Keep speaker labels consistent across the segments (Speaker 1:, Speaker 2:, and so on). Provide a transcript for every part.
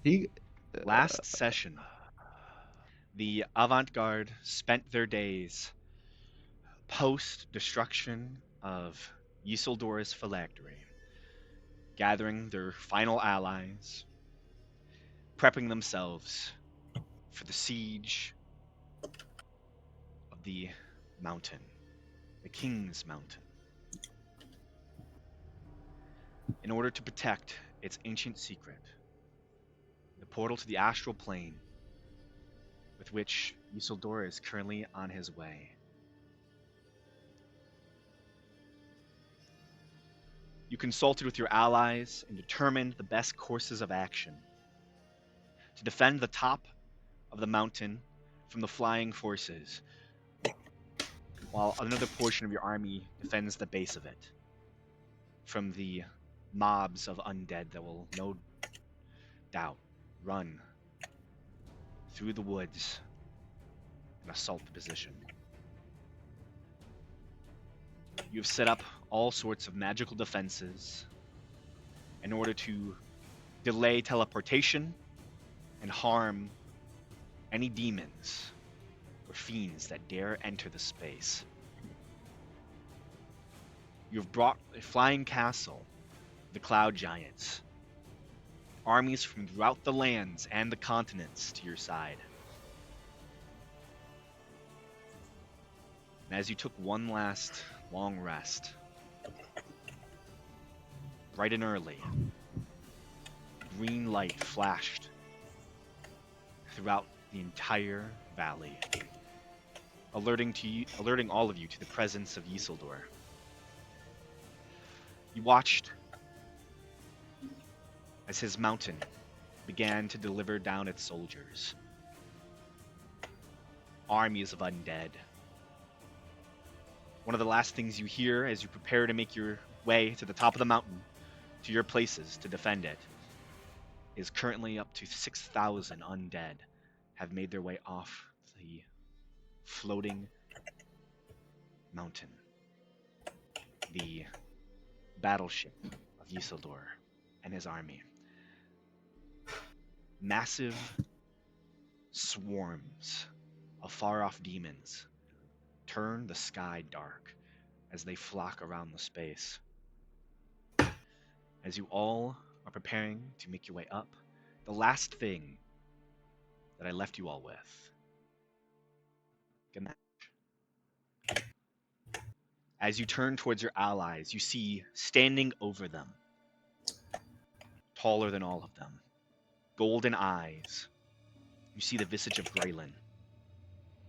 Speaker 1: He,
Speaker 2: Last session, the avant-garde spent their days post-destruction of Yeisildor's phylactery, gathering their final allies, prepping themselves for the siege of the mountain, the King's Mountain, in order to protect its ancient secret, the portal to the astral plane, with which Yeisildor is currently on his way. You consulted with your allies and determined the best courses of action to defend the top of the mountain from the flying forces, while another portion of your army defends the base of it from the mobs of undead that will no doubt run through the woods and assault the position. You have set up all sorts of magical defenses in order to delay teleportation and harm any demons or fiends that dare enter the space. You have brought a flying castle, the Cloud Giants, armies from throughout the lands and the continents to your side. And as you took one last long rest, bright and early, green light flashed throughout the entire valley, alerting all of you to the presence of Yeisildor. You watched as his mountain began to deliver down its soldiers, armies of undead. One of the last things you hear as you prepare to make your way to the top of the mountain, to your places to defend it, is currently up to 6,000 undead have made their way off the floating mountain, the battleship of Yeisildor and his army. Massive swarms of far-off demons turn the sky dark as they flock around the space. As you all are preparing to make your way up, the last thing that I left you all with. As you turn towards your allies, you see standing over them, taller than all of them, golden eyes. You see the visage of Graylin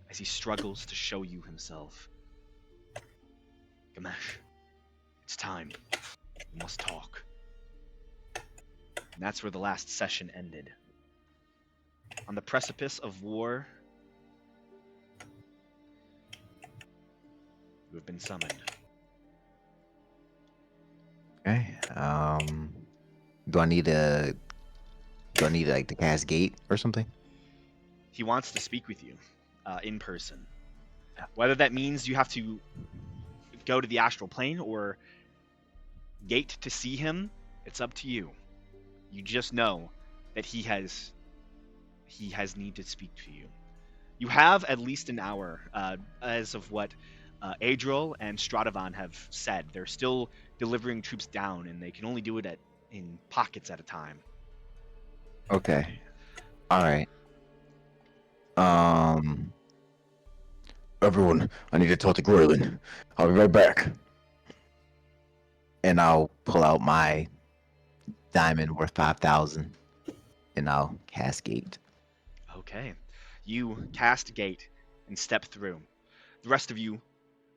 Speaker 2: as he struggles to show you himself. Gamesh, it's time. We must talk. And that's where the last session ended. On the precipice of war, you have been summoned.
Speaker 1: okay. Do I need a? Do I need like to cast gate or something?
Speaker 2: He wants to speak with you in person. Whether that means you have to go to the astral plane or gate to see him, it's up to you. You just know that he has need to speak to you. You have at least an hour, as of what Adril and Stradavan have said. They're still delivering troops down, and they can only do it in pockets at a time.
Speaker 1: Okay. All right. Um. Everyone, I need to talk to Graylin. I'll be right back. And I'll pull out my diamond worth 5,000, and I'll cast gate.
Speaker 2: Okay. You cast gate and step through. The rest of you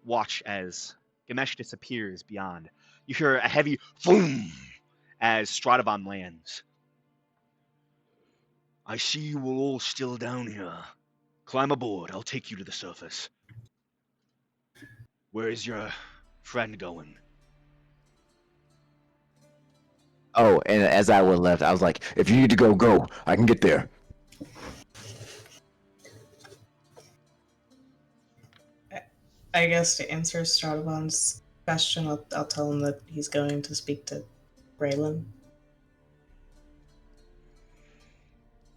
Speaker 2: watch as Gamesh disappears beyond. You hear a heavy boom as Stradavan lands. I see you are all still down here. Climb aboard. I'll take you to the surface. Where is your friend going?
Speaker 1: Oh, and as I would left, I was like, if you need to go, go. I can get there.
Speaker 3: I guess to answer Stradavan's question, I'll tell him that he's going to speak to Braylon.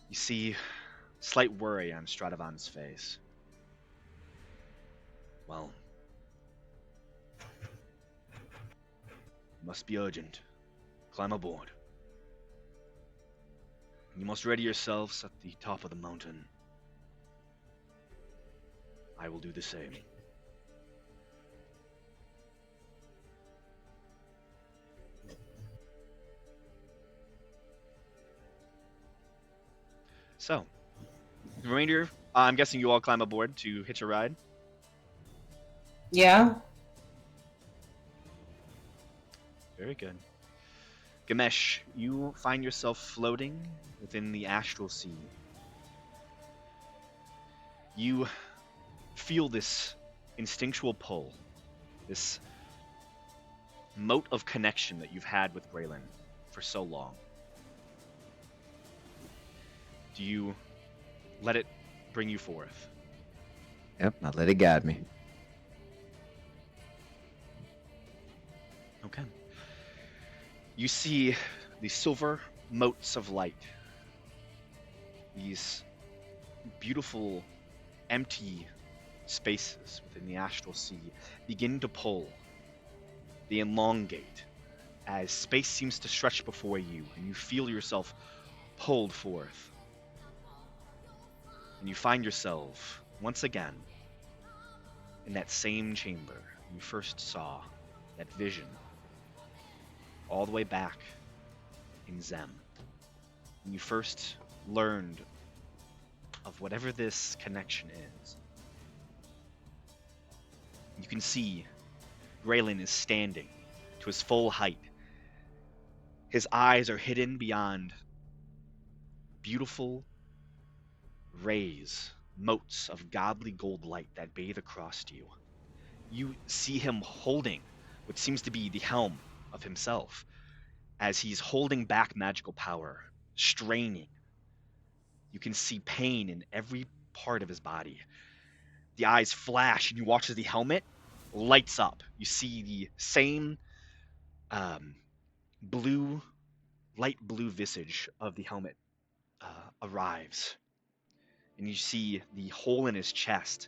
Speaker 2: You see slight worry on Stradovan's face. Well, must be urgent. Climb aboard. You must ready yourselves at the top of the mountain. I will do the same. So, the reindeer, I'm guessing you all climb aboard to hitch a ride.
Speaker 3: Yeah.
Speaker 2: Very good. Gamesh, you find yourself floating within the astral sea. You feel this instinctual pull, this mote of connection that you've had with Braylon for so long. Do you let it bring you forth?
Speaker 1: Yep, I let it guide me.
Speaker 2: Okay. You see the silver motes of light. These beautiful, empty spaces within the astral sea begin to pull. They elongate as space seems to stretch before you, and you feel yourself pulled forth. And you find yourself, once again, in that same chamber you first saw that vision, all the way back in Zem. When you first learned of whatever this connection is. You can see Graylin is standing to his full height. His eyes are hidden beyond beautiful rays, motes of godly gold light that bathe across you. You see him holding what seems to be the helm of himself as he's holding back magical power, straining. You can see pain in every part of his body. The eyes flash, and you watch as the helmet lights up. You see the same blue, light blue visage of the helmet arrives. And you see the hole in his chest,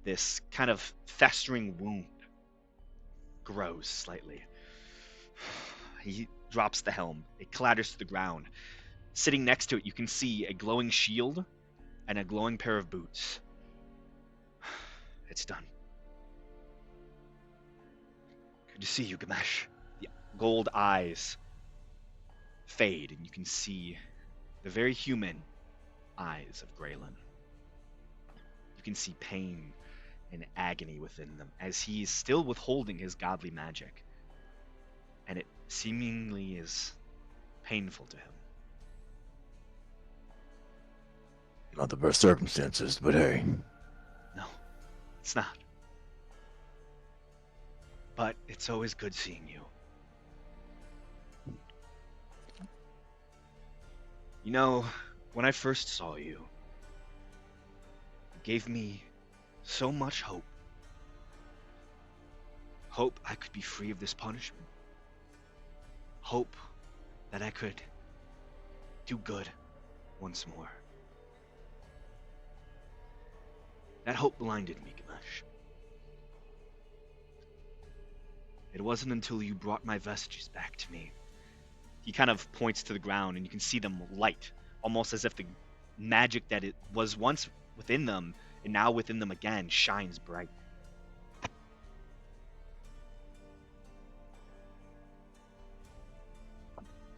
Speaker 2: this kind of festering wound, grows slightly. He drops the helm. It clatters to the ground. Sitting next to it, you can see a glowing shield and a glowing pair of boots. It's done. Good to see you, Gamesh. The gold eyes fade, and you can see the very human eyes of Graylin. You can see pain and agony within them as he is still withholding his godly magic, and it seemingly is painful to him.
Speaker 1: Not the best circumstances, but hey.
Speaker 2: No, it's not. But it's always good seeing you. You know, when I first saw you, it gave me so much hope. Hope I could be free of this punishment. Hope that I could do good once more. That hope blinded me, Gamesh. It wasn't until you brought my vestiges back to me. He kind of points to the ground, and you can see them light, almost as if the magic that it was once within them, and now within them again, shines bright.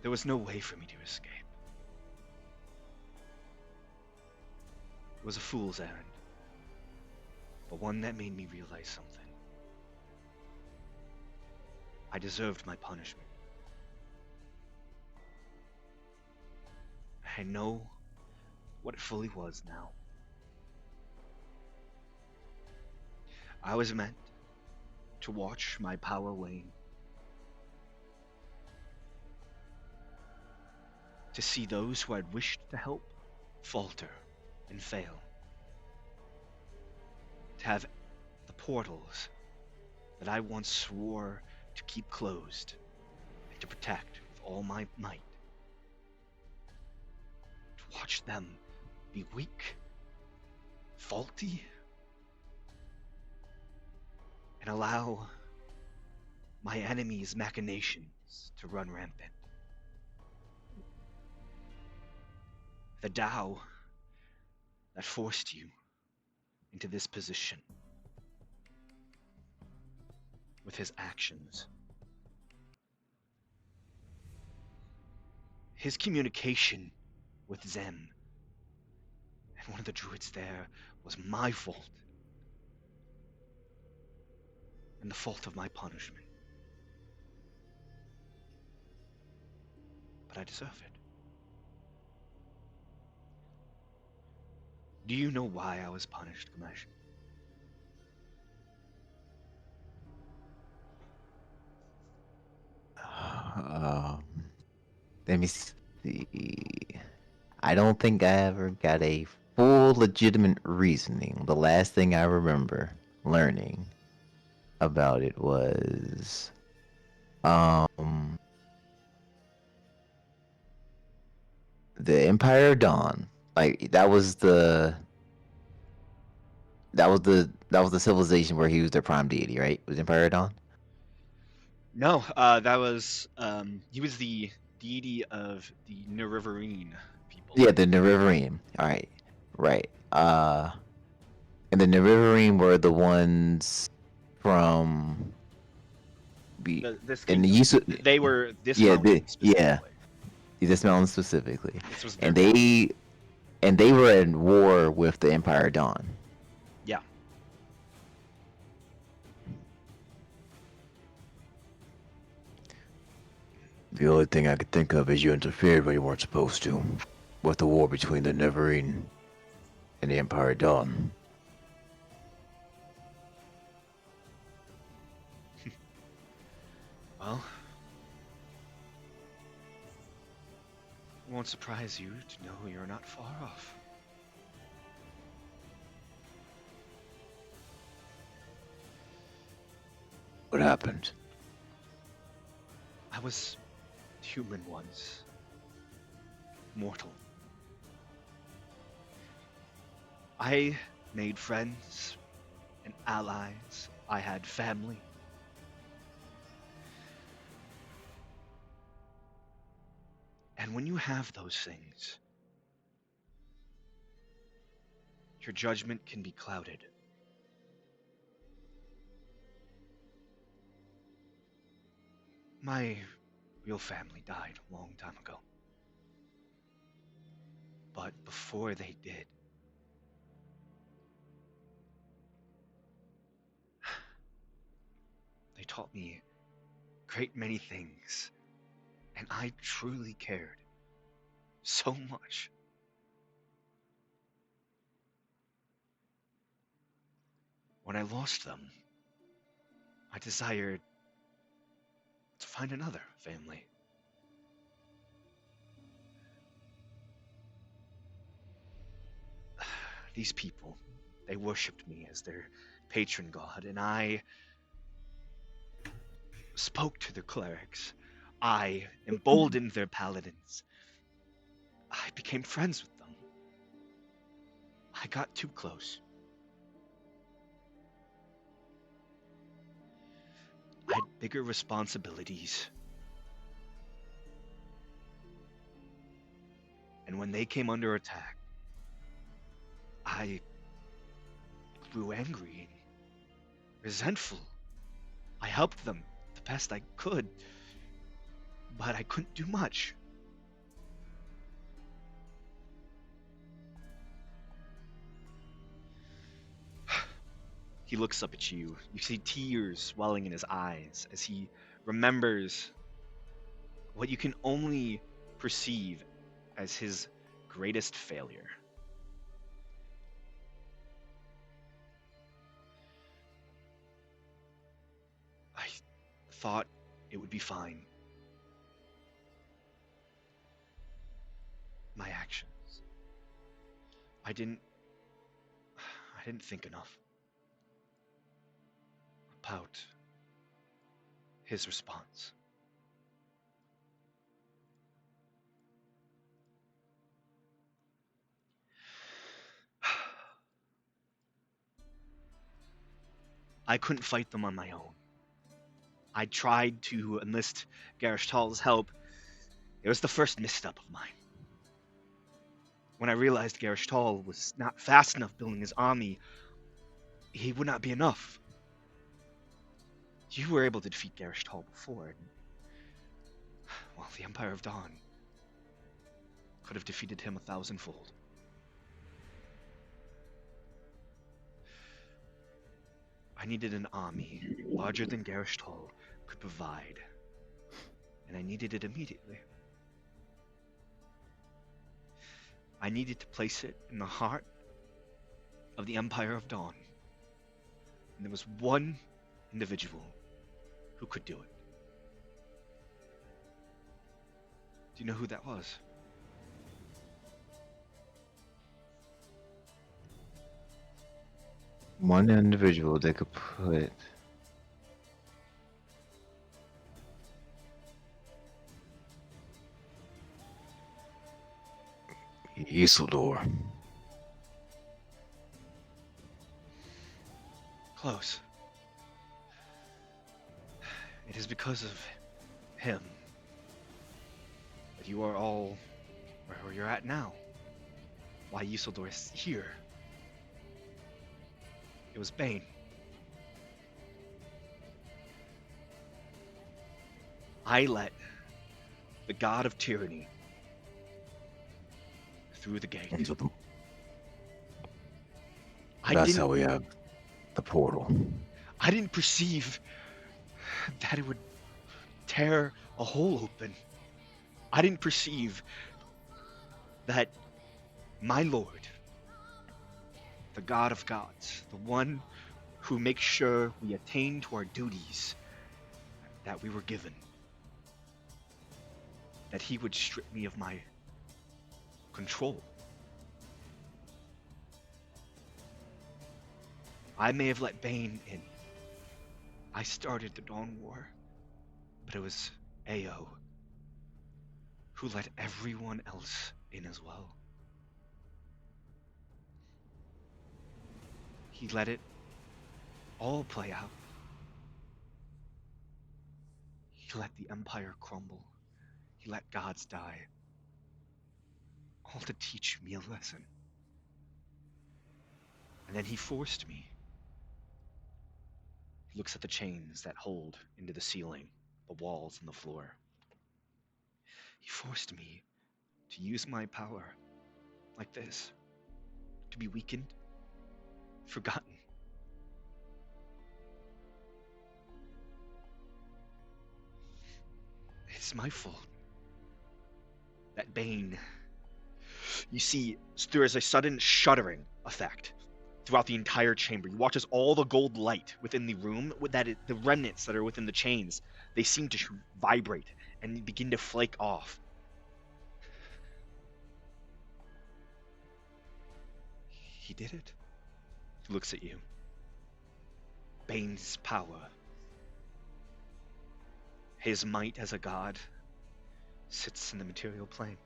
Speaker 2: There was no way for me to escape. It was a fool's errand, but one that made me realize something. I deserved my punishment. I know what it fully was now. I was meant to watch my power wane, to see those who I'd wished to help falter and fail, to have the portals that I once swore to keep closed and to protect with all my might, to watch them be weak, faulty, and allow my enemy's machinations to run rampant. The Tao that forced you into this position with his actions. His communication with Zen and one of the druids there was my fault, and the fault of my punishment. But I deserve it. Do you know why I was punished, Gamesh?
Speaker 1: Um, Let me see. I don't think I ever got a full legitimate reasoning. The last thing I remember learning about it was um the Empire Dawn. Like that was the civilization where he was their prime deity, right? It was Empire Dawn?
Speaker 2: No, that was he was the deity of the Neriverine people.
Speaker 1: Yeah, the Neriverine. Alright. Right. And the Neriverine were the ones from be
Speaker 2: This
Speaker 1: and the
Speaker 2: kingdom.
Speaker 1: Yeisildor.
Speaker 2: They were this
Speaker 1: Yeah,
Speaker 2: mountain
Speaker 1: yeah,
Speaker 2: specifically.
Speaker 1: this mountain specifically,
Speaker 2: This was their
Speaker 1: and
Speaker 2: god.
Speaker 1: they were at war with the Empire Dawn.
Speaker 2: Yeah.
Speaker 1: The only thing I could think of is you interfered when you weren't supposed to, with the war between the Neverine and the Empire Dawn.
Speaker 2: Well, it won't surprise you to know you're not far off.
Speaker 1: What happened?
Speaker 2: I was human once. Mortal. I made friends and allies. I had family. And when you have those things, your judgment can be clouded. My real family died a long time ago. But before they did, they taught me a great many things, and I truly cared so much. When I lost them, I desired to find another family. These people, they worshipped me as their patron god, and I spoke to their clerics. I emboldened their paladins. I became friends with them. I got too close. I had bigger responsibilities. And when they came under attack, I grew angry and resentful. I helped them the best I could, but I couldn't do much. He looks up at you. You see tears welling in his eyes as he remembers what you can only perceive as his greatest failure. I thought it would be fine. My actions. I didn't think enough about his response. I couldn't fight them on my own. I tried to enlist Garishtal's help. It was the first misstep of mine. When I realized Garishtal was not fast enough building his army, he would not be enough. You were able to defeat Garishtal before, and, well, the Empire of Dawn could have defeated him 1,000-fold. I needed an army larger than Garishtal could provide, and I needed it immediately. I needed to place it in the heart of the Empire of Dawn, and there was one individual who could do it. Do you know who that was?
Speaker 1: One individual that could put Yeisildor.
Speaker 2: Close. It is because of him that you are all where you're at now. Why Yeisildor is here. It was Bane. I let the god of tyranny through the gate.
Speaker 1: Into the,
Speaker 2: I
Speaker 1: that's how
Speaker 2: didn't
Speaker 1: we have the portal.
Speaker 2: I didn't perceive that it would tear a hole open. I didn't perceive that my Lord, the God of gods, the one who makes sure we attain to our duties that we were given, that he would strip me of my control. I may have let Bane in. I started the Dawn War, but it was Ao who let everyone else in as well. He let it all play out. He let the Empire crumble. He let gods die. All to teach me a lesson. And then he forced me. He looks at the chains that hold into the ceiling, the walls, and the floor. He forced me to use my power like this, to be weakened, forgotten. It's my fault that Bane. You see, there is a sudden shuddering effect throughout the entire chamber. You watch as all the gold light within the room, the remnants that are within the chains, they seem to vibrate and begin to flake off. He did it. He looks at you. Bane's power, his might as a god, sits in the material plane.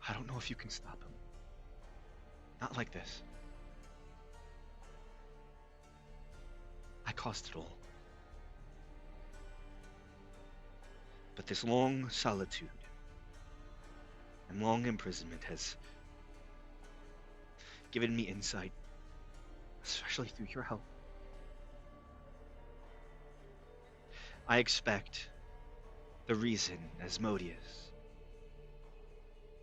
Speaker 2: I don't know if you can stop him. Not like this. I caused it all. But this long solitude and long imprisonment has given me insight, especially through your help. I expect the reason Asmodeus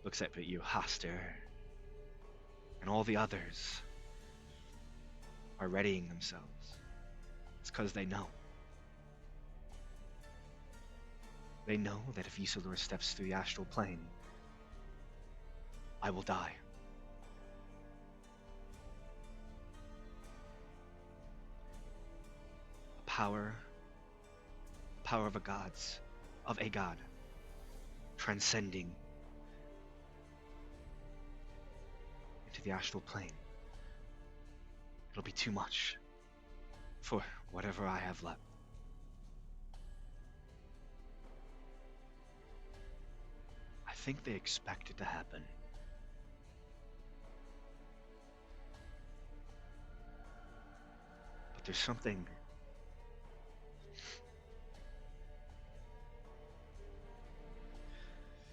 Speaker 2: looks at you, Haster, and all the others are readying themselves. It's because they know. They know that if Yeisildor steps through the astral plane, I will die. Power of a god, transcending into the astral plane. It'll be too much for whatever I have left. I think they expect it to happen But there's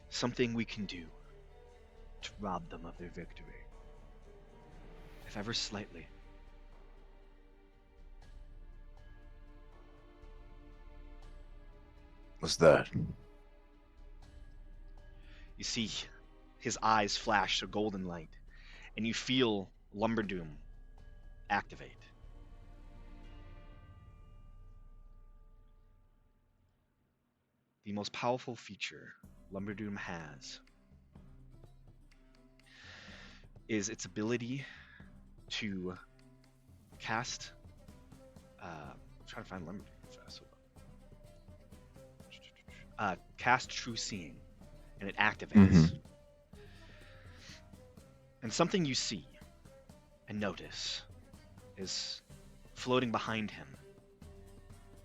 Speaker 2: something we can do to rob them of their victory, if ever slightly.
Speaker 1: What's that?
Speaker 2: You see his eyes flash a golden light, and you feel Lumberdoom activate. The most powerful feature Lumberdoom has is its ability to cast. I'm trying to find Lumberdoom fast. Cast True Seeing, and it activates. And something you see and notice is floating behind him,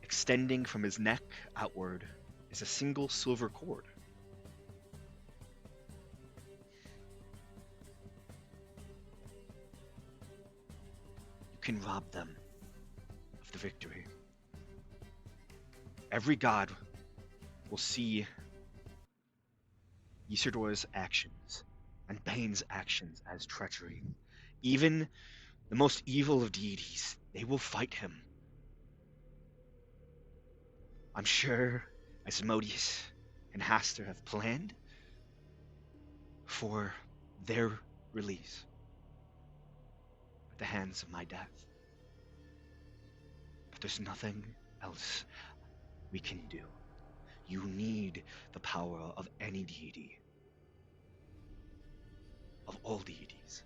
Speaker 2: extending from his neck outward, is a single silver cord. You can rob them of the victory. Every god will see Yeisildor's actions and Bane's actions as treachery. Even the most evil of deities, they will fight him. I'm sure Asmodeus and Hastur have planned for their release at the hands of my death. But there's nothing else we can do. You need the power of any deity. Of all deities.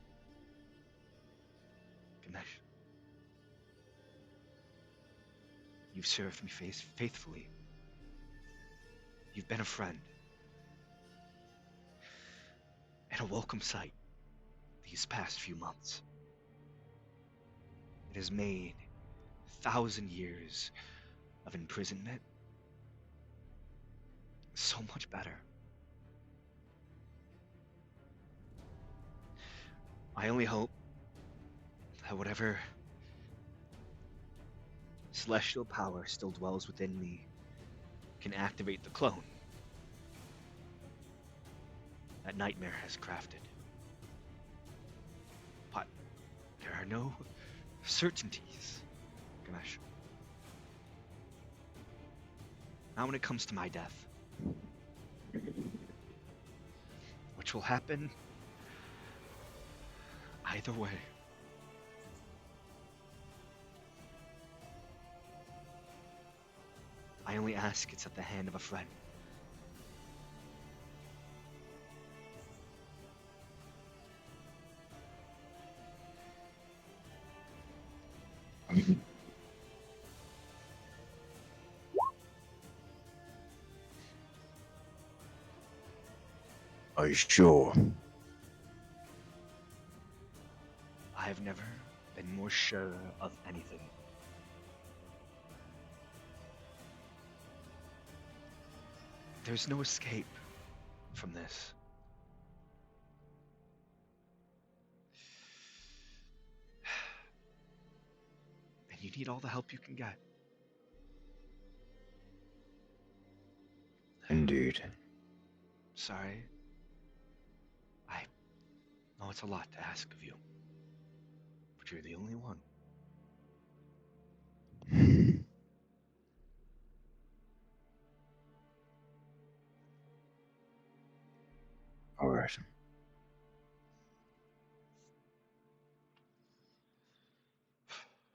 Speaker 2: Ganesh. You've served me faithfully. You've been a friend. And a welcome sight these past few months. It has made 1,000 years of imprisonment so much better. I only hope that whatever celestial power still dwells within me can activate the clone that Nightmare has crafted. But there are no certainties, Ganesh. Not when it comes to my death. Which will happen either way. I only ask it's at the hand of a friend.
Speaker 1: Are you sure?
Speaker 2: I have never been more sure of anything. There's no escape from this. And you need all the help you can get.
Speaker 1: Indeed.
Speaker 2: Sorry. I know it's a lot to ask of you. But you're the only one.
Speaker 1: All right.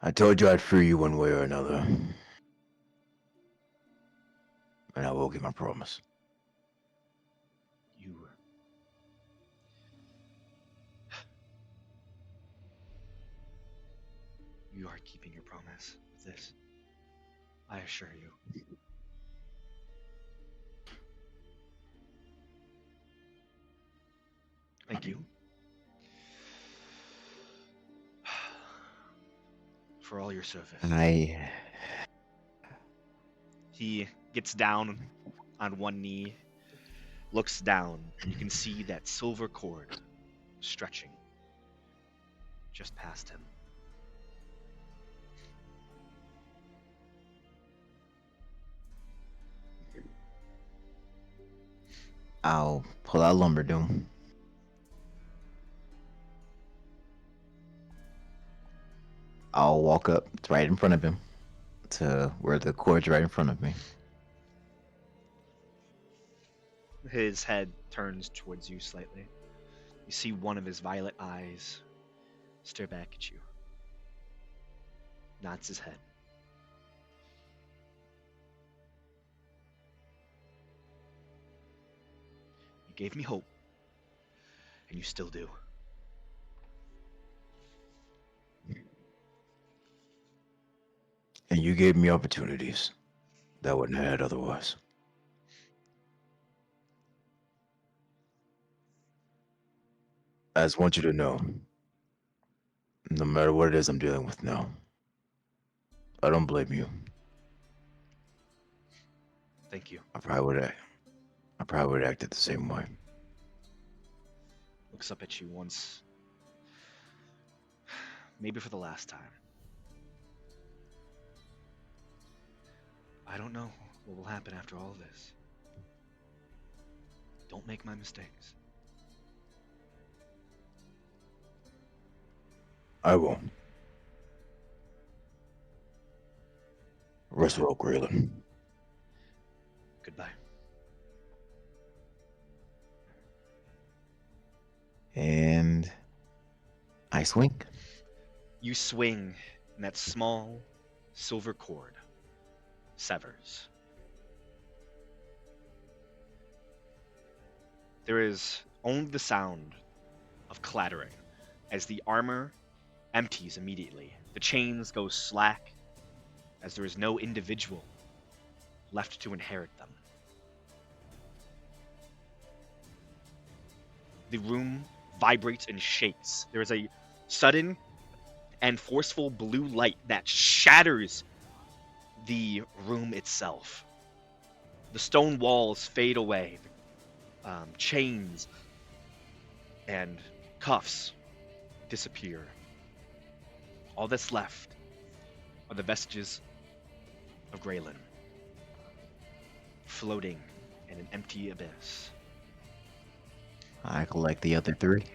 Speaker 1: I told you I'd free you one way or another. And I will keep my promise.
Speaker 2: You are keeping your promise with this. I assure you. Thank you. For all your service. He gets down on one knee, looks down, and you can see that silver cord stretching just past him.
Speaker 1: I'll pull out Lumberdoom. I'll walk up right in front of him to where the cord's right in front of me.
Speaker 2: His head turns towards you slightly. You see one of his violet eyes stare back at you. Nods his head. You gave me hope, and you still do.
Speaker 1: And you gave me opportunities that I wouldn't have had otherwise. I just want you to know, no matter what it is I'm dealing with now, I don't blame you.
Speaker 2: Thank you.
Speaker 1: I probably would have acted the same way.
Speaker 2: Looks up at you once, maybe for the last time. I don't know what will happen after all this. Don't make my mistakes.
Speaker 1: I won't. Rest well, Graylin.
Speaker 2: Goodbye.
Speaker 1: And I swing.
Speaker 2: You swing, and that small silver cord severs. There is only the sound of clattering as the armor empties immediately. The chains go slack as there is no individual left to inherit them. The room vibrates and shakes. There is a sudden and forceful blue light that shatters the room itself. The stone walls fade away. Chains and cuffs disappear. All that's left are the vestiges of Graylin, floating in an empty abyss.
Speaker 1: I collect the other three.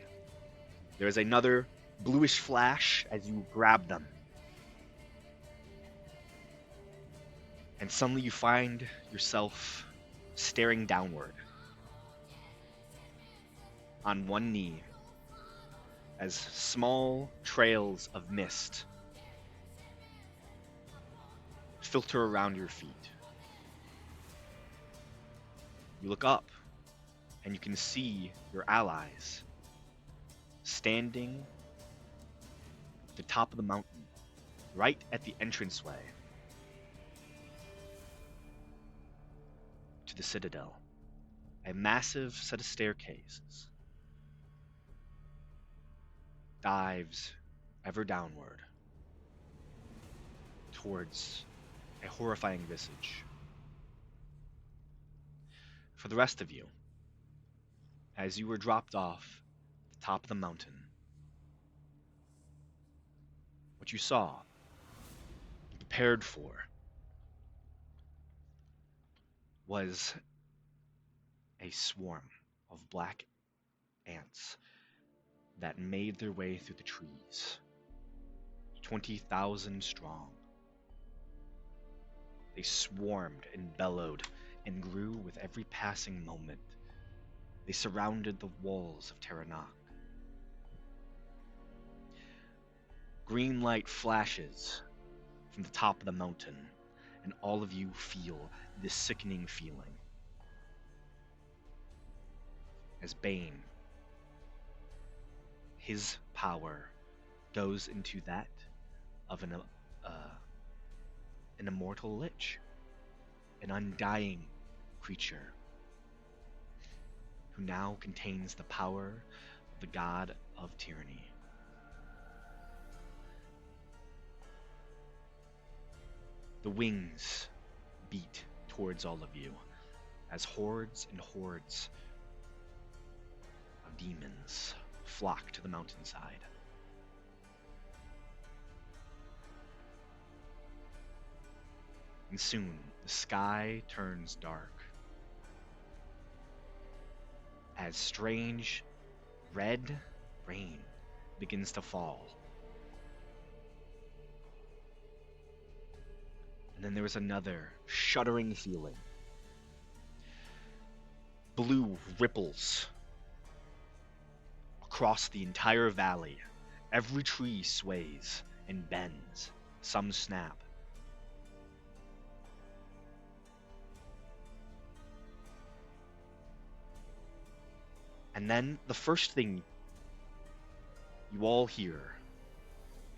Speaker 2: There is another bluish flash as you grab them. And suddenly you find yourself staring downward on one knee as small trails of mist filter around your feet. You look up and you can see your allies standing at the top of the mountain, right at the entranceway to the citadel. A massive set of staircases dives ever downward towards a horrifying visage. For the rest of you, as you were dropped off the top of the mountain, what you saw and prepared for was a swarm of black ants that made their way through the trees, 20,000 strong. They swarmed and bellowed and grew with every passing moment. They surrounded the walls of Terranok. Green light flashes from the top of the mountain, and all of you feel this sickening feeling as Bane, his power goes into that of an immortal lich, an undying creature who now contains the power of the god of tyranny. The wings beat towards all of you as hordes and hordes of demons flock to the mountainside. And soon the sky turns dark. as strange red rain begins to fall. And then there was another shuddering feeling. Blue ripples across the entire valley. Every tree sways and bends. Some snap. And then the first thing you all hear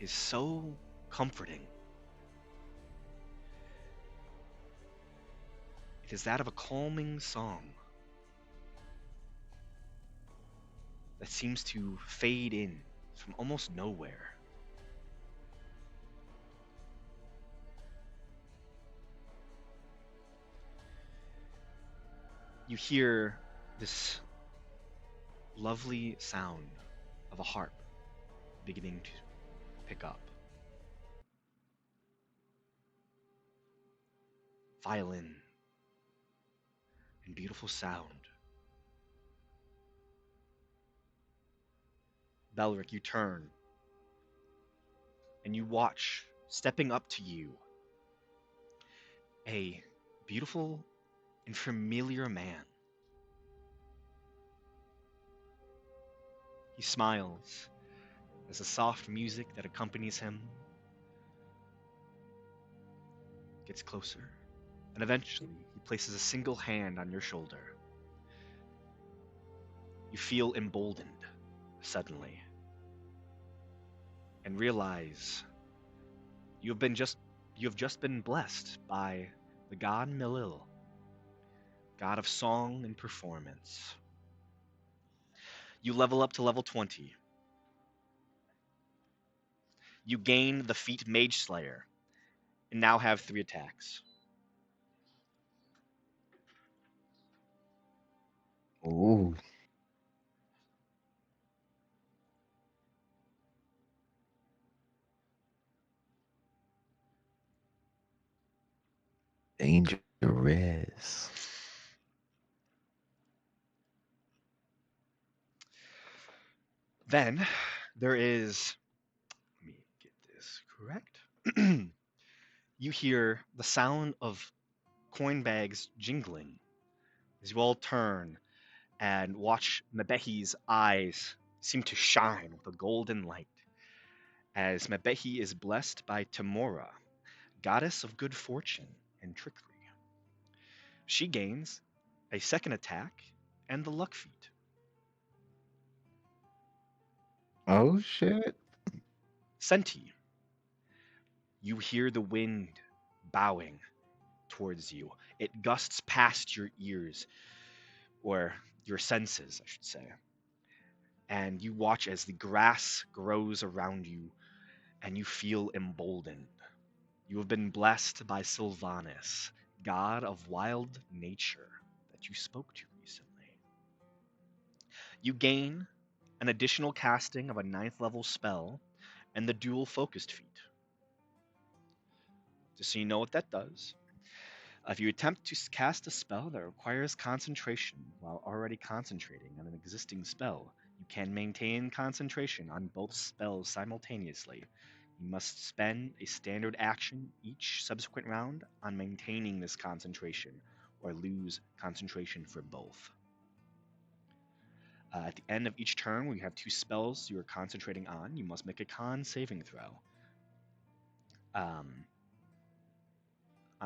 Speaker 2: is so comforting. It is that of a calming song that seems to fade in from almost nowhere. You hear this lovely sound of a harp beginning to pick up. Violin and beautiful sound. Belric, you turn and you watch, stepping up to you, a beautiful and familiar man. He smiles as the soft music that accompanies him gets closer, and eventually he places a single hand on your shoulder. You feel emboldened suddenly and realize you have just been blessed by the god Milil, god of song and performance. You level up to level 20. You gain the feat Mage Slayer and now have 3 attacks.
Speaker 1: Ooh. Dangerous.
Speaker 2: Then there is, let me get this correct. You hear the sound of coin bags jingling as you all turn and watch Mebehi's eyes seem to shine with a golden light, as Mebehi is blessed by Tamora, goddess of good fortune and trickery. She gains a second attack and the luck feat.
Speaker 1: Oh shit.
Speaker 2: Senti, you hear the wind bowing towards you. It gusts past your ears, or your senses, I should say. And you watch as the grass grows around you and you feel emboldened. You have been blessed by Sylvanas, god of wild nature that you spoke to recently. You gain an additional casting of a 9th level spell and the dual focused feat. Just so you know what that does. If you attempt to cast a spell that requires concentration while already concentrating on an existing spell, you can maintain concentration on both spells simultaneously. You must spend a standard action each subsequent round on maintaining this concentration, or lose concentration for both. At the end of each turn, where you have 2 spells you are concentrating on, you must make a con saving throw. On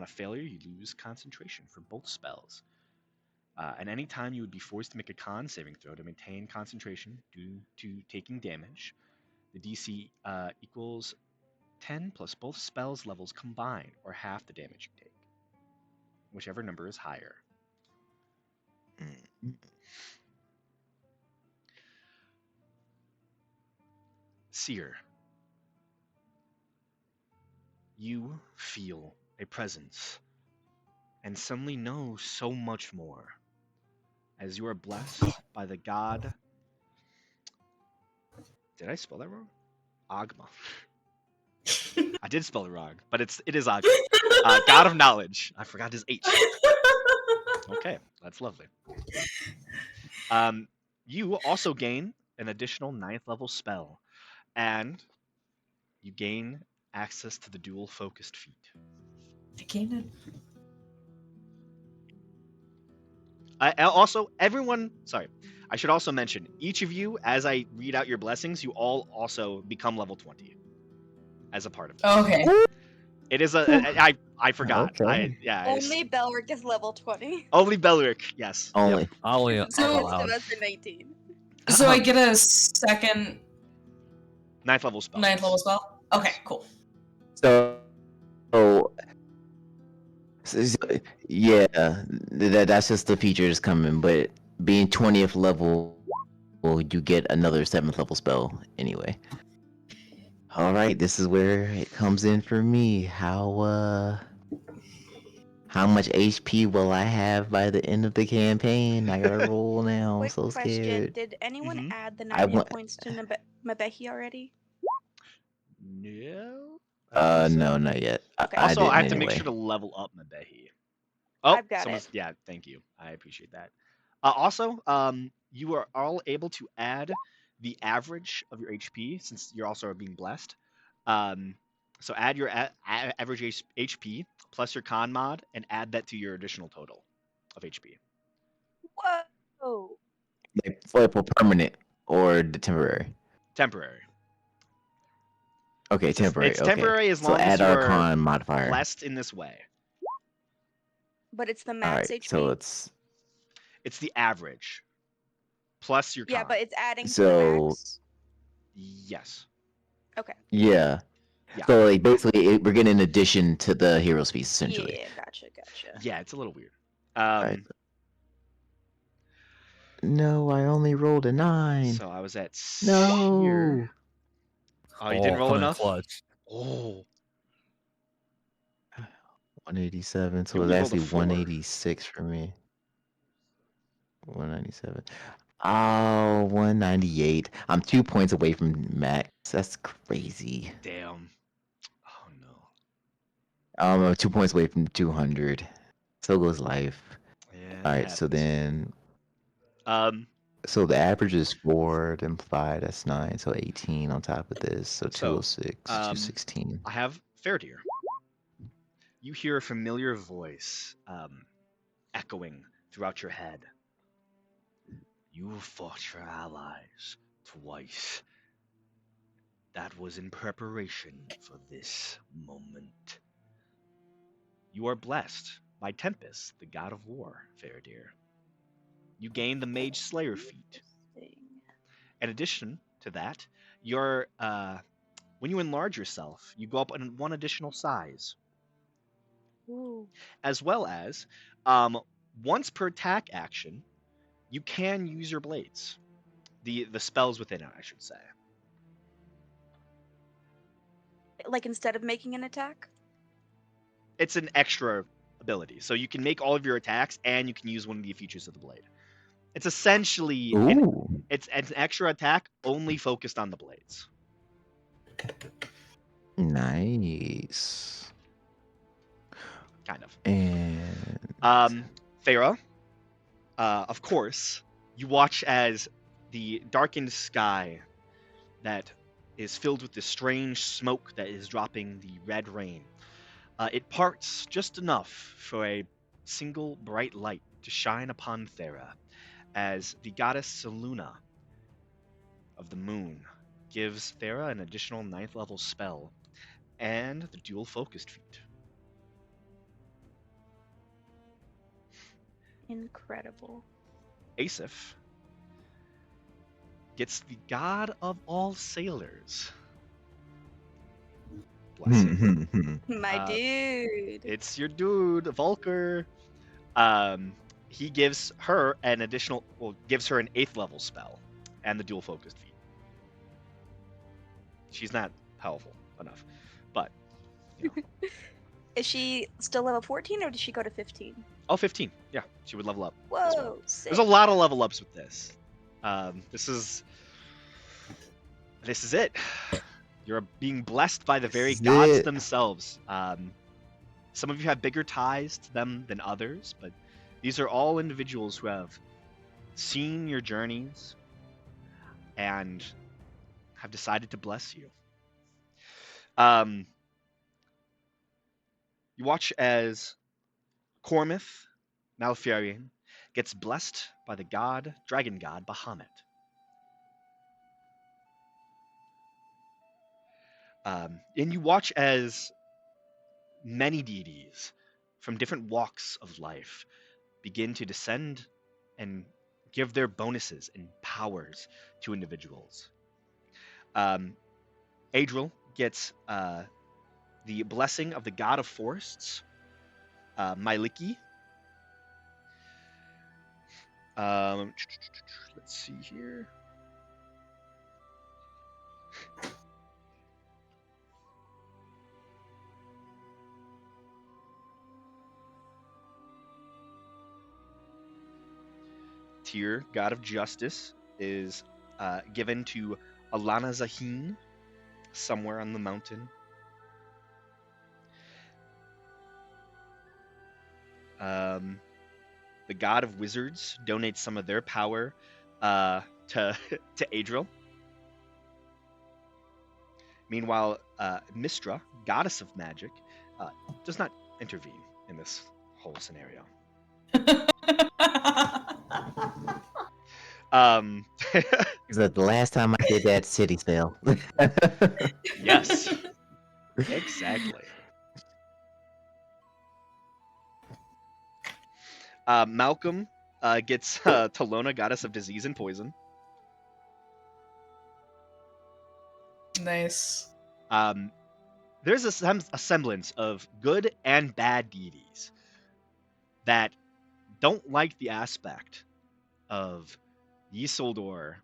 Speaker 2: a failure, you lose concentration for both spells. And any time you would be forced to make a con saving throw to maintain concentration due to taking damage, the DC equals 10 plus both spells levels combined, or half the damage you take, whichever number is higher. Seer, you feel a presence and suddenly know so much more, as you are blessed by the god. Did I spell that wrong? Agma. I did spell it wrong, but it is Agma. God of knowledge. I forgot his H. Okay, that's lovely. You also gain an additional 9th level spell, and you gain access to the dual focused feat.
Speaker 3: I gained it.
Speaker 2: Also, everyone, sorry, I should also mention, each of you, as I read out your blessings, you all also become level 20 as a part of this.
Speaker 3: Okay.
Speaker 2: It is I forgot.
Speaker 1: Okay.
Speaker 4: Only Belric is level 20.
Speaker 2: Only Belric, yes.
Speaker 1: Only.
Speaker 2: Yep.
Speaker 5: Only
Speaker 4: The
Speaker 3: So-
Speaker 4: rest
Speaker 5: allowed.
Speaker 4: of us are 19.
Speaker 3: So I get a second
Speaker 2: 9th level spell.
Speaker 3: 9th level spell? Okay, cool.
Speaker 1: So, yeah, that's just the features coming. But being 20th level, well, you get another 7th level spell anyway. All right, this is where it comes in for me. How much HP will I have by the end of the campaign? I gotta roll now. I'm
Speaker 4: Quick
Speaker 1: so
Speaker 4: question:
Speaker 1: scared.
Speaker 4: did anyone
Speaker 2: Mhm.
Speaker 4: add the
Speaker 1: I
Speaker 4: 9 hit
Speaker 1: want-
Speaker 4: points to Mabehi already?
Speaker 2: No. I don't think
Speaker 1: No,
Speaker 2: so.
Speaker 1: not yet.
Speaker 4: Okay.
Speaker 2: Also,
Speaker 1: didn't
Speaker 2: I have to
Speaker 1: anyway.
Speaker 2: make sure to level up Mabehi. Oh,
Speaker 4: I've got
Speaker 2: someone's,
Speaker 4: it.
Speaker 2: yeah, thank you. I appreciate that. Also, you are all able to add the average of your HP since you're also being blessed. So add your average HP plus your con mod and add that to your additional total of HP.
Speaker 4: Whoa!
Speaker 1: Like for permanent or the temporary.
Speaker 2: Temporary.
Speaker 1: Okay, temporary.
Speaker 2: It's
Speaker 1: okay.
Speaker 2: temporary as
Speaker 1: So
Speaker 2: long as
Speaker 1: add
Speaker 2: you
Speaker 1: our
Speaker 2: are
Speaker 1: con modifier.
Speaker 2: blessed in this way.
Speaker 4: But it's the
Speaker 1: All
Speaker 4: max
Speaker 1: right,
Speaker 4: HP.
Speaker 1: so it's
Speaker 2: It's the average plus your con.
Speaker 4: Yeah, but it's adding to
Speaker 1: So-
Speaker 4: the max.
Speaker 2: Yes.
Speaker 1: yeah.
Speaker 2: Yeah.
Speaker 1: So like basically, we're getting an addition to the hero's feast essentially.
Speaker 4: Yeah, gotcha.
Speaker 2: Yeah, it's a little weird.
Speaker 1: Right. No, I only rolled a 9.
Speaker 2: So I was at
Speaker 1: No.
Speaker 2: here. Oh, you didn't roll
Speaker 5: coming
Speaker 2: enough?
Speaker 5: Clutch.
Speaker 2: Oh.
Speaker 1: 187. So
Speaker 2: You
Speaker 1: it's
Speaker 2: only rolled a
Speaker 1: actually
Speaker 2: 4.
Speaker 1: 186 for me. 197. Oh, 198. I'm 2 points away from max. That's crazy.
Speaker 2: Damn. Oh no.
Speaker 1: I'm 2 points away from 200. So goes life.
Speaker 2: Yeah.
Speaker 1: All
Speaker 2: it
Speaker 1: right, so
Speaker 2: happens.
Speaker 1: then,
Speaker 2: Um.
Speaker 1: so the average is 4, then 5, that's 9. So 18 on top of this. So
Speaker 2: So,
Speaker 1: 206, 216.
Speaker 2: I have Fairdeer. You hear a familiar voice echoing throughout your head. You fought your allies twice. That was in preparation for this moment. You are blessed by Tempest, the god of war, Fairdeer. You gain the Mage Slayer feat.
Speaker 4: Interesting.
Speaker 2: In addition to that, your when you enlarge yourself, you go up in 1 additional size,
Speaker 4: Ooh.
Speaker 2: as well as once per attack action, you can use your blades, the spells within it, I should say.
Speaker 4: Like instead of making an attack?
Speaker 2: It's an extra ability, so you can make all of your attacks, and you can use one of the features of the blade. It's essentially
Speaker 1: Ooh.
Speaker 2: it's an extra attack only focused on the blades.
Speaker 1: Nice.
Speaker 2: Kind of.
Speaker 1: And
Speaker 2: Thera, of course, you watch as the darkened sky that is filled with this strange smoke that is dropping the red rain. It parts just enough for a single bright light to shine upon Thera, as the goddess Seluna of the moon gives Thera an additional 9th level spell and the dual focused feat.
Speaker 4: Incredible.
Speaker 2: Asif gets the god of all sailors. Bless him.
Speaker 4: My dude.
Speaker 2: It's your dude, Vulker. He gives her an additional, gives her an 8th level spell and the dual focused feat. She's not powerful enough, but you know.
Speaker 4: Is she still level 14 or did she go to 15?
Speaker 2: Oh, 15. Yeah, she would level up.
Speaker 4: Whoa,
Speaker 2: as well.
Speaker 4: sick.
Speaker 2: There's a lot of level ups with this. This is it. You're being blessed by the very
Speaker 1: This is
Speaker 2: gods
Speaker 1: it.
Speaker 2: themselves. Some of you have bigger ties to them than others, but these are all individuals who have seen your journeys and have decided to bless you. You watch as Cormith Malfurion gets blessed by the dragon god Bahamut. And you watch as many deities from different walks of life begin to descend and give their bonuses and powers to individuals. Adril gets the blessing of the god of forests, Myliki. Let's see here. Tyr, god of justice, is given to Alana Zahin, somewhere on the mountain. The god of wizards donates some of their power to Adril. Meanwhile, Mistra, goddess of magic, does not intervene in this whole scenario.
Speaker 1: Is that the last time I did that city spell?
Speaker 2: Yes, exactly. Malcolm gets Talona, goddess of disease and poison.
Speaker 3: Nice.
Speaker 2: There's a semblance of good and bad deities that don't like the aspect of Yeisildor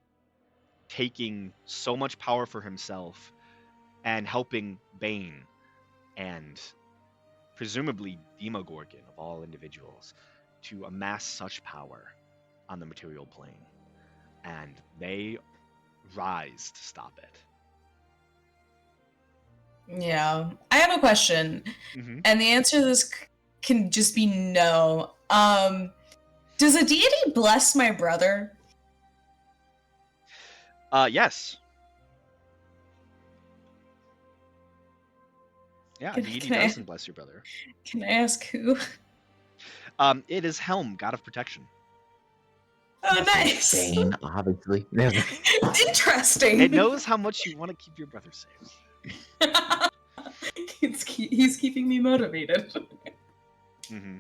Speaker 2: taking so much power for himself and helping Bane and presumably Demogorgon of all individuals to amass such power on the material plane. And they rise to stop it.
Speaker 3: Yeah. I have a question.
Speaker 2: Mm-hmm.
Speaker 3: And the answer to this can just be no. Does a deity bless my brother?
Speaker 2: Yes. Yeah,
Speaker 3: Can-
Speaker 2: deity
Speaker 3: can I-
Speaker 2: doesn't bless your brother.
Speaker 3: Can I ask who?
Speaker 2: It is Helm, god of protection.
Speaker 3: Oh, nice.
Speaker 1: Bane, obviously.
Speaker 3: Interesting.
Speaker 2: It knows how much you want to keep your brother safe.
Speaker 3: He's keeping me motivated.
Speaker 2: Mm-hmm.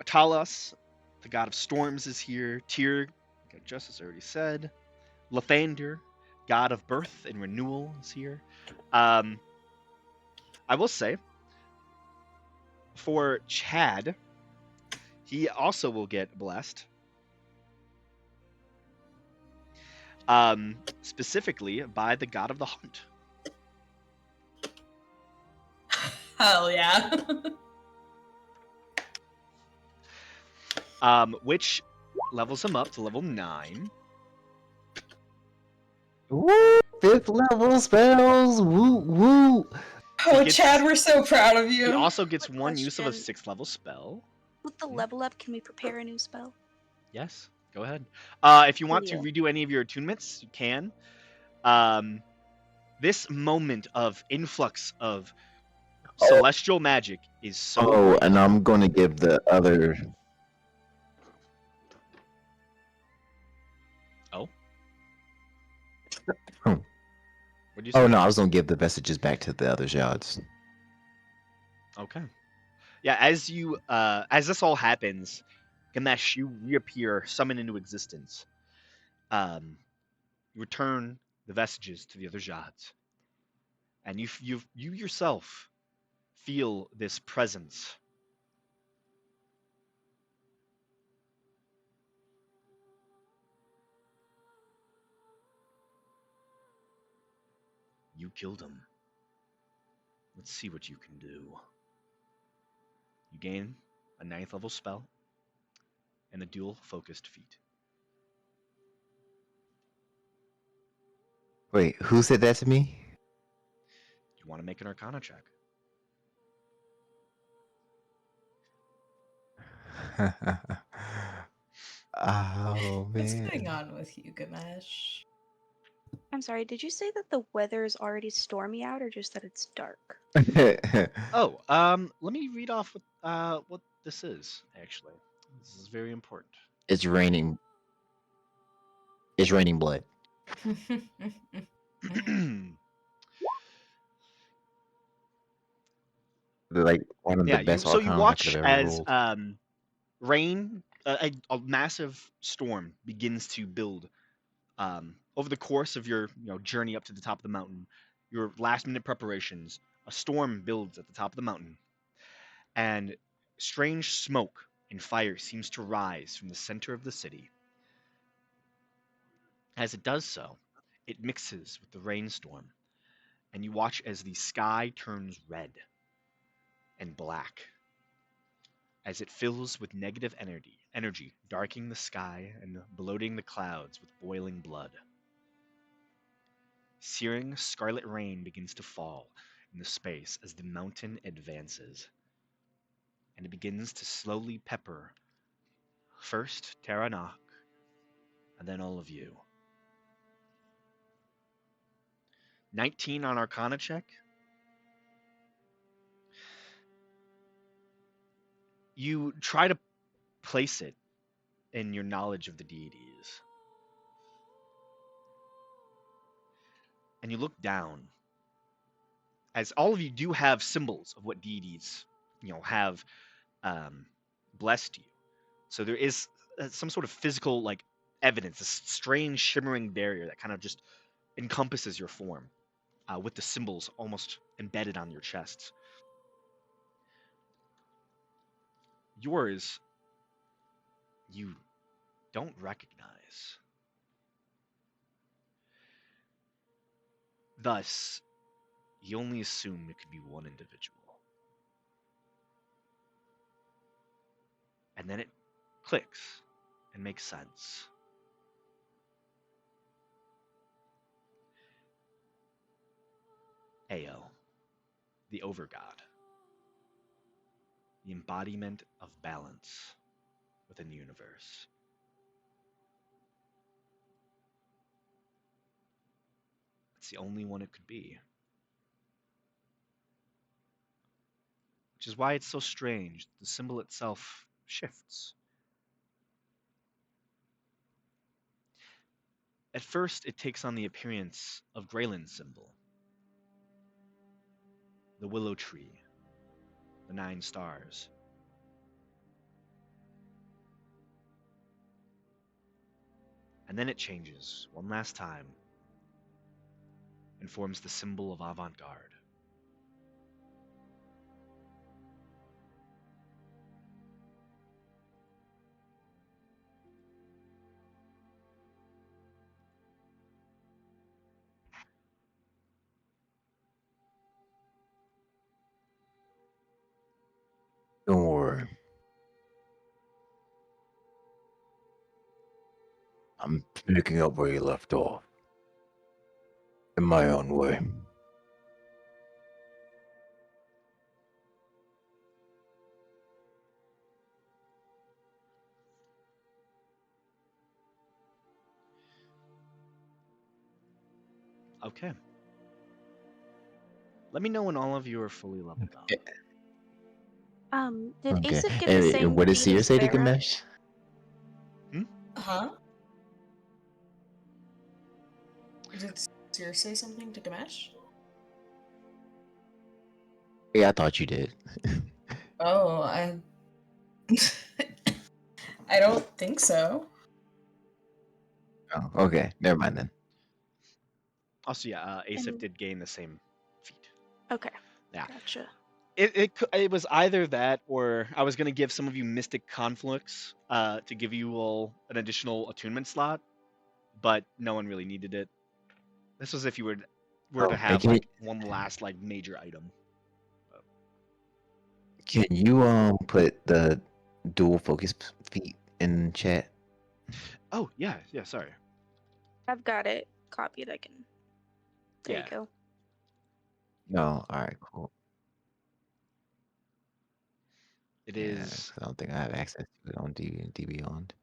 Speaker 2: Talos, the god of storms, is here. Tyr, just as I already said. Lathander, god of birth and renewal, is here. I will say, for Chad, he also will get blessed. Specifically by the god of the hunt.
Speaker 3: Hell yeah.
Speaker 2: Which levels him up to level 9.
Speaker 1: Woo! 5th level spells! Woo woo!
Speaker 3: Oh,
Speaker 2: gets-
Speaker 3: Chad, we're so proud of you.
Speaker 2: He also gets
Speaker 4: Quick
Speaker 2: one use of a
Speaker 4: question.
Speaker 2: 6th level spell.
Speaker 4: With the level up, can we prepare a new spell?
Speaker 2: Yes, go ahead. If you want to
Speaker 4: Cool.
Speaker 2: redo any of your attunements, you can. This moment of influx of celestial magic is so
Speaker 1: Oh,
Speaker 2: great.
Speaker 1: and I'm gonna give the other.
Speaker 2: Oh?
Speaker 1: Hmm.
Speaker 2: What'd you say?
Speaker 1: Oh no, I was gonna give the messages back to the other shards.
Speaker 2: Okay. Yeah, as you as this all happens, Ganesh, you reappear, summon into existence. You return the vestiges to the other Jads. And you yourself feel this presence. You killed him. Let's see what you can do. You gain a 9th level spell and a dual focused feat.
Speaker 1: Wait, who said that to me?
Speaker 2: You want to make an Arcana check?
Speaker 1: Oh
Speaker 3: What's going
Speaker 1: man.
Speaker 3: on with you, Gamesh?
Speaker 4: I'm sorry, did you say that the weather is already stormy out or just that it's dark?
Speaker 2: Oh, let me read off what this is actually. This is very important.
Speaker 1: It's raining. It's raining blood. Like one of the
Speaker 2: Yeah,
Speaker 1: best
Speaker 2: you
Speaker 1: Archons I could
Speaker 2: watch
Speaker 1: have ever
Speaker 2: as
Speaker 1: rolled.
Speaker 2: rain, a massive storm begins to build over the course of your journey up to the top of the mountain. Your last minute preparations, a storm builds at the top of the mountain, and strange smoke and fire seems to rise from the center of the city. As it does so, it mixes with the rainstorm, and you watch as the sky turns red and black as it fills with negative energy, darkening the sky and bloating the clouds with boiling blood. Searing scarlet rain begins to fall in the space as the mountain advances, and it begins to slowly pepper first Taranach, and then all of you. 19 on Arcana check. You try to place it in your knowledge of the deities, and you look down as all of you do have symbols of what deities have um, blessed you. So there is some sort of physical evidence, a strange shimmering barrier that kind of just encompasses your form, with the symbols almost embedded on your chests. Yours, you don't recognize. Thus, you only assume it could be one individual. And then it clicks and makes sense. Ao, the overgod, the embodiment of balance within the universe. It's the only one it could be. Which is why it's so strange. The symbol itself shifts. At first, it takes on the appearance of Graylin's symbol, the willow tree, the 9 stars. And then it changes one last time and forms the symbol of avant-garde.
Speaker 1: Don't worry. I'm picking up where you left off. In my own way.
Speaker 2: Okay. Let me know when all of you are fully leveled up.
Speaker 4: Did
Speaker 1: Okay.
Speaker 4: Asif give the
Speaker 1: And
Speaker 4: same
Speaker 1: what did
Speaker 4: feat
Speaker 1: Seer
Speaker 4: as
Speaker 1: say to
Speaker 4: Clara?
Speaker 1: Gamesh?
Speaker 3: Huh? Did Seer say something to Gamesh?
Speaker 1: Yeah, I thought you did.
Speaker 3: Oh, I. I don't think so.
Speaker 1: Oh, okay. Never mind then.
Speaker 2: Also, yeah, Asif
Speaker 4: And-
Speaker 2: did gain the same feat.
Speaker 4: Okay.
Speaker 2: Yeah.
Speaker 4: Gotcha.
Speaker 2: It was either that or I was going to give some of you Mystic Conflicts to give you all an additional attunement slot, but no one really needed it. This was if you were to
Speaker 1: Oh, and
Speaker 2: have like one last major item.
Speaker 1: can you put the dual focus feet in chat?
Speaker 2: Oh yeah, sorry.
Speaker 4: I've got it copied. I can. There
Speaker 2: Yeah.
Speaker 4: you go.
Speaker 1: No, alright, cool.
Speaker 2: It
Speaker 1: Yeah,
Speaker 2: is
Speaker 1: 'cause I don't think I have access to it on D Beyond.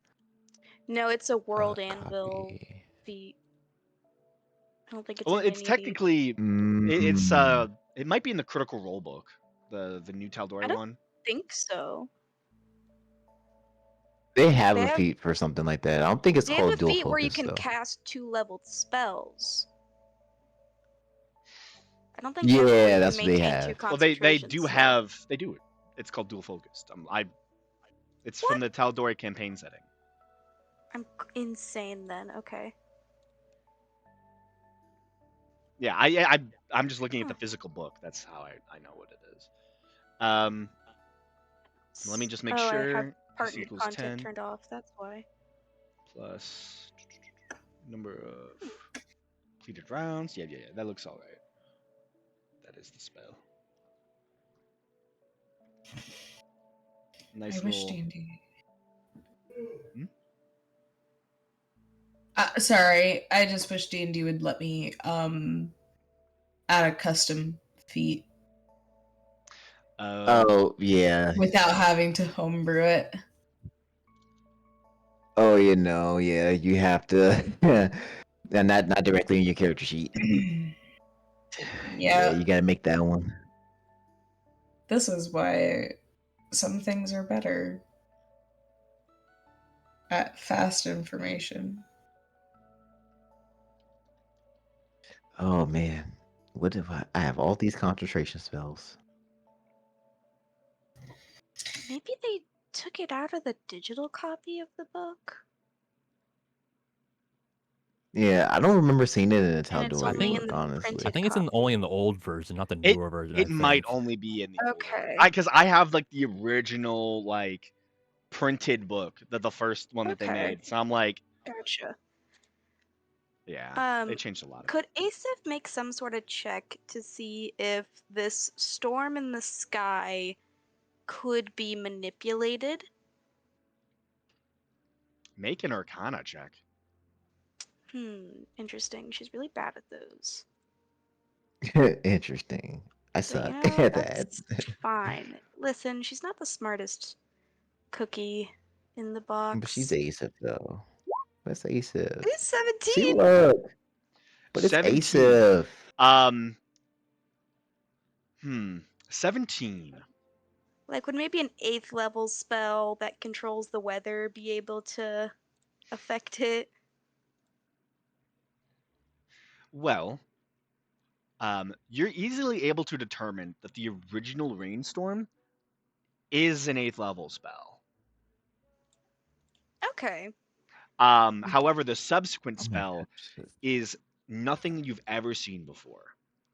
Speaker 4: No, it's a world anvil
Speaker 1: Copy.
Speaker 4: feat. I don't think it's
Speaker 2: Well,
Speaker 4: in
Speaker 2: it's
Speaker 4: any of the.
Speaker 2: technically
Speaker 1: Mm,
Speaker 2: it might be in the Critical Role book, the new Tal'Dorei
Speaker 4: I don't
Speaker 2: one.
Speaker 4: think so.
Speaker 1: they have
Speaker 4: They
Speaker 1: a
Speaker 4: have
Speaker 1: feat for something like that. I don't think it's
Speaker 4: they have a
Speaker 1: called dual
Speaker 4: feat where you
Speaker 1: focus
Speaker 4: can
Speaker 1: though.
Speaker 4: cast 2-leveled spells. I don't think that's where
Speaker 1: Yeah,
Speaker 4: you can
Speaker 1: that's what they
Speaker 4: maintain 2
Speaker 1: have.
Speaker 2: Well, they
Speaker 4: concentrations.
Speaker 2: do
Speaker 4: So.
Speaker 2: have they do it. It's called dual focused. It's
Speaker 4: What?
Speaker 2: from the Tal'Dorei campaign setting.
Speaker 4: I'm insane then. Okay.
Speaker 2: Yeah, I'm just looking at the
Speaker 4: Huh.
Speaker 2: physical book. That's how I know what it is. Let me just make
Speaker 4: Oh, I have
Speaker 2: sure this
Speaker 4: partner
Speaker 2: equals
Speaker 4: content
Speaker 2: 10
Speaker 4: turned off. That's why.
Speaker 2: plus number of completed rounds. Yeah. That looks all right. That is the spell.
Speaker 3: I
Speaker 2: Nice
Speaker 3: wish
Speaker 2: little.
Speaker 3: D&D.
Speaker 2: Hmm?
Speaker 3: Sorry, I just wish D&D would let me add a custom feat
Speaker 2: Oh,
Speaker 1: Oh yeah.
Speaker 3: without having to homebrew it.
Speaker 1: Oh, yeah. You have to, and not directly in your character sheet. Yeah,
Speaker 3: Yeah,
Speaker 1: you gotta make that one.
Speaker 3: this is why some things are better at fast information.
Speaker 1: Oh man, what if I have all these concentration spells?
Speaker 4: Maybe they took it out of the digital copy of the book,
Speaker 1: Yeah, I don't remember seeing it in a
Speaker 4: and it's
Speaker 1: Tal'Dorei
Speaker 4: only
Speaker 5: think-
Speaker 4: in
Speaker 1: book,
Speaker 4: the
Speaker 1: honestly.
Speaker 5: I
Speaker 4: printed
Speaker 5: think it's
Speaker 4: copy.
Speaker 5: only in the old version, not the
Speaker 2: it
Speaker 5: newer version.
Speaker 2: it
Speaker 5: I
Speaker 2: might
Speaker 5: think.
Speaker 2: only be in the
Speaker 4: Okay.
Speaker 2: because I have like the original like printed book, the first one that they
Speaker 4: Okay.
Speaker 2: made. So I'm like,
Speaker 4: Gotcha.
Speaker 2: yeah, they changed a lot of it.
Speaker 4: Could Asif make some sort of check to see if this storm in the sky could be manipulated?
Speaker 2: Make an Arcana check.
Speaker 4: Interesting. She's really bad at those.
Speaker 1: Interesting. I
Speaker 4: But you
Speaker 1: suck
Speaker 4: know,
Speaker 1: at that.
Speaker 4: that's fine. Listen, she's not the smartest cookie in the
Speaker 1: But she's
Speaker 4: box.
Speaker 1: Asif though. What's Asif?
Speaker 4: It's
Speaker 1: See,
Speaker 4: 17!
Speaker 1: look. But it's
Speaker 2: 17.
Speaker 1: Asif.
Speaker 2: Um, 17.
Speaker 4: Like, would maybe an 8th level spell that controls the weather be able to affect it?
Speaker 2: Well, you're easily able to determine that the original rainstorm is an 8th level spell.
Speaker 4: Okay.
Speaker 2: However, the subsequent
Speaker 1: Oh my
Speaker 2: spell
Speaker 1: gosh.
Speaker 2: is nothing you've ever seen before,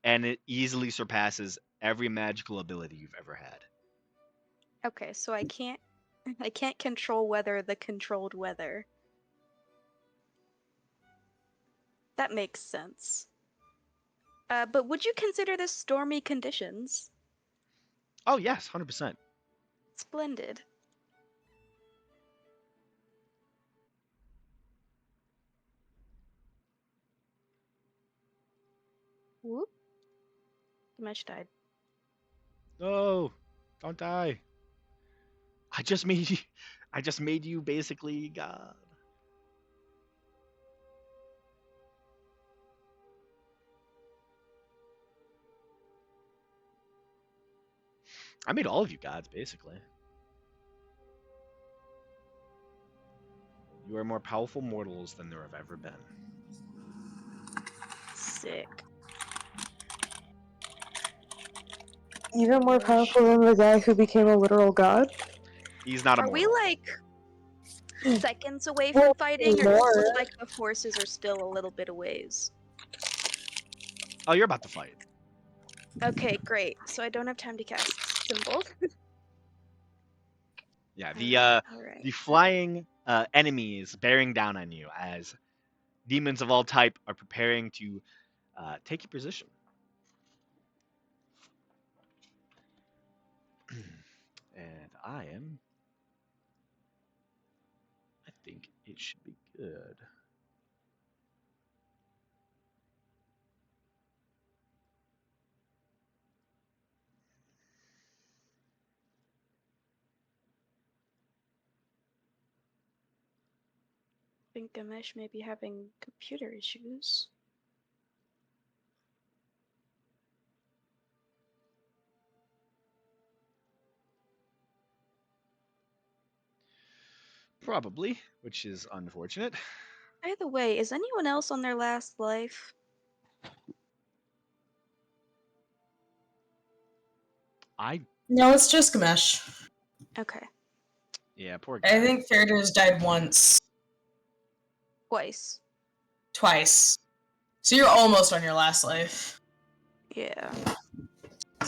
Speaker 2: and it easily surpasses every magical ability you've ever had.
Speaker 4: Okay, so I can't control the controlled weather. That makes sense. But would you consider this stormy conditions?
Speaker 2: Oh yes, 100%.
Speaker 4: Splendid. Whoop. The mesh died.
Speaker 2: No, don't die. I just made you. I just made you basically God. I made all of you gods basically. You are more powerful mortals than there have ever been.
Speaker 4: Sick.
Speaker 6: Even more
Speaker 4: Gosh.
Speaker 6: powerful than the guy who became a literal god?
Speaker 2: He's not
Speaker 4: Are we
Speaker 2: immortal.
Speaker 4: like seconds away
Speaker 6: Well,
Speaker 4: from fighting, or does it
Speaker 6: more.
Speaker 4: look like the forces are still a little bit away?
Speaker 2: Oh, you're about to fight.
Speaker 4: Okay, great. So I don't have time to cast symbol.
Speaker 2: Yeah,
Speaker 4: Alright.
Speaker 2: the flying enemies bearing down on you as demons of all type are preparing to take your position. And I think it should be good.
Speaker 4: think Gamesh may be having computer issues.
Speaker 2: Probably, which is unfortunate.
Speaker 4: By the way, is anyone else on their last life?
Speaker 3: No, it's just Gamesh.
Speaker 4: Okay.
Speaker 2: Yeah, poor guy.
Speaker 3: I think Faraday's died once,
Speaker 4: Twice.
Speaker 3: twice. So you're almost on your last life.
Speaker 4: Yeah.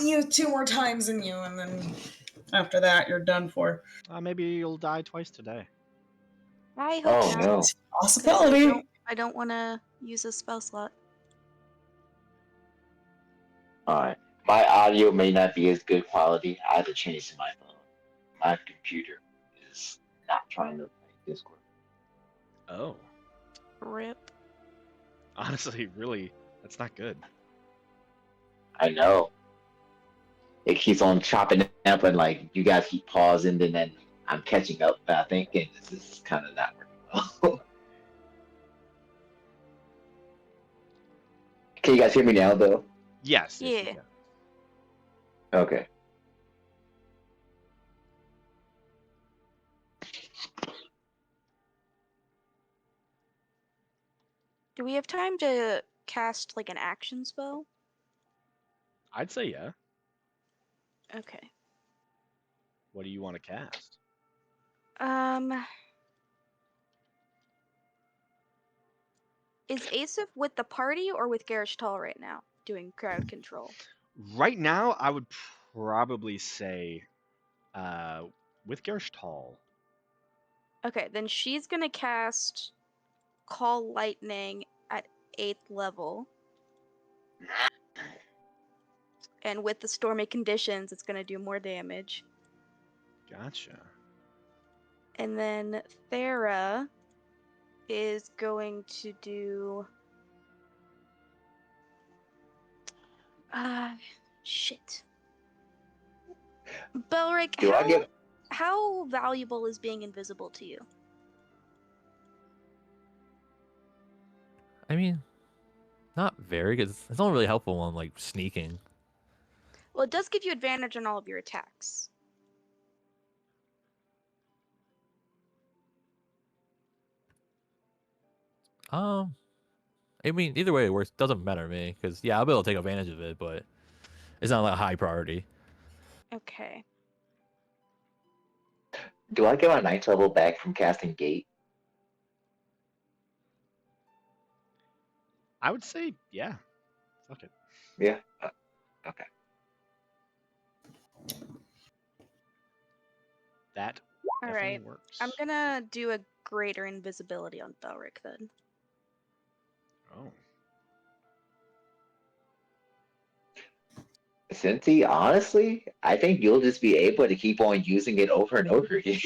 Speaker 3: You have 2 more times in you, and then after that, you're done for.
Speaker 2: Maybe you'll die twice today.
Speaker 4: I hope
Speaker 6: Oh
Speaker 4: not.
Speaker 6: no.
Speaker 4: 'Cause
Speaker 3: Possibility.
Speaker 4: I don't want to use a spell slot.
Speaker 6: Alright. My audio may not be as good quality. I had to change to my phone. My computer is not trying to play Discord.
Speaker 2: Oh,
Speaker 4: Rip.
Speaker 2: honestly, really, that's not good.
Speaker 6: I know. It keeps on chopping up and like you guys keep pausing and then I'm catching up, but I think this is kind of not working well. Can you guys hear me now though?
Speaker 2: Yes.
Speaker 4: Yeah.
Speaker 2: Yes,
Speaker 6: Okay.
Speaker 4: Do we have time to cast like an action spell?
Speaker 2: I'd say yeah.
Speaker 4: Okay.
Speaker 2: What do you want to cast?
Speaker 4: Is Asif with the party or with Garish Tall right now doing crowd control?
Speaker 2: Right now, I would probably say with Gershtal.
Speaker 4: Okay, then she's gonna cast Call Lightning at 8th level. And with the stormy conditions, it's gonna do more damage.
Speaker 2: Gotcha.
Speaker 4: And then Thera is going to do. Shit. Belric, how valuable is being invisible to you?
Speaker 5: I mean, not very, because it's not really helpful on like sneaking.
Speaker 4: Well, it does give you advantage on all of your attacks.
Speaker 5: I mean, either way it works. Doesn't matter to me, because yeah, I'll be able to take advantage of it, but it's not like a high priority.
Speaker 4: Okay.
Speaker 6: Do I get my 9th level back from casting Gate?
Speaker 2: I would say yeah. Fuck it.
Speaker 6: Yeah. Okay.
Speaker 2: That
Speaker 4: All
Speaker 2: definitely
Speaker 4: right.
Speaker 2: works.
Speaker 4: I'm gonna do a greater invisibility on Belric then.
Speaker 2: Oh.
Speaker 6: Cincy, honestly, I think you'll just be able to keep on using it over and over again.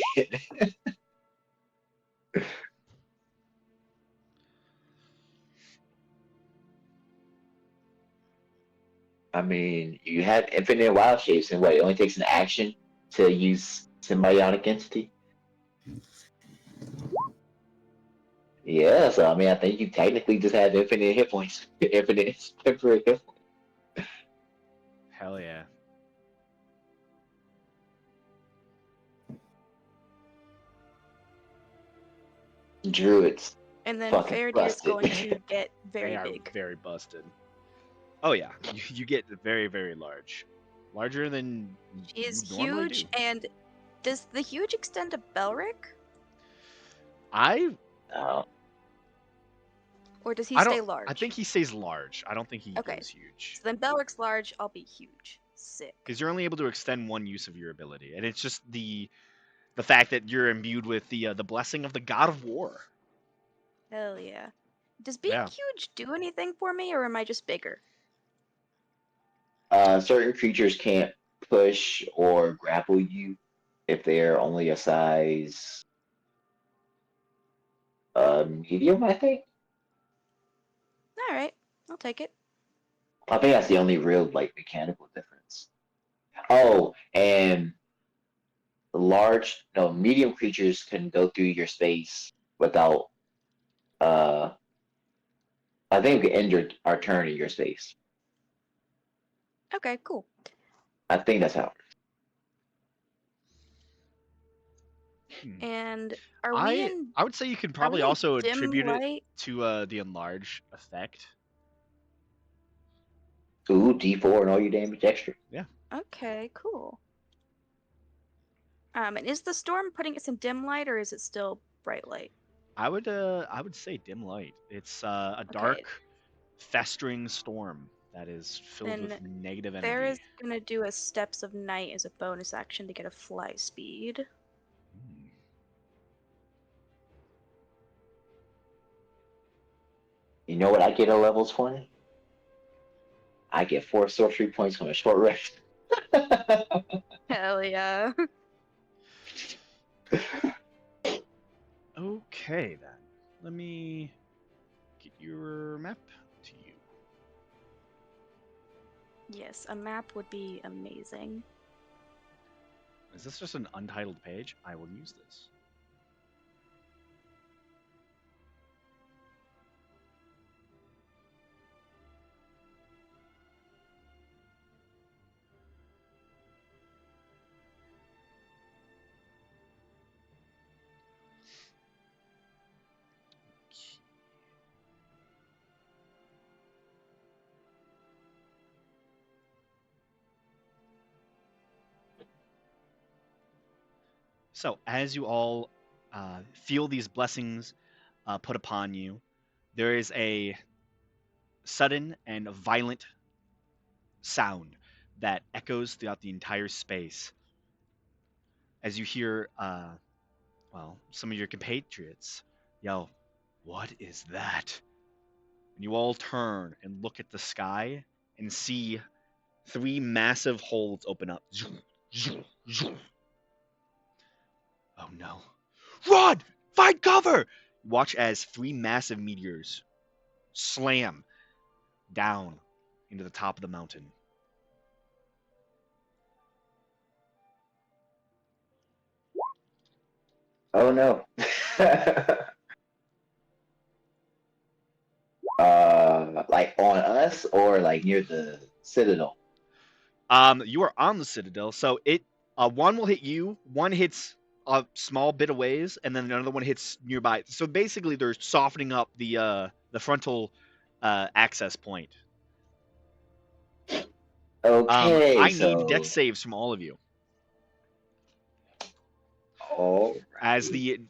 Speaker 6: I mean, you have infinite wild shapes, and what? It only takes an action to use symbiotic entity. Yeah, so I mean, I think you technically just have infinite hit points, infinite temporary hit points.
Speaker 2: Hell yeah.
Speaker 6: Druids,
Speaker 4: And then
Speaker 6: fucking
Speaker 4: Faraday is
Speaker 6: busted.
Speaker 4: going to get very
Speaker 2: They are
Speaker 4: big.
Speaker 2: very busted. Oh yeah, you get very, very large, larger than
Speaker 4: She is
Speaker 2: you normally
Speaker 4: huge,
Speaker 2: do.
Speaker 4: and does the huge extend to Belric?
Speaker 2: I
Speaker 4: Or does he
Speaker 2: I
Speaker 4: stay
Speaker 2: don't.
Speaker 4: large?
Speaker 2: I think he stays large. I don't think he
Speaker 4: Okay.
Speaker 2: goes huge.
Speaker 4: So then Belric's large, I'll be huge. Sick.
Speaker 2: Because you're only able to extend one use of your ability, and it's just the fact that you're imbued with the blessing of the god of war.
Speaker 4: Hell yeah. Does being
Speaker 2: Yeah.
Speaker 4: huge do anything for me, or am I just bigger?
Speaker 6: Certain creatures can't push or grapple you if they're only a size medium, I think.
Speaker 4: Alright, I'll take it.
Speaker 6: I think that's the only real like mechanical difference. Oh, and medium creatures can go through your space without Uh, I think we can end our turn in your space.
Speaker 4: Okay, cool.
Speaker 6: I think that's how.
Speaker 4: And are we
Speaker 2: I
Speaker 4: in
Speaker 2: I would say you could
Speaker 4: are
Speaker 2: probably
Speaker 4: we in
Speaker 2: also
Speaker 4: dim
Speaker 2: attribute it
Speaker 4: light?
Speaker 2: to the enlarge effect.
Speaker 6: Ooh, D4 and all your damage extra.
Speaker 4: Okay, cool. And is the storm putting us in dim light or is it still bright light?
Speaker 2: I would say dim light. It's a
Speaker 4: Okay.
Speaker 2: dark, festering storm that is filled with
Speaker 4: Then
Speaker 2: negative
Speaker 4: There
Speaker 2: energy.
Speaker 4: is gonna do a steps of night as a bonus action to get a fly speed.
Speaker 2: Hmm.
Speaker 6: You know what I get at level 20? I get 4 sorcery points from a short rest.
Speaker 4: Hell yeah.
Speaker 2: Okay then. Let me get your map to you.
Speaker 4: Yes, a map would be amazing.
Speaker 2: Is this just an untitled page? I will use this. So, as you all feel these blessings put upon you, there is a sudden and violent sound that echoes throughout the entire space as you hear, some of your compatriots yell, "What is that?" And you all turn and look at the sky and see 3 massive holes open up. Oh no. Run! Find cover! Watch as 3 massive meteors slam down into the top of the mountain.
Speaker 6: Oh no. Like on us or like near the citadel?
Speaker 2: You are on the citadel, so one will hit you, one hits a small bit of ways, and then another one hits nearby. So basically, they're softening up the frontal access point.
Speaker 6: Okay,
Speaker 2: I need
Speaker 6: so
Speaker 2: dex saves from all of you
Speaker 6: all
Speaker 2: as
Speaker 6: right.
Speaker 2: the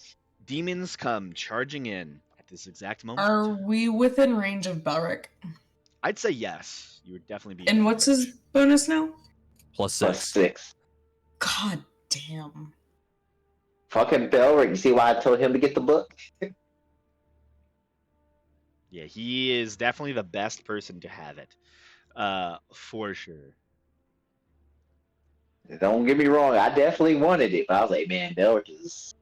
Speaker 2: demons come charging in at this exact moment.
Speaker 3: Are we within range of Belric?
Speaker 2: I'd say yes. You would definitely be.
Speaker 3: And
Speaker 2: in
Speaker 3: what's
Speaker 2: range.
Speaker 3: his bonus now?
Speaker 5: Plus
Speaker 6: Plus
Speaker 5: 6.
Speaker 6: 6.
Speaker 3: God damn.
Speaker 6: Fucking Belric. You see why I told him to get the book?
Speaker 2: Yeah, he is definitely the best person to have it, for sure.
Speaker 6: Don't get me wrong, I definitely wanted it, but I was like, man, Belric is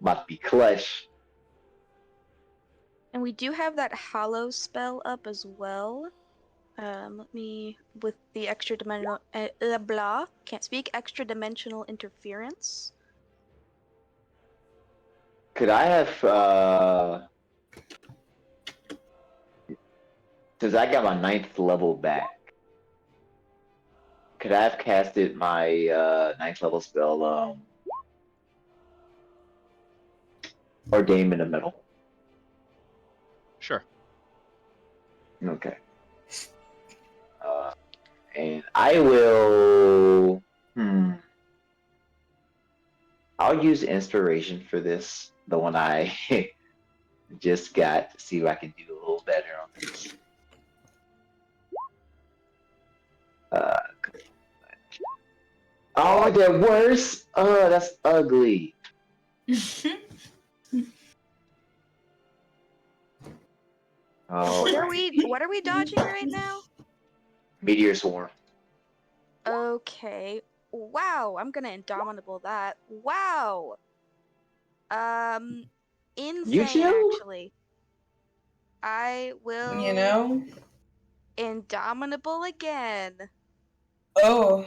Speaker 6: about to be clutch.
Speaker 4: And we do have that hollow spell up as well. Let me with the extra dimensional can't speak, extra dimensional interference.
Speaker 6: Could I have since I got my 9th level back, could I have casted my 9th level spell Ordain in the middle?
Speaker 2: Sure.
Speaker 6: Okay. And I will I'll use inspiration for this, the one I just got, to see if I can do a little better on this. Oh, they're worse. Oh, that's ugly. Oh,
Speaker 4: What are we dodging right now?
Speaker 6: Meteor Swarm.
Speaker 4: Okay. Wow, I'm gonna indomitable that. Wow.
Speaker 6: You
Speaker 4: Insane
Speaker 6: too?
Speaker 4: actually. I will
Speaker 3: You know?
Speaker 4: indomitable again.
Speaker 3: Oh.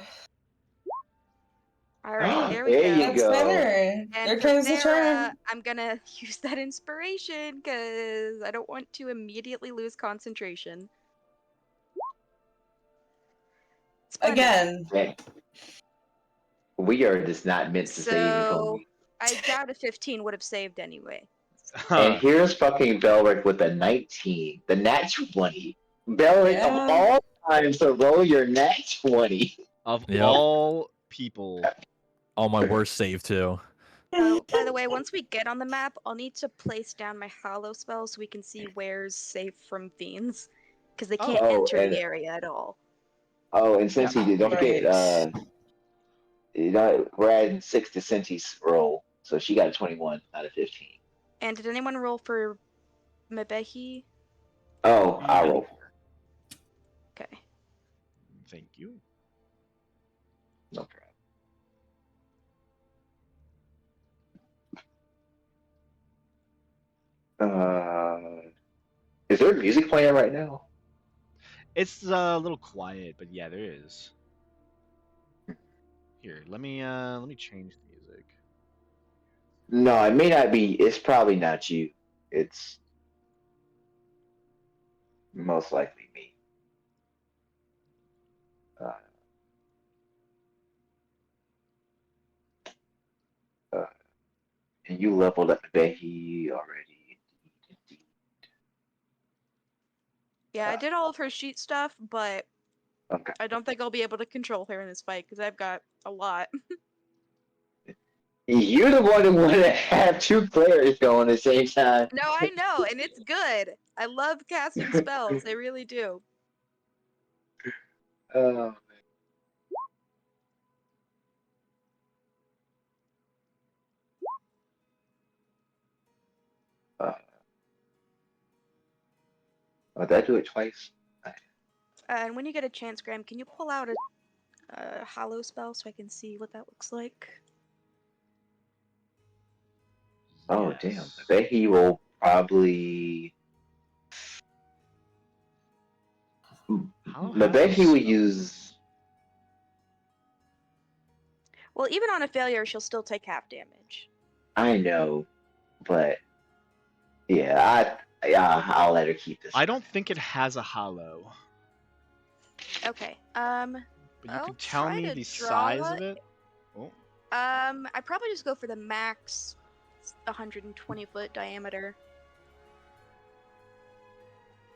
Speaker 4: All right, there we
Speaker 6: There
Speaker 4: go.
Speaker 6: you
Speaker 3: That's
Speaker 6: go.
Speaker 3: better.
Speaker 4: And
Speaker 3: There
Speaker 4: for
Speaker 3: comes the
Speaker 4: Farah,
Speaker 3: turn.
Speaker 4: I'm gonna use that inspiration because I don't want to immediately lose concentration. Splendid.
Speaker 3: Again.
Speaker 6: Man, we are just not meant to save you,
Speaker 4: So
Speaker 6: homie.
Speaker 4: I doubt a 15 would have saved anyway.
Speaker 6: And here's fucking Belric with a 19. The nat 20. Belric of
Speaker 3: Yeah.
Speaker 6: all time to roll your nat 20.
Speaker 2: Of
Speaker 5: Yep.
Speaker 2: all people.
Speaker 5: All my worst save too.
Speaker 4: Oh, by the way, once we get on the map, I'll need to place down my hollow spell so we can see where's safe from fiends. Because they can't
Speaker 6: Oh,
Speaker 4: enter
Speaker 6: and
Speaker 4: the area at all.
Speaker 6: oh, and since he did, don't forget,
Speaker 3: Right.
Speaker 6: we're adding 6 to Cincy's roll, so she got a 21 out of 15.
Speaker 4: And did anyone roll for Mebehi?
Speaker 6: Oh, I roll.
Speaker 4: Okay.
Speaker 2: Thank you.
Speaker 6: No problem. Is there music playing right now?
Speaker 2: It's a little quiet, but yeah, there is. Here, let me change the music.
Speaker 6: No, it may not be. It's probably not you. It's most likely me. Uh, uh, and you leveled up Becky already. Indeed.
Speaker 4: Yeah, I did all of her sheet stuff, but
Speaker 6: Okay.
Speaker 4: I don't think I'll be able to control her in this fight because I've got a lot.
Speaker 6: You're the one who want to have two players going at the same time.
Speaker 4: No, I know, and it's good. I love casting spells. I really do.
Speaker 6: Oh, uh, oh, did I do it twice?
Speaker 4: And when you get a chance, Graham, can you pull out a hollow spell so I can see what that looks like?
Speaker 6: Oh, damn.
Speaker 2: Yes.
Speaker 6: Becky will probably.
Speaker 2: How
Speaker 6: Becky
Speaker 2: has
Speaker 6: will use.
Speaker 4: Well, even on a failure, she'll still take half damage.
Speaker 6: I know, but yeah, I'll let her keep this.
Speaker 4: Oh,
Speaker 2: I don't think it has a hollow,
Speaker 4: Okay.
Speaker 2: but you
Speaker 4: I'll
Speaker 2: can tell
Speaker 4: try
Speaker 2: me
Speaker 4: to
Speaker 2: the
Speaker 4: draw
Speaker 2: size of
Speaker 4: it.
Speaker 2: it. Oh,
Speaker 4: I probably just go for the max 120-foot diameter.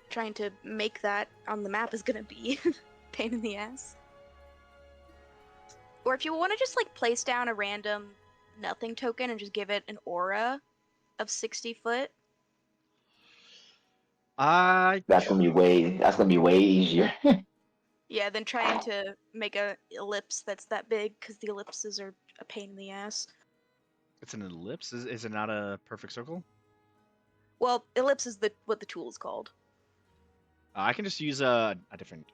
Speaker 4: Trying to make that on the map is gonna be pain in the ass. Or if you want to just like place down a random nothing token and just give it an aura of 60 foot.
Speaker 6: That's gonna be way easier.
Speaker 4: Yeah, then trying to make a ellipse that's that big because the ellipses are a pain in the ass.
Speaker 2: it's an ellipse. Is it not a perfect circle?
Speaker 4: Well, ellipse is what the tool is called.
Speaker 2: I can just use a different.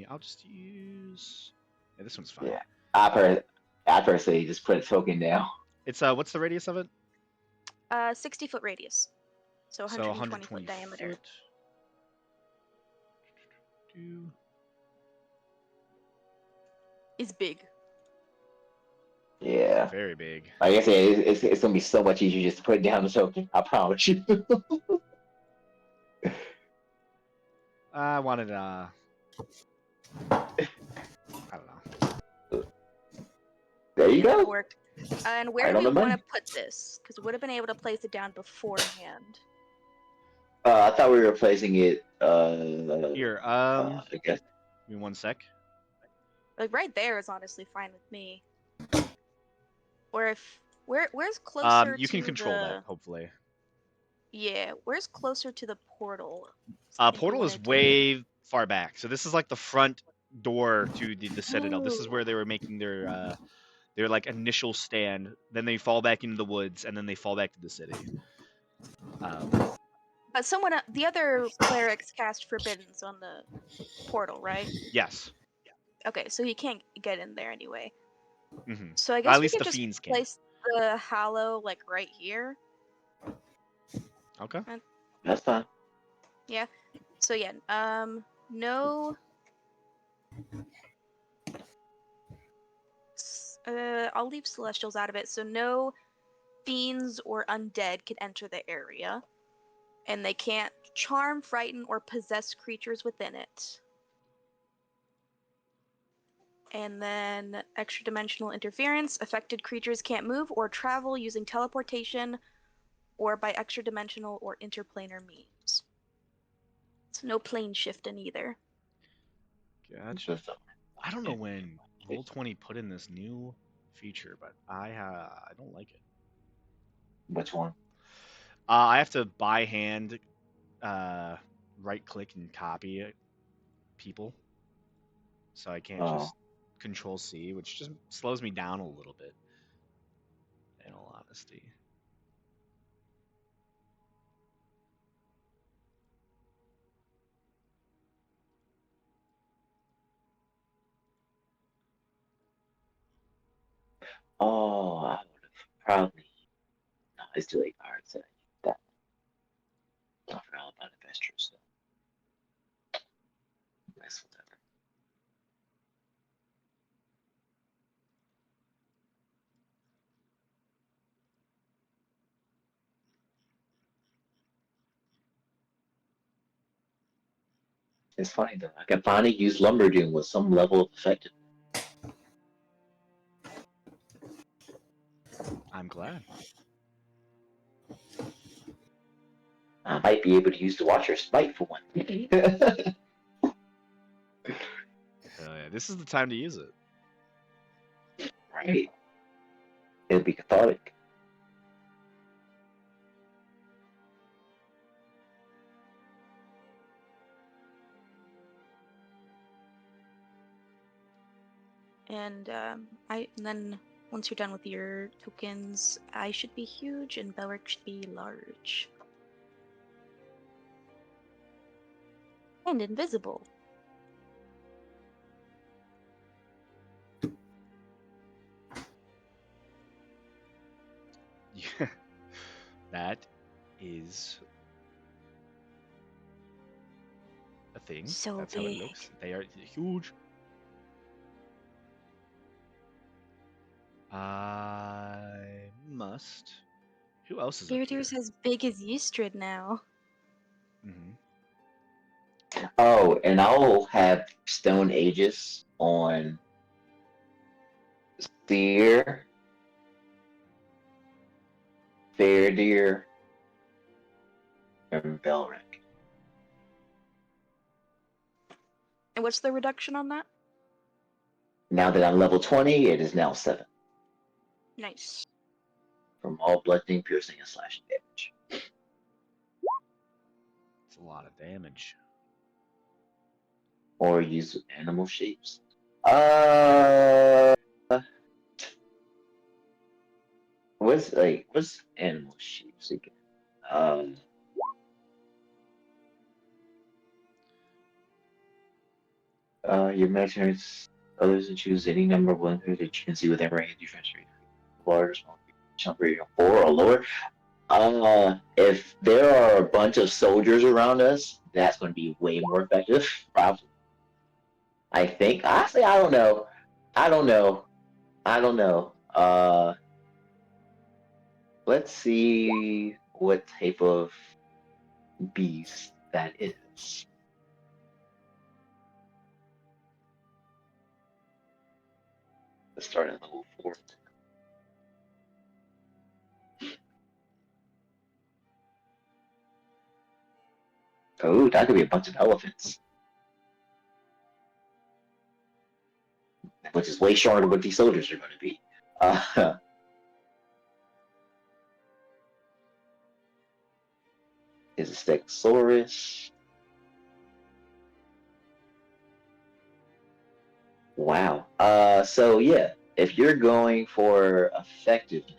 Speaker 2: I'll just use. Yeah, this one's fine.
Speaker 6: Yeah, I personally just put a token down.
Speaker 2: It's what's the radius of it?
Speaker 4: 60-foot radius. So
Speaker 2: So
Speaker 4: 120 foot diameter.
Speaker 2: foot.
Speaker 4: Is big.
Speaker 6: Yeah,
Speaker 2: Very big.
Speaker 6: like I said, it's gonna be so much easier just to put down the token. I promise you.
Speaker 2: I wanted I don't know.
Speaker 6: There you
Speaker 4: That
Speaker 6: go.
Speaker 4: worked. And where
Speaker 6: Right
Speaker 4: do
Speaker 6: on
Speaker 4: we
Speaker 6: the
Speaker 4: want
Speaker 6: money.
Speaker 4: to put this? Because we would have been able to place it down beforehand.
Speaker 6: I thought we were replacing it.
Speaker 2: Here,
Speaker 6: I guess.
Speaker 2: give me 1 sec.
Speaker 4: Like right there is honestly fine with me. Or if where's closer
Speaker 2: You
Speaker 4: to
Speaker 2: can control
Speaker 4: the
Speaker 2: that, hopefully.
Speaker 4: Yeah, where's closer to the portal?
Speaker 2: Portal is way far back. So this is like the front door to the Citadel. This is where they were making their like initial stand. Then they fall back into the woods, and then they fall back to the city.
Speaker 4: But the other clerics cast forbiddens on the portal, right?
Speaker 2: Yes.
Speaker 4: Okay, so he can't get in there anyway.
Speaker 2: Mm-hmm.
Speaker 4: So I guess
Speaker 2: At
Speaker 4: we
Speaker 2: least
Speaker 4: could
Speaker 2: the
Speaker 4: just
Speaker 2: fiends can.
Speaker 4: place the hollow like right here.
Speaker 2: Okay.
Speaker 6: That's fine.
Speaker 4: Yeah. So yeah, no. I'll leave celestials out of it, so no fiends or undead can enter the area, and they can't charm, frighten, or possess creatures within it. And then extra dimensional interference. Affected creatures can't move or travel using teleportation or by extra dimensional or interplanar means. So no plane shifting either.
Speaker 2: Gotcha. I don't know when Roll20 put in this new feature, but I don't like it.
Speaker 6: Which one?
Speaker 2: I have to by hand right click and copy it, people, so I can't
Speaker 6: Oh.
Speaker 2: just Control C, which just slows me down a little bit. In all honesty.
Speaker 6: Oh, I would have probably. No, it's too late. Alright, so that. I forgot about investors. So. Nice, whatever. It's funny though. I can finally use Lumberdoom with some level of effectiveness.
Speaker 2: I'm glad.
Speaker 6: I might be able to use the Watcher Spite for one.
Speaker 2: Yeah, this is the time to use it.
Speaker 6: Right. It'll be cathartic.
Speaker 4: And then once you're done with your tokens, I should be huge and Belric should be large. And invisible.
Speaker 2: Yeah, that is a thing.
Speaker 4: So
Speaker 2: That's how it
Speaker 4: big.
Speaker 2: looks. They are huge. I must. Who else is up here?
Speaker 4: Yeisildor's as big as Yeistrid now.
Speaker 2: Mm-hmm.
Speaker 6: Oh, and I'll have Stone Aegis on Seer, Fairdeer, and Belric.
Speaker 4: And what's the reduction on that?
Speaker 6: Now that I'm level 20, it is now 7.
Speaker 4: Nice.
Speaker 6: From all bludgeoning, piercing, and slashing damage.
Speaker 2: It's a lot of damage.
Speaker 6: Or use animal shapes. What's animal shapes again? Your imaginary others and choose any number of one that you can see within range. You transfer large, small, jump rating of 4 or lower. If there are a bunch of soldiers around us, that's going to be way more effective. Probably. I think. Honestly, I don't know. I don't know. Let's see what type of beast that is. Let's start at level 4. Oh, that could be a bunch of elephants. Which is way shorter than what these soldiers are going to be. Is a Stegosaurus. Wow. So yeah, if you're going for effectiveness,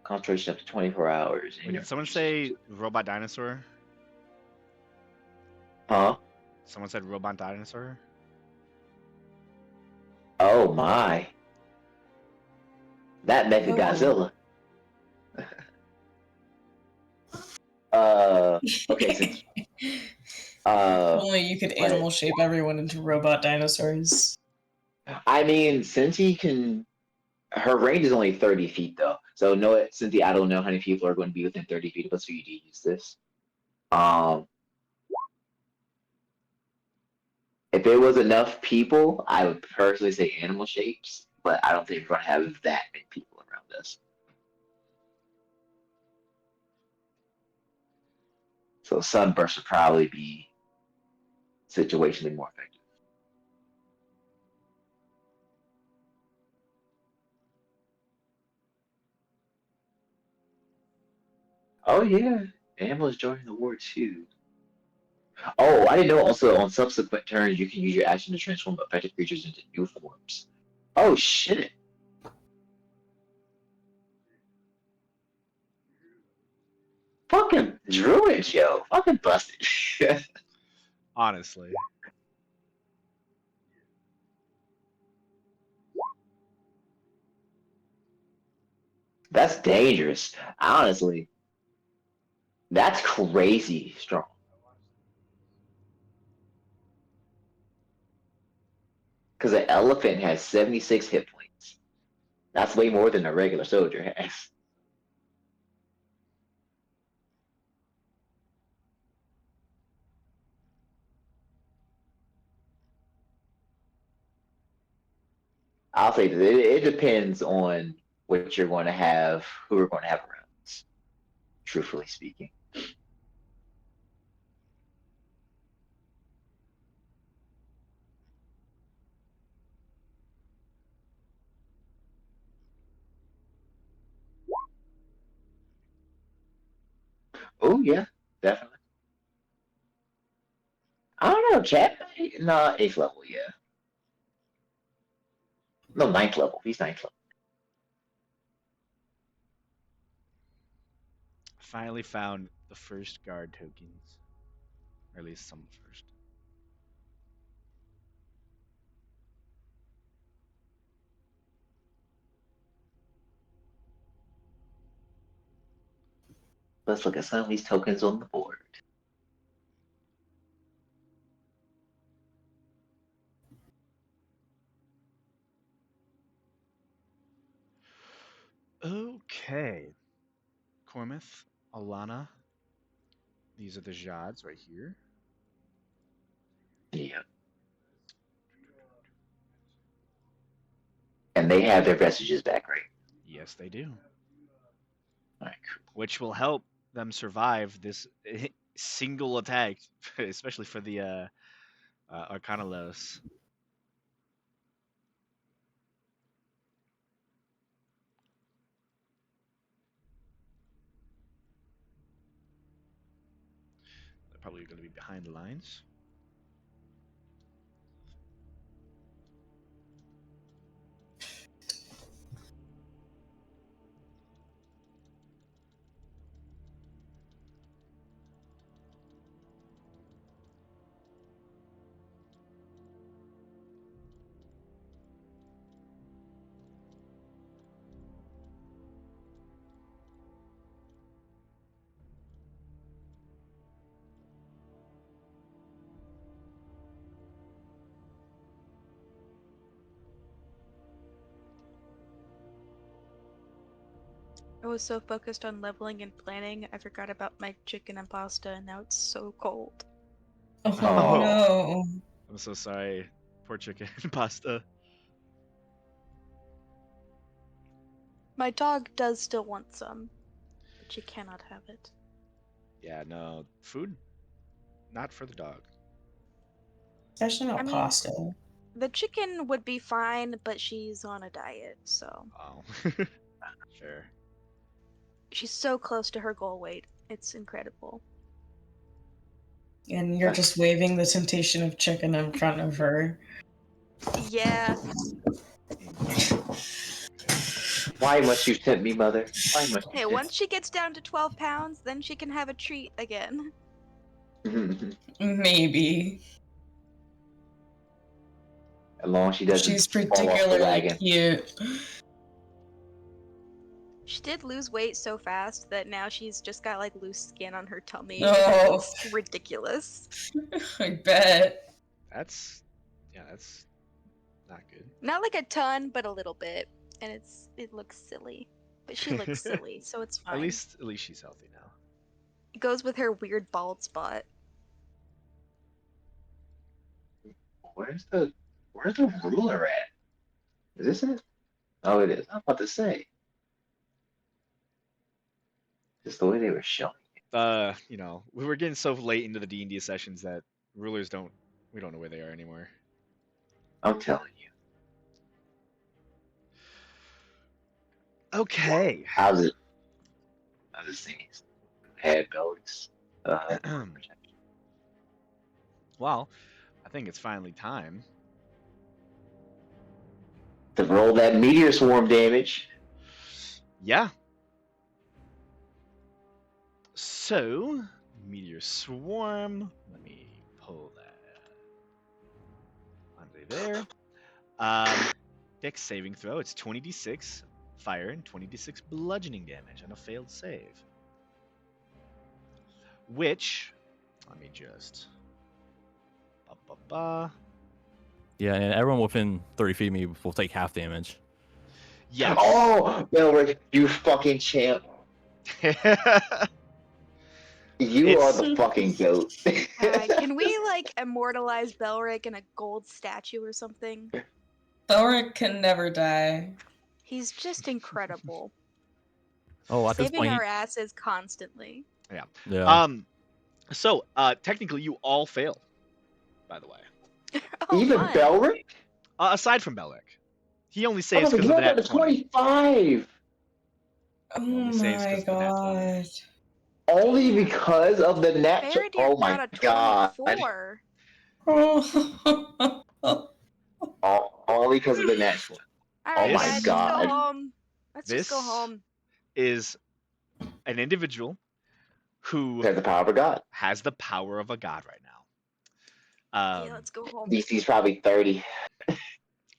Speaker 6: concentration up to 24 hours.
Speaker 2: Wait, did someone say robot dinosaur?
Speaker 6: Huh?
Speaker 2: Someone said robot dinosaur?
Speaker 6: Oh my. That Mega Godzilla. Okay, since
Speaker 3: Only you could animal shape everyone into robot dinosaurs.
Speaker 6: I mean, since he can, her range is only 30 feet though. So no, Cynthia, I don't know how many people are going to be within 30 feet of us for you to use this. If there was enough people, I would personally say animal shapes, but I don't think we're going to have that many people around us. So sunburst would probably be situationally more effective. Oh yeah, animals joining the war too. Oh, I didn't know also on subsequent turns you can use your action to transform affected creatures into new forms. Oh shit. Fucking druids, yo. Fucking busted.
Speaker 2: Honestly.
Speaker 6: That's dangerous. Honestly. That's crazy strong. Because an elephant has 76 hit points. That's way more than a regular soldier has. I'll say that it depends on what you're going to have, who we're going to have around us, truthfully speaking. Oh, yeah, definitely. I don't know, Chad. No, 8th level, yeah. No, 9th level. He's 9th level.
Speaker 2: Finally found the first guard tokens. Or at least some first.
Speaker 6: Let's look at some of these tokens on the board.
Speaker 2: Okay. Cormith, Alana. These are the Jads right here.
Speaker 6: Yeah. And they have their vestiges back, right?
Speaker 2: Yes, they do.
Speaker 6: All right, cool.
Speaker 2: Which will help them survive this single attack, especially for the Arcanalos. They're probably going to be behind the lines.
Speaker 4: I was so focused on leveling and planning, I forgot about my chicken and pasta, and now it's so cold.
Speaker 3: Oh
Speaker 6: Oh.
Speaker 3: no.
Speaker 2: I'm so sorry. Poor chicken pasta.
Speaker 4: My dog does still want some, but she cannot have it.
Speaker 2: Yeah, no. Food, not for the dog.
Speaker 3: Especially
Speaker 4: I
Speaker 3: not
Speaker 4: mean,
Speaker 3: pasta.
Speaker 4: the chicken would be fine, but she's on a diet, so.
Speaker 2: Oh. Sure.
Speaker 4: She's so close to her goal weight. It's incredible.
Speaker 3: And you're just waving the temptation of chicken in front of her.
Speaker 4: Yeah.
Speaker 6: Why must you tempt me, mother? Why must
Speaker 4: Hey,
Speaker 6: you
Speaker 4: once she gets down to 12 pounds, then she can have a treat again.
Speaker 6: tempt me?
Speaker 3: Maybe.
Speaker 6: As long as she doesn't
Speaker 3: She's
Speaker 6: fall off the
Speaker 3: particularly
Speaker 6: wagon.
Speaker 3: cute.
Speaker 4: She did lose weight so fast that now she's just got like loose skin on her tummy.
Speaker 3: Oh.
Speaker 4: It's ridiculous.
Speaker 3: I bet.
Speaker 2: That's Not good.
Speaker 4: Not like a ton, but a little bit. And it looks silly. But she looks silly, so it's fine.
Speaker 2: At least she's healthy now.
Speaker 4: It goes with her weird bald spot.
Speaker 6: Where's the ruler at? Is this it? Oh, it is. I'm about to say. Just the way they were showing.
Speaker 2: You know, we were getting so late into the D&D sessions that rulers we don't know where they are anymore.
Speaker 6: I'm telling you.
Speaker 2: Okay.
Speaker 6: How's it? I was thinking. Head belts.
Speaker 2: Well, I think it's finally time.
Speaker 6: To roll that meteor swarm damage.
Speaker 2: Yeah. So, meteor swarm. Let me pull that under there. Dex saving throw. It's 20d6 fire and 20d6 bludgeoning damage on a failed save. Which, let me just.
Speaker 5: Yeah, and everyone within 30 feet of me will take half damage.
Speaker 2: Yes.
Speaker 6: Oh, Belric, you fucking champ. You are the fucking goat.
Speaker 4: Can we like immortalize Belric in a gold statue or something?
Speaker 3: Belric can never die.
Speaker 4: He's just incredible.
Speaker 5: Oh, at this
Speaker 4: Saving
Speaker 5: point,
Speaker 4: our asses constantly.
Speaker 2: Yeah.
Speaker 5: yeah.
Speaker 2: So, technically, you all fail, by the way.
Speaker 4: Oh,
Speaker 6: Even
Speaker 4: fun.
Speaker 6: Belric?
Speaker 2: Aside from Belric. He only
Speaker 6: Oh,
Speaker 2: saves
Speaker 6: but
Speaker 2: because
Speaker 6: you
Speaker 2: of the
Speaker 6: got
Speaker 2: nat
Speaker 6: to
Speaker 2: 20.
Speaker 6: 25.
Speaker 3: Oh
Speaker 2: only saves 'cause
Speaker 3: my
Speaker 2: of the nat 20.
Speaker 3: god.
Speaker 6: Only
Speaker 4: Damn.
Speaker 6: because of the nat.
Speaker 4: Faraday
Speaker 6: Oh my
Speaker 4: got a
Speaker 6: god.
Speaker 4: 24.
Speaker 3: Oh.
Speaker 6: Only because of the nat 20.
Speaker 4: Alright,
Speaker 6: my
Speaker 4: guys,
Speaker 6: God.
Speaker 4: let's go home. Let's just go
Speaker 2: This-
Speaker 4: home.
Speaker 2: Is an individual who
Speaker 6: Has the power of a god.
Speaker 2: has the power of a god right now.
Speaker 4: Yeah, let's go home.
Speaker 6: DC's probably 30.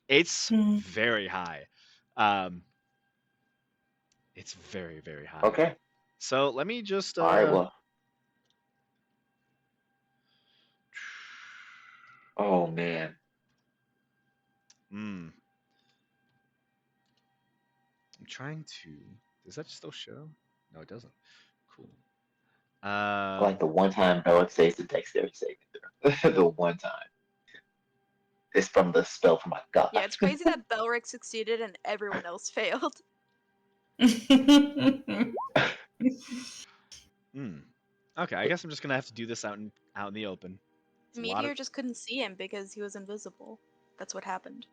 Speaker 2: It's
Speaker 3: Hmm.
Speaker 2: very high. It's very, very high.
Speaker 6: Okay.
Speaker 2: So let me just.
Speaker 6: All right, well. Oh, man.
Speaker 2: I'm trying to. Does that still show? No, it doesn't. Cool.
Speaker 6: Like the one time Belric saves the dexterity saving throw. The one time. It's from the spell from my god.
Speaker 4: Yeah, it's crazy that Belric succeeded and everyone else failed.
Speaker 2: Okay, I guess I'm just gonna have to do this out in the open. It's a lot
Speaker 4: Meteor
Speaker 2: of-
Speaker 4: just couldn't see him because he was invisible. That's what happened.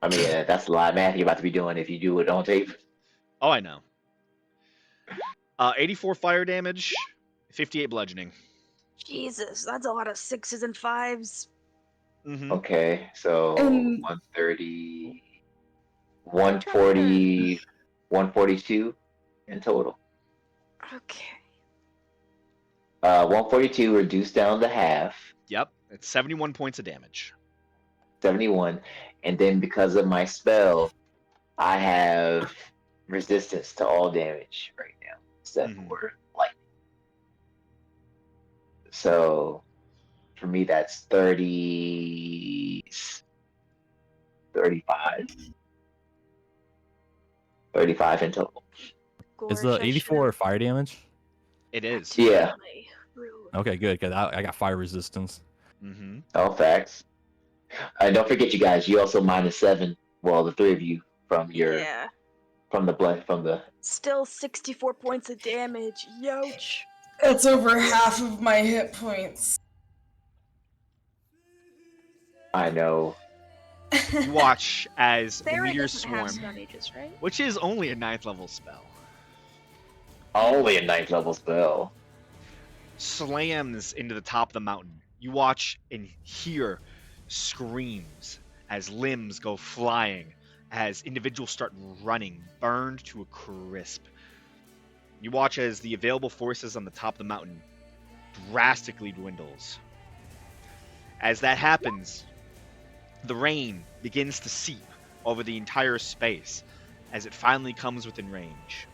Speaker 6: I mean, that's a lot of math you're about to be doing if you do it on tape.
Speaker 2: Oh, I know. 84 fire damage, 58 bludgeoning.
Speaker 4: Jesus, that's a lot of 6s and 5s.
Speaker 2: Mm-hmm.
Speaker 6: Okay, so
Speaker 3: And-
Speaker 6: 130, 140, 142 in total.
Speaker 4: Okay.
Speaker 6: 142 reduced down to half,
Speaker 2: Yep, it's 71 points of damage.
Speaker 6: 71, and then because of my spell, I have resistance to all damage right now, except for lightning. So for me, that's 30, 35. 35 in total.
Speaker 5: Is the 84 fire damage?
Speaker 2: It is.
Speaker 6: Yeah.
Speaker 5: Okay, good, because I got fire resistance.
Speaker 2: Mm-hmm.
Speaker 6: Oh, facts. And don't forget, you guys, you also -7. Well, the three of you from your
Speaker 4: Yeah.
Speaker 6: from the
Speaker 4: Still 64 points of damage. Youch.
Speaker 3: That's over half of my hit points.
Speaker 6: I know.
Speaker 2: You watch as the
Speaker 4: Sarah
Speaker 2: meteor
Speaker 4: doesn't have
Speaker 2: swarm,
Speaker 4: Stone Aegis, right?
Speaker 2: which is only a 9th level spell,
Speaker 6: Only a 9th level spell.
Speaker 2: slams into the top of the mountain. You watch and hear screams as limbs go flying, as individuals start running, burned to a crisp. You watch as the available forces on the top of the mountain drastically dwindles. As that happens, the rain begins to seep over the entire space as it finally comes within range.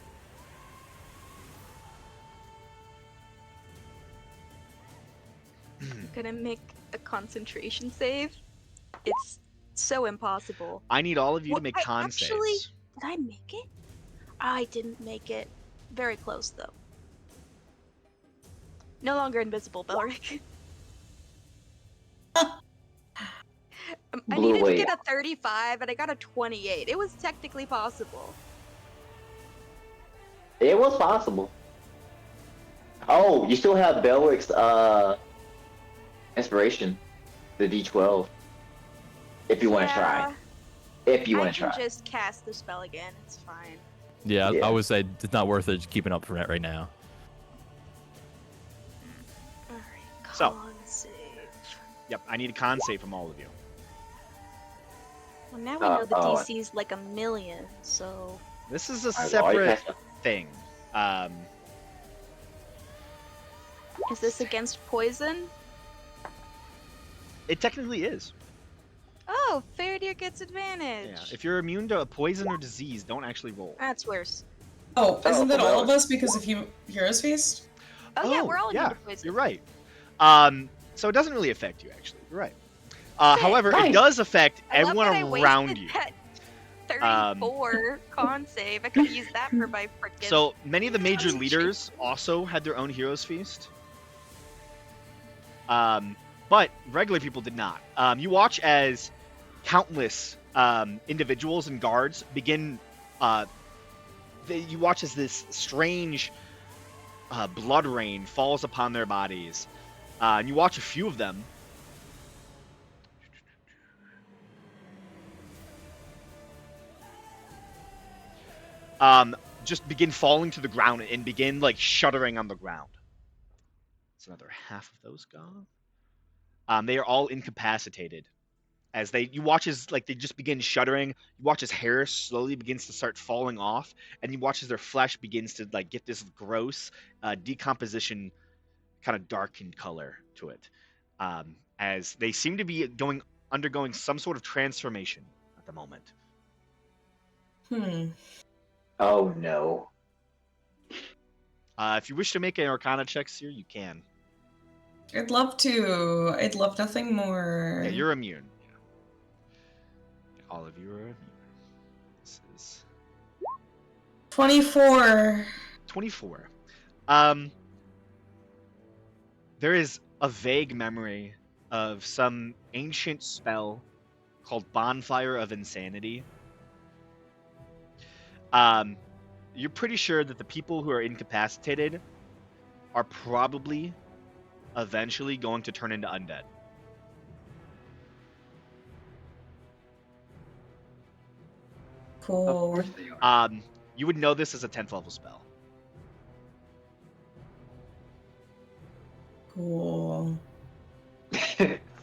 Speaker 4: Gonna make a concentration save. It's so impossible.
Speaker 2: I need all of you to
Speaker 4: Well,
Speaker 2: make
Speaker 4: I
Speaker 2: con
Speaker 4: actually-
Speaker 2: saves.
Speaker 4: Did I make it? I didn't make it. Very close though. No longer invisible, Belric. I
Speaker 6: Blew
Speaker 4: needed to
Speaker 6: away.
Speaker 4: get a 35 and I got a 28. It was technically possible.
Speaker 6: It was possible. Oh, you still have Belric's inspiration, the D12. If you want to try. If you
Speaker 4: I
Speaker 6: want to
Speaker 4: can
Speaker 6: try.
Speaker 4: just cast the spell again. It's fine.
Speaker 5: Yeah,
Speaker 6: Yeah.
Speaker 5: I would say it's not worth it keeping up for that right now.
Speaker 4: Alright,
Speaker 2: So.
Speaker 4: con save.
Speaker 2: Yep, I need a con save from all of you.
Speaker 4: Well, now we know the
Speaker 6: oh.
Speaker 4: DC's like 1,000,000, so...
Speaker 2: This is a
Speaker 6: Alright, well,
Speaker 2: separate
Speaker 6: you guys-
Speaker 2: thing.
Speaker 4: Is this against poison?
Speaker 2: It technically is.
Speaker 4: Oh, Faradir gets advantage.
Speaker 2: Yeah. If you're immune to poison or disease, don't actually roll.
Speaker 4: That's worse.
Speaker 3: Oh, isn't that all
Speaker 6: well.
Speaker 3: of us because of Heroes Feast?
Speaker 4: Oh, yeah, we're all immune
Speaker 2: yeah,
Speaker 4: to poison.
Speaker 2: you're right. So it doesn't really affect you, actually. You're right. However, it
Speaker 6: Nice.
Speaker 2: does affect
Speaker 4: I love
Speaker 2: everyone
Speaker 4: that I
Speaker 2: around
Speaker 4: wasted
Speaker 2: you.
Speaker 4: that 34 con save. I could use that for my frickin'
Speaker 2: So many of the major
Speaker 4: concentration.
Speaker 2: leaders also had their own Heroes Feast. But regular people did not. You watch as countless individuals and guards begin. You watch as this strange blood rain falls upon their bodies, and you watch a few of them. Just begin falling to the ground and begin like shuddering on the ground. It's another half of those gone. They are all incapacitated as you watch as like they just begin shuddering. You watch as hair slowly begins to start falling off, and you watch as their flesh begins to like get this gross decomposition, kind of darkened color to it, as they seem to be undergoing some sort of transformation at the moment.
Speaker 6: Oh no.
Speaker 2: If you wish to make an Arcana checks here, you can.
Speaker 3: I'd love to. I'd love nothing more.
Speaker 2: Yeah, you're immune. All of you are immune. This is
Speaker 3: 24.
Speaker 2: 24. There is a vague memory of some ancient spell called Bonfire of Insanity. You're pretty sure that the people who are incapacitated are probably eventually going to turn into undead.
Speaker 3: Cool.
Speaker 6: Of course they are.
Speaker 2: You would know this as a 10th level spell.
Speaker 3: Cool.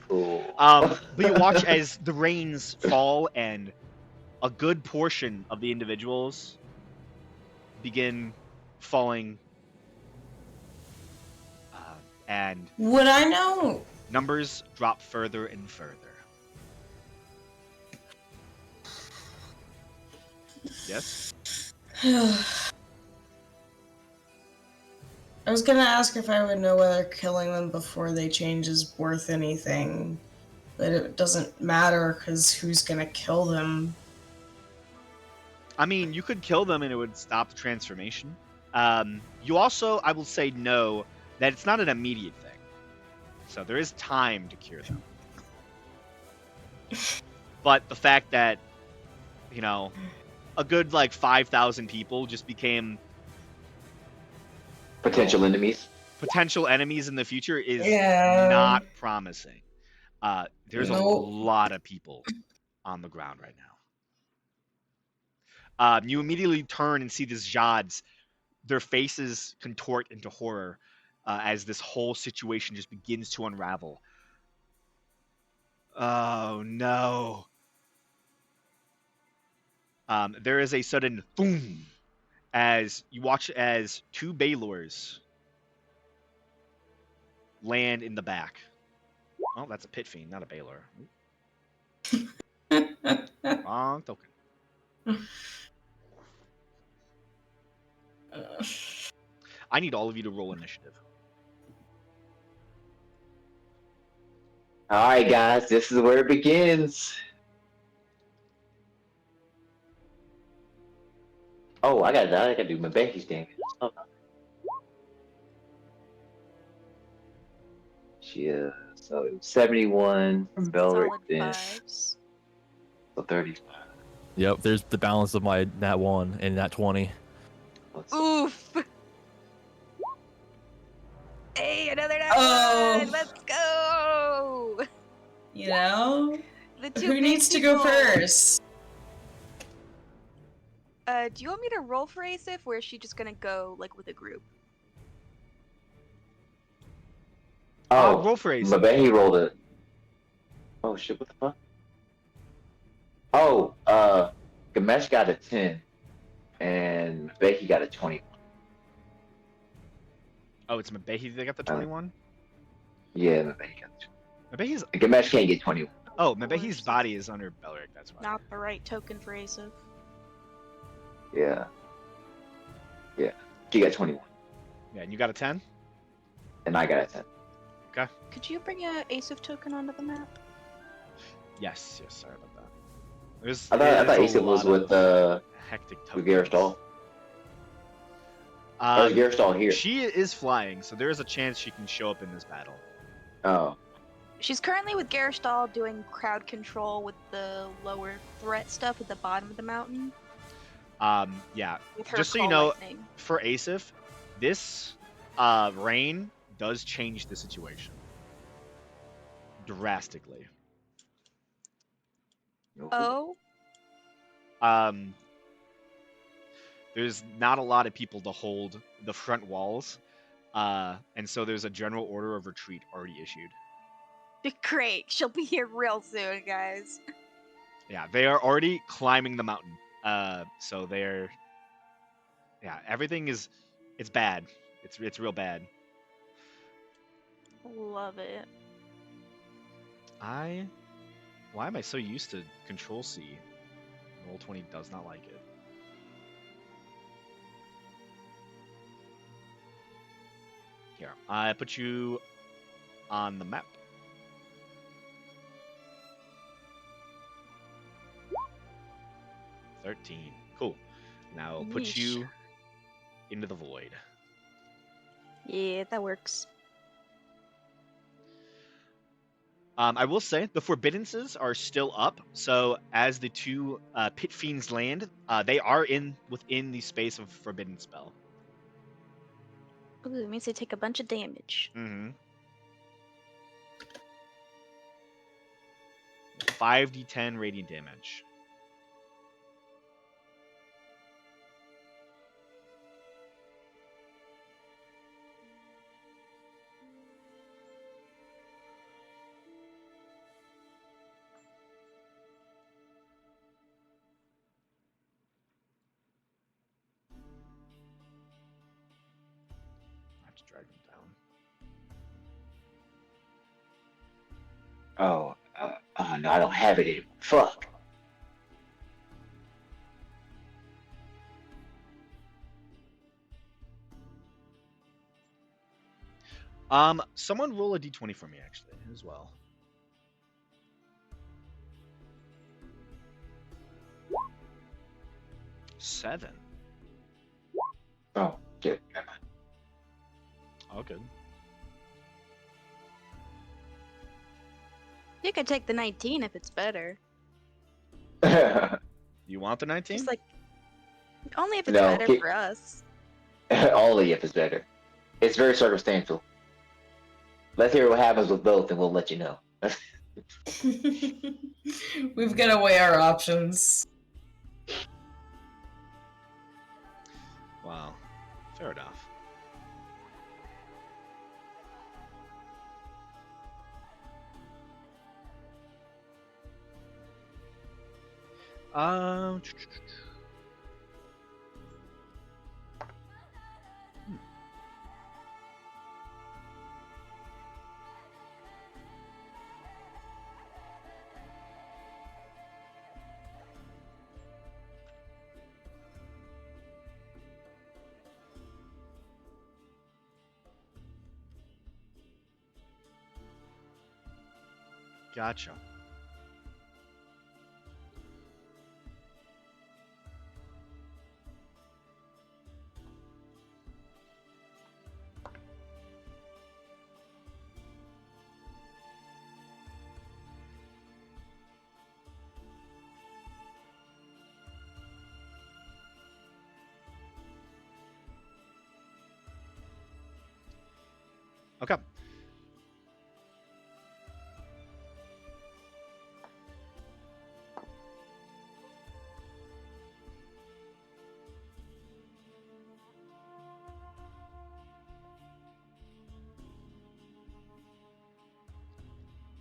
Speaker 6: Cool.
Speaker 2: But you watch as the rains fall and a good portion of the individuals begin falling, and
Speaker 3: Would I know?
Speaker 2: numbers drop further and further. Yes?
Speaker 3: I was gonna ask if I would know whether killing them before they change is worth anything, but it doesn't matter because who's gonna kill them?
Speaker 2: I mean, you could kill them and it would stop the transformation. You also, I will say no, that it's not an immediate thing. So there is time to cure them. But the fact that, you know, a good like 5,000 people just became
Speaker 6: Potential enemies.
Speaker 2: potential enemies in the future is
Speaker 3: Yeah.
Speaker 2: not promising. There's a
Speaker 3: Nope.
Speaker 2: lot of people on the ground right now. You immediately turn and see these Jads. Their faces contort into horror as this whole situation just begins to unravel. Oh no. There is a sudden boom as you watch as two Baylors land in the back. Oh, that's a Pit Fiend, not a Baylor. Wrong token. I need all of you to roll initiative.
Speaker 6: Alright guys, this is where it begins. Oh, I gotta do my Becky's damage. Oh, no. She is so 71 from Belric,
Speaker 4: Solid
Speaker 6: then
Speaker 4: fives.
Speaker 6: so 35.
Speaker 5: Yep, there's the balance of my nat 1 and nat 20.
Speaker 6: Let's see.
Speaker 4: Oof. Hey, another nat
Speaker 3: Oh.
Speaker 4: one. Let's go.
Speaker 3: You know?
Speaker 4: The two
Speaker 3: Who
Speaker 4: big
Speaker 3: needs to go
Speaker 4: people.
Speaker 3: first?
Speaker 4: Do you want me to roll for Asif, or is she just gonna go like with a group?
Speaker 6: Oh,
Speaker 2: roll for Ace.
Speaker 6: Mabehi rolled it. Oh shit! What the fuck? Oh, Gamesh got a 10, and Becky got a 20.
Speaker 2: Oh, it's Mabehi that got the 21?
Speaker 6: Yeah, Mabehi got a 20.
Speaker 2: Mabehi's...
Speaker 6: Gamesh can't get 21.
Speaker 2: Oh, Mabehi's body is under Belric, that's why.
Speaker 4: Not the right token for Asif.
Speaker 6: Yeah. Yeah. She got 21,
Speaker 2: Yeah, and you got a 10?
Speaker 6: and I got a 10.
Speaker 4: Could you bring a Asif token onto the map?
Speaker 2: Yes, sorry about that. There's,
Speaker 6: I thought
Speaker 2: it's a
Speaker 6: Asa was
Speaker 2: lot
Speaker 6: with
Speaker 2: of hectic tokens.
Speaker 6: Garristol. Or is Garristol here?
Speaker 2: She is flying, so there is a chance she can show up in this battle.
Speaker 6: Oh.
Speaker 4: She's currently with Garristol doing crowd control with the lower threat stuff at the bottom of the mountain.
Speaker 2: Yeah.
Speaker 4: With her
Speaker 2: Just so you
Speaker 4: call
Speaker 2: know,
Speaker 4: lightning.
Speaker 2: for Asif, this rain does change the situation drastically.
Speaker 4: Oh,
Speaker 2: There's not a lot of people to hold the front walls, and so there's a general order of retreat already issued.
Speaker 4: great. She'll be here real soon, guys.
Speaker 2: Yeah, they are already climbing the mountain. So they're, yeah, everything is, it's bad. It's real bad.
Speaker 4: Love it.
Speaker 2: Why am I so used to Control C? Roll20 does not like it. Here, I put you on the map. $13. Cool. Now I'll put
Speaker 4: Yeesh.
Speaker 2: you into the void.
Speaker 4: Yeah, that works.
Speaker 2: I will say the Forbiddances are still up, so as the two Pit Fiends land, they are within the space of Forbidden Spell.
Speaker 4: Ooh, it means they take a bunch of damage.
Speaker 2: Mm-hmm. 5d10 radiant damage. I have to drag them down.
Speaker 6: Oh, no, I don't have it anymore. Fuck.
Speaker 2: Someone roll a d20 for me, actually, as well. Seven.
Speaker 6: Oh, shit. Never
Speaker 2: All good.
Speaker 4: You could take the 19 if it's better.
Speaker 6: mind.
Speaker 2: You want the 19?
Speaker 4: Just like, only if it's
Speaker 6: No,
Speaker 4: better
Speaker 6: keep-
Speaker 4: for us.
Speaker 6: Only if it's better. It's very circumstantial. Let's hear what happens with both, and we'll let you know.
Speaker 3: We've got to weigh our options.
Speaker 2: Wow. Fair enough. Um. Gotcha. Okay.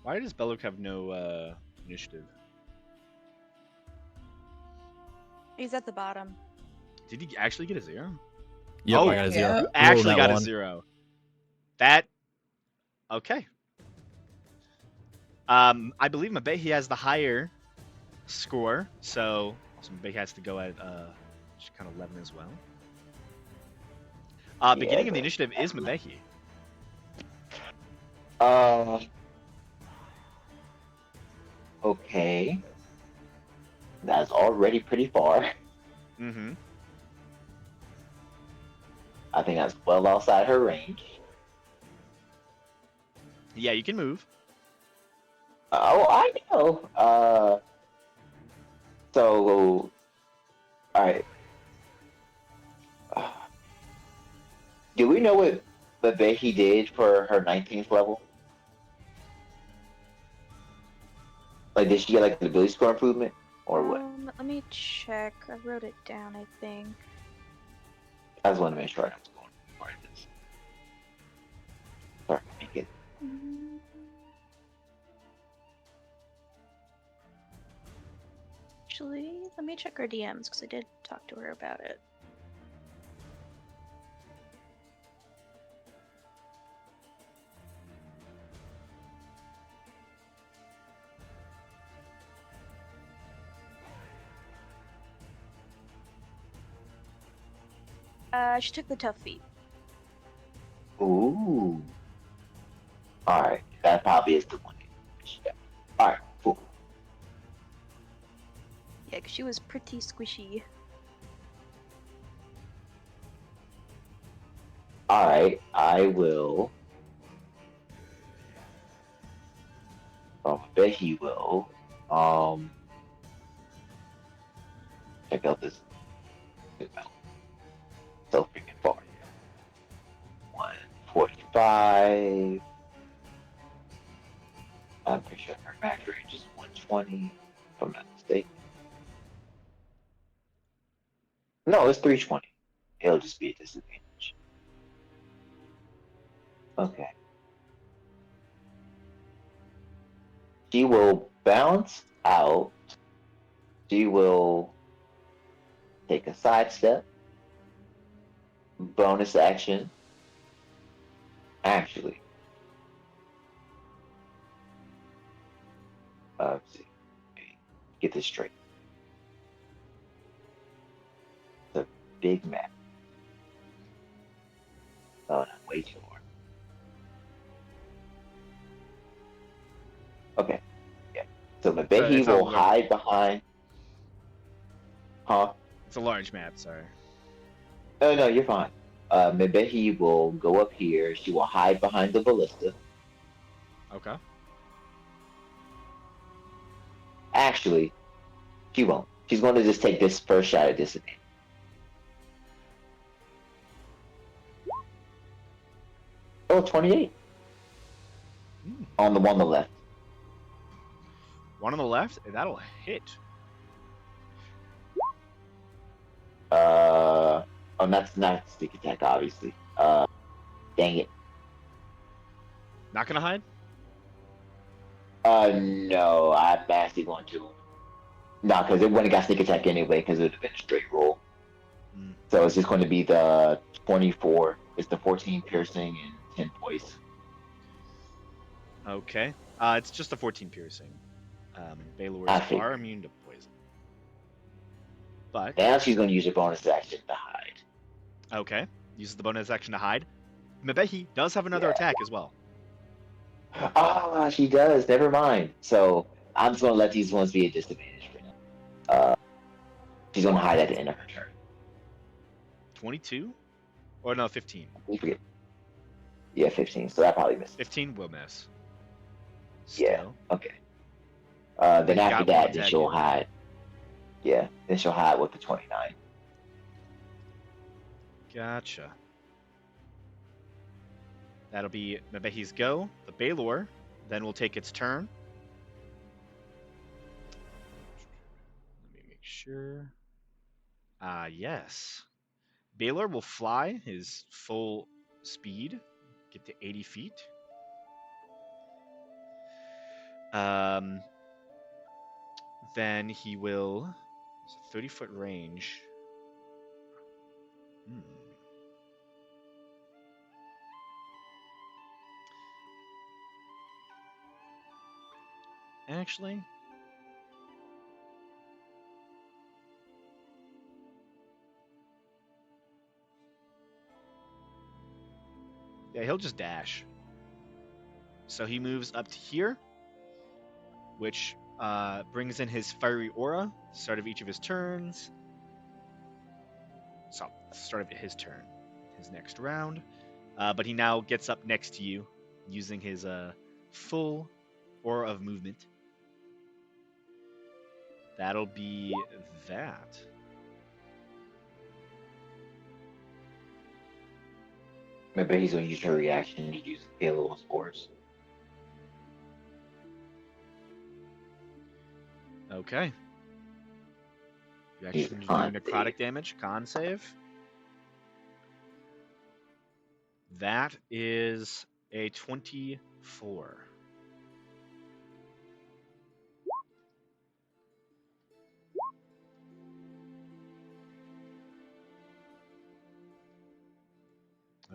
Speaker 2: Why does Belloc have no initiative?
Speaker 4: He's at the bottom.
Speaker 2: Did he actually get a 0?
Speaker 5: Yep,
Speaker 2: Oh,
Speaker 5: I got a 0.
Speaker 3: yeah.
Speaker 2: You
Speaker 5: Rolled
Speaker 2: actually
Speaker 5: that
Speaker 2: got a
Speaker 5: one.
Speaker 2: 0. That okay. I believe Mabehi has the higher score, so also Mabehi has to go at just kind of 11 as well. Beginning of the initiative is Mabehi.
Speaker 6: Okay. That's already pretty far.
Speaker 2: Mm-hmm.
Speaker 6: I think that's well outside her range.
Speaker 2: Yeah, you can move.
Speaker 6: Oh, I know. So, alright. Do we know what Bebehi did for her 19th level? Like, did she get like an ability score improvement? Or what?
Speaker 4: Let me check. I wrote it down, I think.
Speaker 6: I just want to make sure I was going for this. Sorry, make it.
Speaker 4: Actually, let me check her DMs because I did talk to her about it. She took the tough feat.
Speaker 6: Ooh. Alright, that probably is the one. Alright, cool.
Speaker 4: Yeah, because she was pretty squishy.
Speaker 6: Alright, I will. I bet he will. Check out this. So freaking far. 145. I'm pretty sure her max range is 120, if I'm not mistaken. No, it's 320. It'll just be a disadvantage. Okay. She will bounce out. She will take a sidestep. Bonus action. Actually. Let's see. Get this straight. It's a big map. Oh, no, way too hard. Okay. Yeah. So Mabehi
Speaker 2: it's a
Speaker 6: will
Speaker 2: large-
Speaker 6: hide behind. Huh?
Speaker 2: It's a large map, sorry.
Speaker 6: Oh, no, you're fine. Mabehi will go up here. She will hide behind the ballista.
Speaker 2: Okay.
Speaker 6: Actually, she won't. She's going to just take this first shot at disadvantage. Oh, 28. On the one on the left.
Speaker 2: One on the left, that'll hit.
Speaker 6: Oh, that's not stick attack, obviously. Dang it.
Speaker 2: Not gonna hide?
Speaker 6: No, I'm actually going to. No, because it wouldn't have got sneak attack anyway, because it would have been a straight roll.
Speaker 2: Mm.
Speaker 6: So it's just going to be the 24. It's the 14 piercing and 10 poise.
Speaker 2: Okay. It's just a 14 piercing.
Speaker 6: I
Speaker 2: Baylors
Speaker 6: figured.
Speaker 2: are immune to poison. But
Speaker 6: Now she's going to use her bonus action to hide.
Speaker 2: okay. Uses the bonus action to hide. Mabehi does have another
Speaker 6: Yeah.
Speaker 2: attack as well.
Speaker 6: Ah, she does. Never mind. So I'm just going to let these ones be a disadvantage for now. She's going to hide at the end of her turn.
Speaker 2: 22? Or no, 15.
Speaker 6: We forget. Yeah, 15. So that probably missed.
Speaker 2: 15 will miss.
Speaker 6: Yeah.
Speaker 2: Still.
Speaker 6: Okay.
Speaker 2: But
Speaker 6: Then
Speaker 2: you
Speaker 6: after
Speaker 2: got one
Speaker 6: that, then
Speaker 2: attack
Speaker 6: she'll
Speaker 2: in.
Speaker 6: hide. Yeah, then she'll hide with the 29.
Speaker 2: Gotcha. That'll be Mebehi's go. The Baylor then will take its turn. Let me make sure. Yes. Baylor will fly his full speed, get to 80 feet. Then he will. It's a 30-foot range. Actually, yeah, he'll just dash. So he moves up to here, which brings in his fiery aura. Start of each of his turns. So start of his turn, his next round. But he now gets up next to you, using his full aura of movement. That'll be that.
Speaker 6: Maybe he's going to use her reaction to use Halo Spores.
Speaker 2: Okay. You
Speaker 6: He's
Speaker 2: actually do
Speaker 6: con
Speaker 2: necrotic damage. Con save. That is a 24.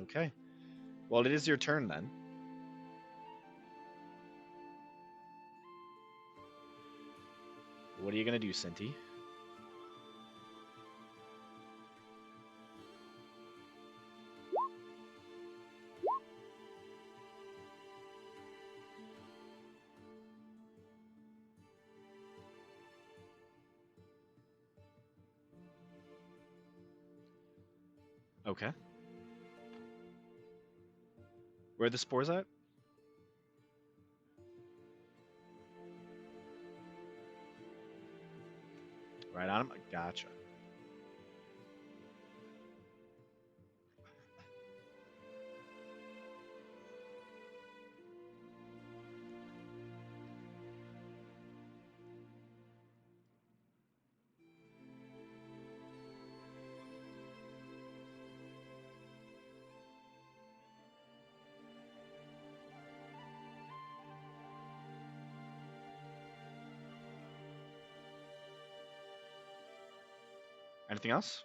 Speaker 2: Okay. Well, it is your turn then. What are you going to do, Cinti? Okay. Where are the spores at? Right on him? Gotcha. Anything else?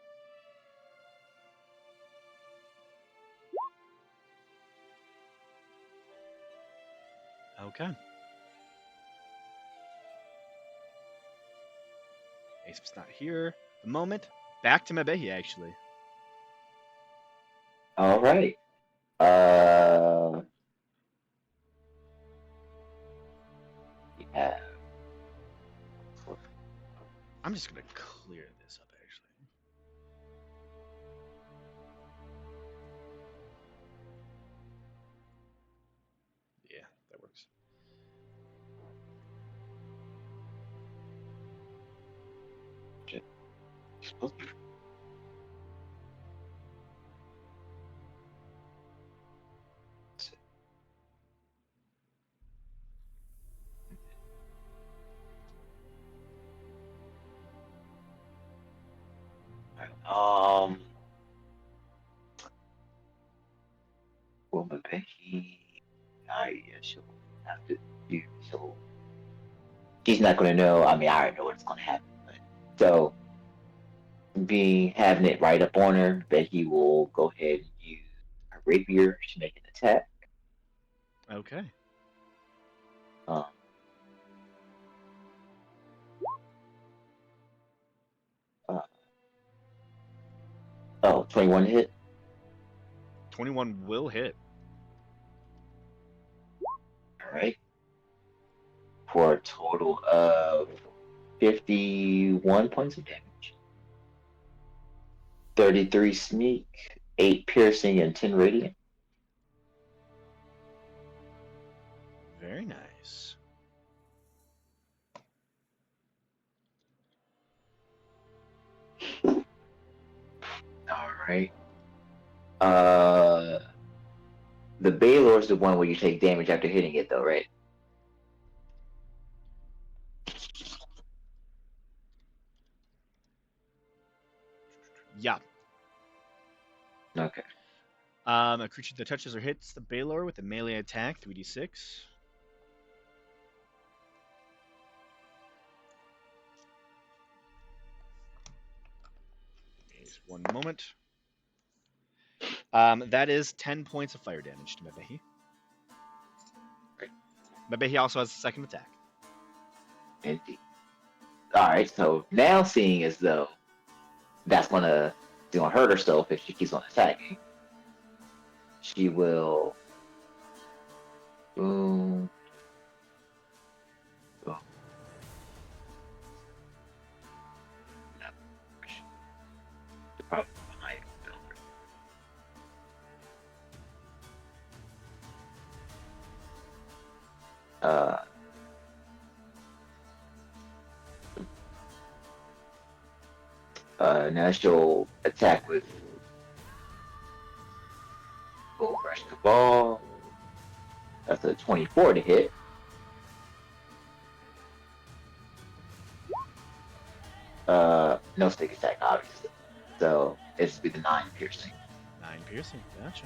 Speaker 2: Okay. Aesop's not here. The moment. Back to Mebehi, actually.
Speaker 6: All right. Yeah.
Speaker 2: I'm just going to clear this up, actually. Yeah, that works.
Speaker 6: Well, Becky, she'll have to do so. She's not going to know. I mean, I already know what's going to happen. But, so, having it right up on her, Becky will go ahead and use her rapier to make an attack.
Speaker 2: Okay.
Speaker 6: Um, oh, 21 hit.
Speaker 2: 21 will hit.
Speaker 6: All right. For a total of 51 points of damage. 33 sneak, 8 piercing, and 10 radiant.
Speaker 2: Very nice.
Speaker 6: All right. The Baylor is the one where you take damage after hitting it, though, right?
Speaker 2: Yeah.
Speaker 6: Okay.
Speaker 2: A creature that touches or hits the Baylor with a melee attack, 3d6. Just one moment. That is 10 points of fire damage to Mebehi.
Speaker 6: Right.
Speaker 2: Mebehi also has a second attack.
Speaker 6: Indeed. Alright, so now seeing as though that's gonna hurt herself if she keeps on attacking, she will boom. Oh. Probably behind. Now she'll attack with rush the ball. That's a 24 to hit. No stick attack, obviously. So it's be the 9 piercing.
Speaker 2: 9 piercing, gotcha.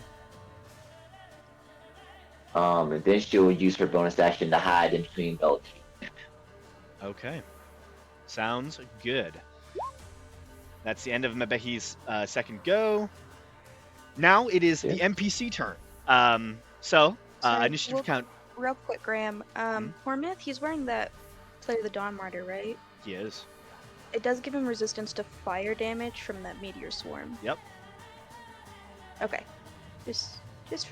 Speaker 6: And then she'll use her bonus action to hide in between belt.
Speaker 2: Okay. Sounds good. That's the end of Mebehi's second go. Now it is the NPC turn.
Speaker 4: Sorry,
Speaker 2: Initiative count.
Speaker 4: Real quick, Graham. Hormith, he's wearing that Player of the Dawn Martyr, right?
Speaker 2: He is.
Speaker 4: It does give him resistance to fire damage from that meteor swarm.
Speaker 2: Yep.
Speaker 4: Okay. Just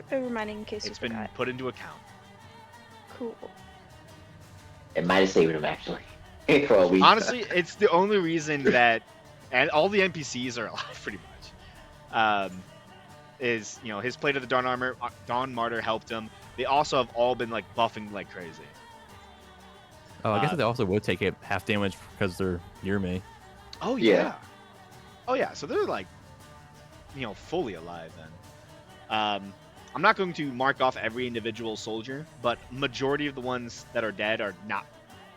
Speaker 4: reminding in case
Speaker 2: It's
Speaker 4: you
Speaker 2: been
Speaker 4: forgot.
Speaker 2: put into account.
Speaker 4: Cool.
Speaker 6: It might have saved him actually. For a week.
Speaker 2: Honestly, it's the only reason that, and all the NPCs are alive pretty much. Is his Plate of the Dawn Martyr helped him. They also have all been like buffing like crazy.
Speaker 5: Oh, I guess they also would take half damage because they're near me.
Speaker 2: Oh yeah. Oh yeah. So they're like, fully alive then. I'm not going to mark off every individual soldier, but majority of the ones that are dead are not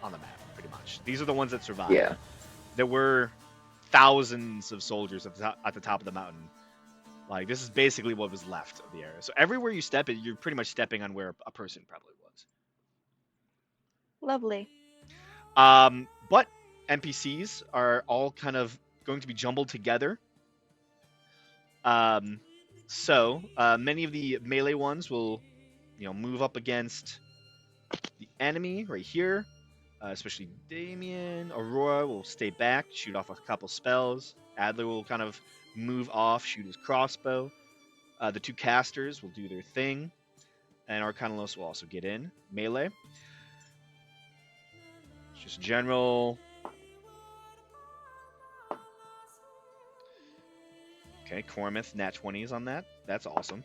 Speaker 2: on the map, pretty much. These are the ones that survived.
Speaker 6: Yeah.
Speaker 2: There were thousands of soldiers at the top of the mountain. Like, this is basically what was left of the area. So everywhere you step it, you're pretty much stepping on where a person probably was.
Speaker 4: Lovely.
Speaker 2: But NPCs are all kind of going to be jumbled together. So many of the melee ones will, move up against the enemy right here. Especially Damien. Aurora will stay back, shoot off a couple spells. Adler will kind of move off, shoot his crossbow. The two casters will do their thing. And Arcanelos will also get in. Melee. It's just general. Okay, Cormith, nat 20s on that. That's awesome.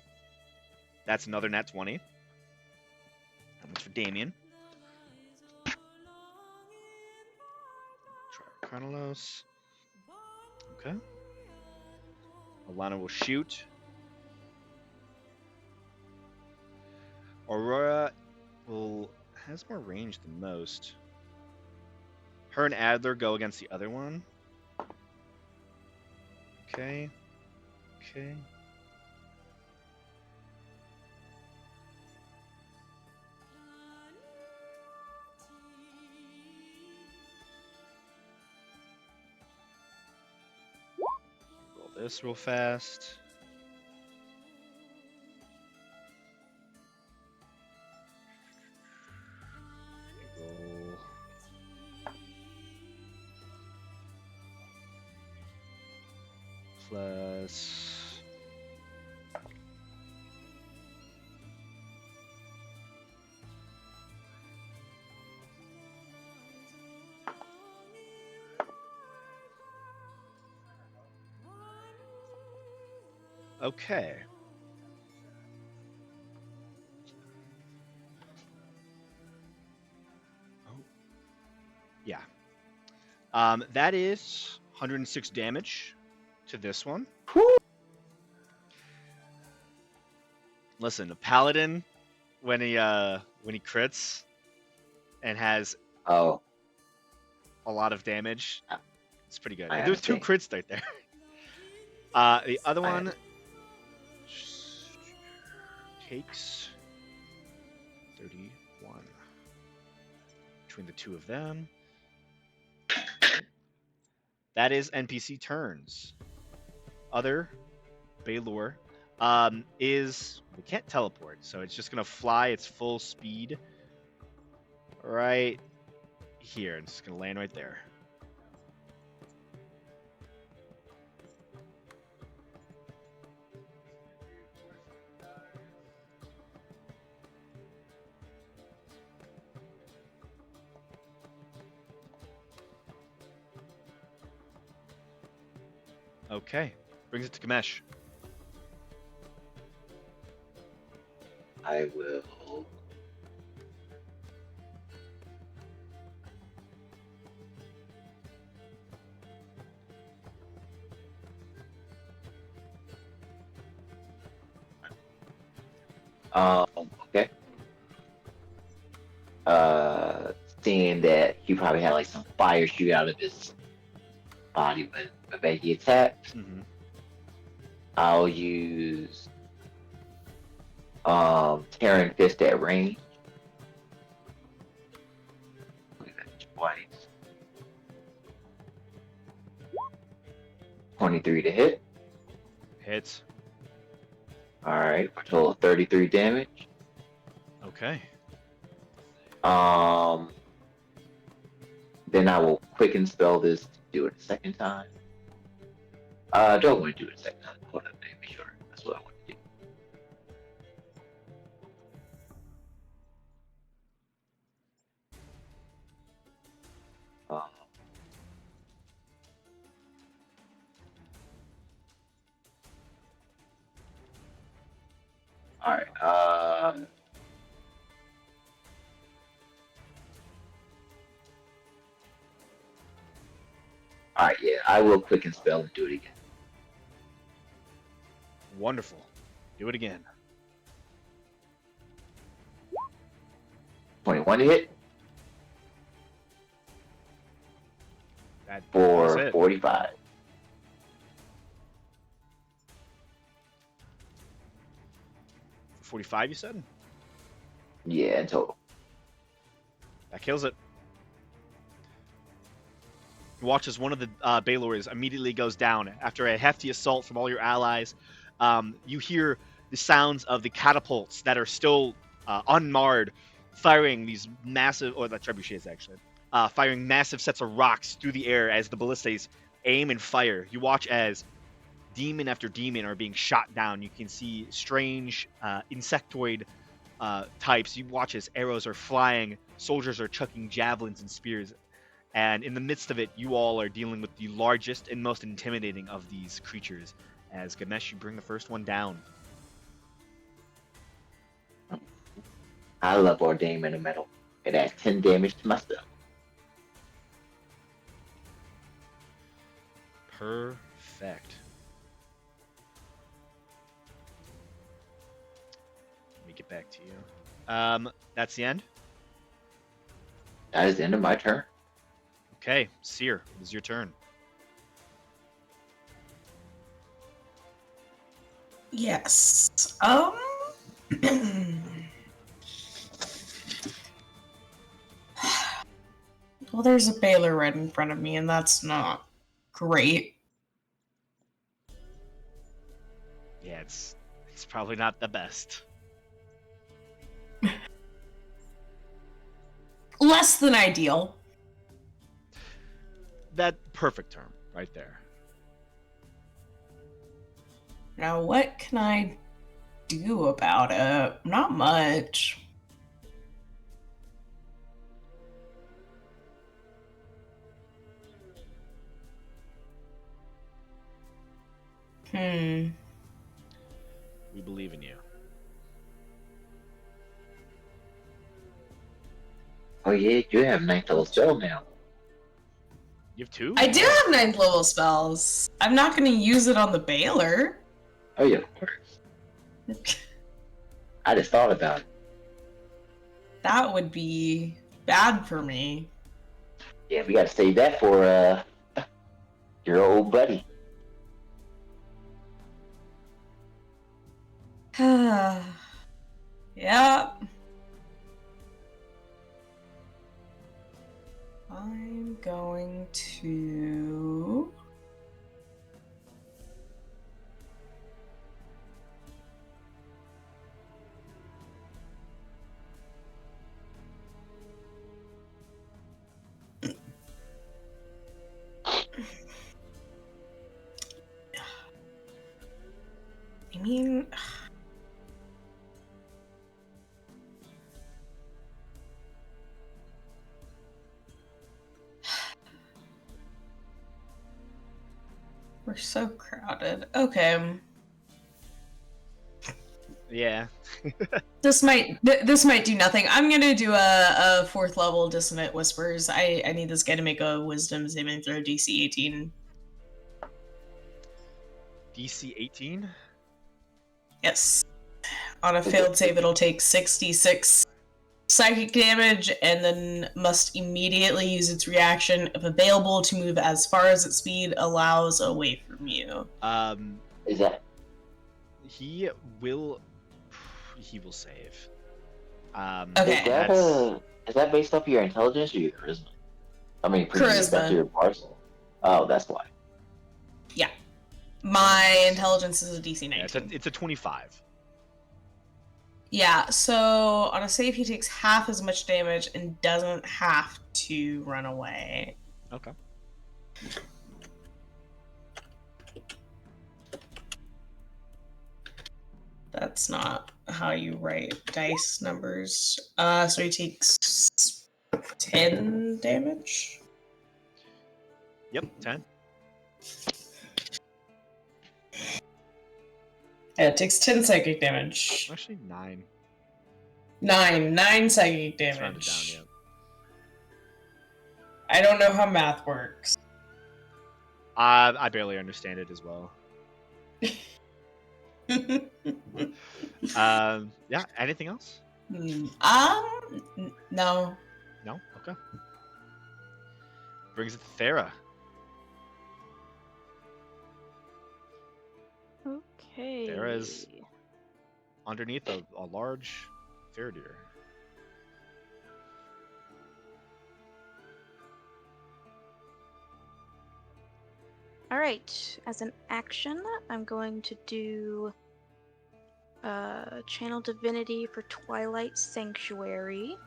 Speaker 2: That's another nat 20. That one's for Damien. Try Arcanelos. Okay. Alana will shoot. Aurora has more range than most. Her and Adler go against the other one. Okay. Okay. Roll this real fast. Roll. Plus. Okay. Oh. Yeah. That is 106 damage to this one. Listen, a paladin when he crits and has
Speaker 6: Oh,
Speaker 2: a lot of damage, it's pretty good.
Speaker 6: I
Speaker 2: There was 2
Speaker 6: understand.
Speaker 2: crits right there. The other
Speaker 6: I
Speaker 2: one takes 31 between the 2 of them. That is NPC turns. Other Baylor is it can't teleport, so it's just gonna fly its full speed right here. It's just gonna land right there. Okay, brings it to Kamesh.
Speaker 6: I will. Okay. Seeing that he probably had like some fire shoot out of his body when he attacked,
Speaker 2: Mm-hmm.
Speaker 6: I'll use Terran Fist at range. Twice. 23 to hit.
Speaker 2: Hits.
Speaker 6: Alright, for a total of 33 damage.
Speaker 2: Okay.
Speaker 6: Then I will quicken spell this to do it a second time. Don't want to do it a second time. Hold up, let me be sure. That's what I want to do. Alright, Alright, yeah, I will quicken spell and do it again.
Speaker 2: Wonderful. Do it again.
Speaker 6: 21 to hit
Speaker 2: That's
Speaker 6: for
Speaker 2: it.
Speaker 6: 45.
Speaker 2: For 45, you said?
Speaker 6: Yeah, in total.
Speaker 2: That kills it. You watch as one of the Baylors immediately goes down after a hefty assault from all your allies. You hear the sounds of the catapults that are still unmarred, firing these massive, or the trebuchets actually, firing massive sets of rocks through the air as the ballistas aim and fire. You watch as demon after demon are being shot down. You can see strange insectoid types. You watch as arrows are flying, soldiers are chucking javelins and spears. And in the midst of it, you all are dealing with the largest and most intimidating of these creatures. As Ganesh, you bring the first one down.
Speaker 6: I love Ordained in the Metal. It adds 10 damage to my spell.
Speaker 2: Perfect. Let me get back to you. That's the end.
Speaker 6: That is the end of my turn.
Speaker 2: Okay, Seer, it is your turn.
Speaker 3: Yes. Well, there's a Baylor right in front of me, and that's not great.
Speaker 2: Yeah, it's probably not the best.
Speaker 3: Less than ideal.
Speaker 2: That perfect term right there.
Speaker 3: Now, what can I do about it? Not much.
Speaker 2: We believe in you.
Speaker 6: Oh yeah, you have 9th level spell now.
Speaker 2: You have 2?
Speaker 3: I do have 9th level spells. I'm not going to use it on the Baylor.
Speaker 6: Oh yeah, of course. I just thought about it.
Speaker 3: That would be bad for me.
Speaker 6: Yeah, we gotta save that for your old buddy.
Speaker 3: Yeah. I'm going to. I mean, we're so crowded. Okay.
Speaker 2: Yeah.
Speaker 3: This might do nothing. I'm gonna do a 4th level dissonant whispers. I need this guy to make a wisdom saving throw DC 18.
Speaker 2: DC 18.
Speaker 3: Yes. On a failed save, it'll take 66 psychic damage, and then must immediately use its reaction if available to move as far as its speed allows away from you.
Speaker 6: Is that
Speaker 2: He will save.
Speaker 3: Okay.
Speaker 6: is that based off your intelligence or your charisma? I mean,
Speaker 3: Charisma.
Speaker 6: back to your parcel. Oh, that's why.
Speaker 3: Yeah. My intelligence is a DC 19.
Speaker 2: Yeah, it's a 25.
Speaker 3: Yeah, so on a save, he takes half as much damage and doesn't have to run away.
Speaker 2: Okay.
Speaker 3: That's not how you write dice numbers. So he takes 10 damage.
Speaker 2: Yep, 10.
Speaker 3: Yeah, it takes 10 psychic damage.
Speaker 2: Actually, 9.
Speaker 3: 9 psychic
Speaker 2: Let's round it down,
Speaker 3: damage.
Speaker 2: yeah.
Speaker 3: I don't know how math works.
Speaker 2: I barely understand it as well. Yeah. Anything else?
Speaker 3: No.
Speaker 2: No. Okay. Brings it to Thera.
Speaker 4: Okay.
Speaker 2: Thera is underneath a large Faradir.
Speaker 4: Alright, as an action, I'm going to do Channel Divinity for Twilight Sanctuary.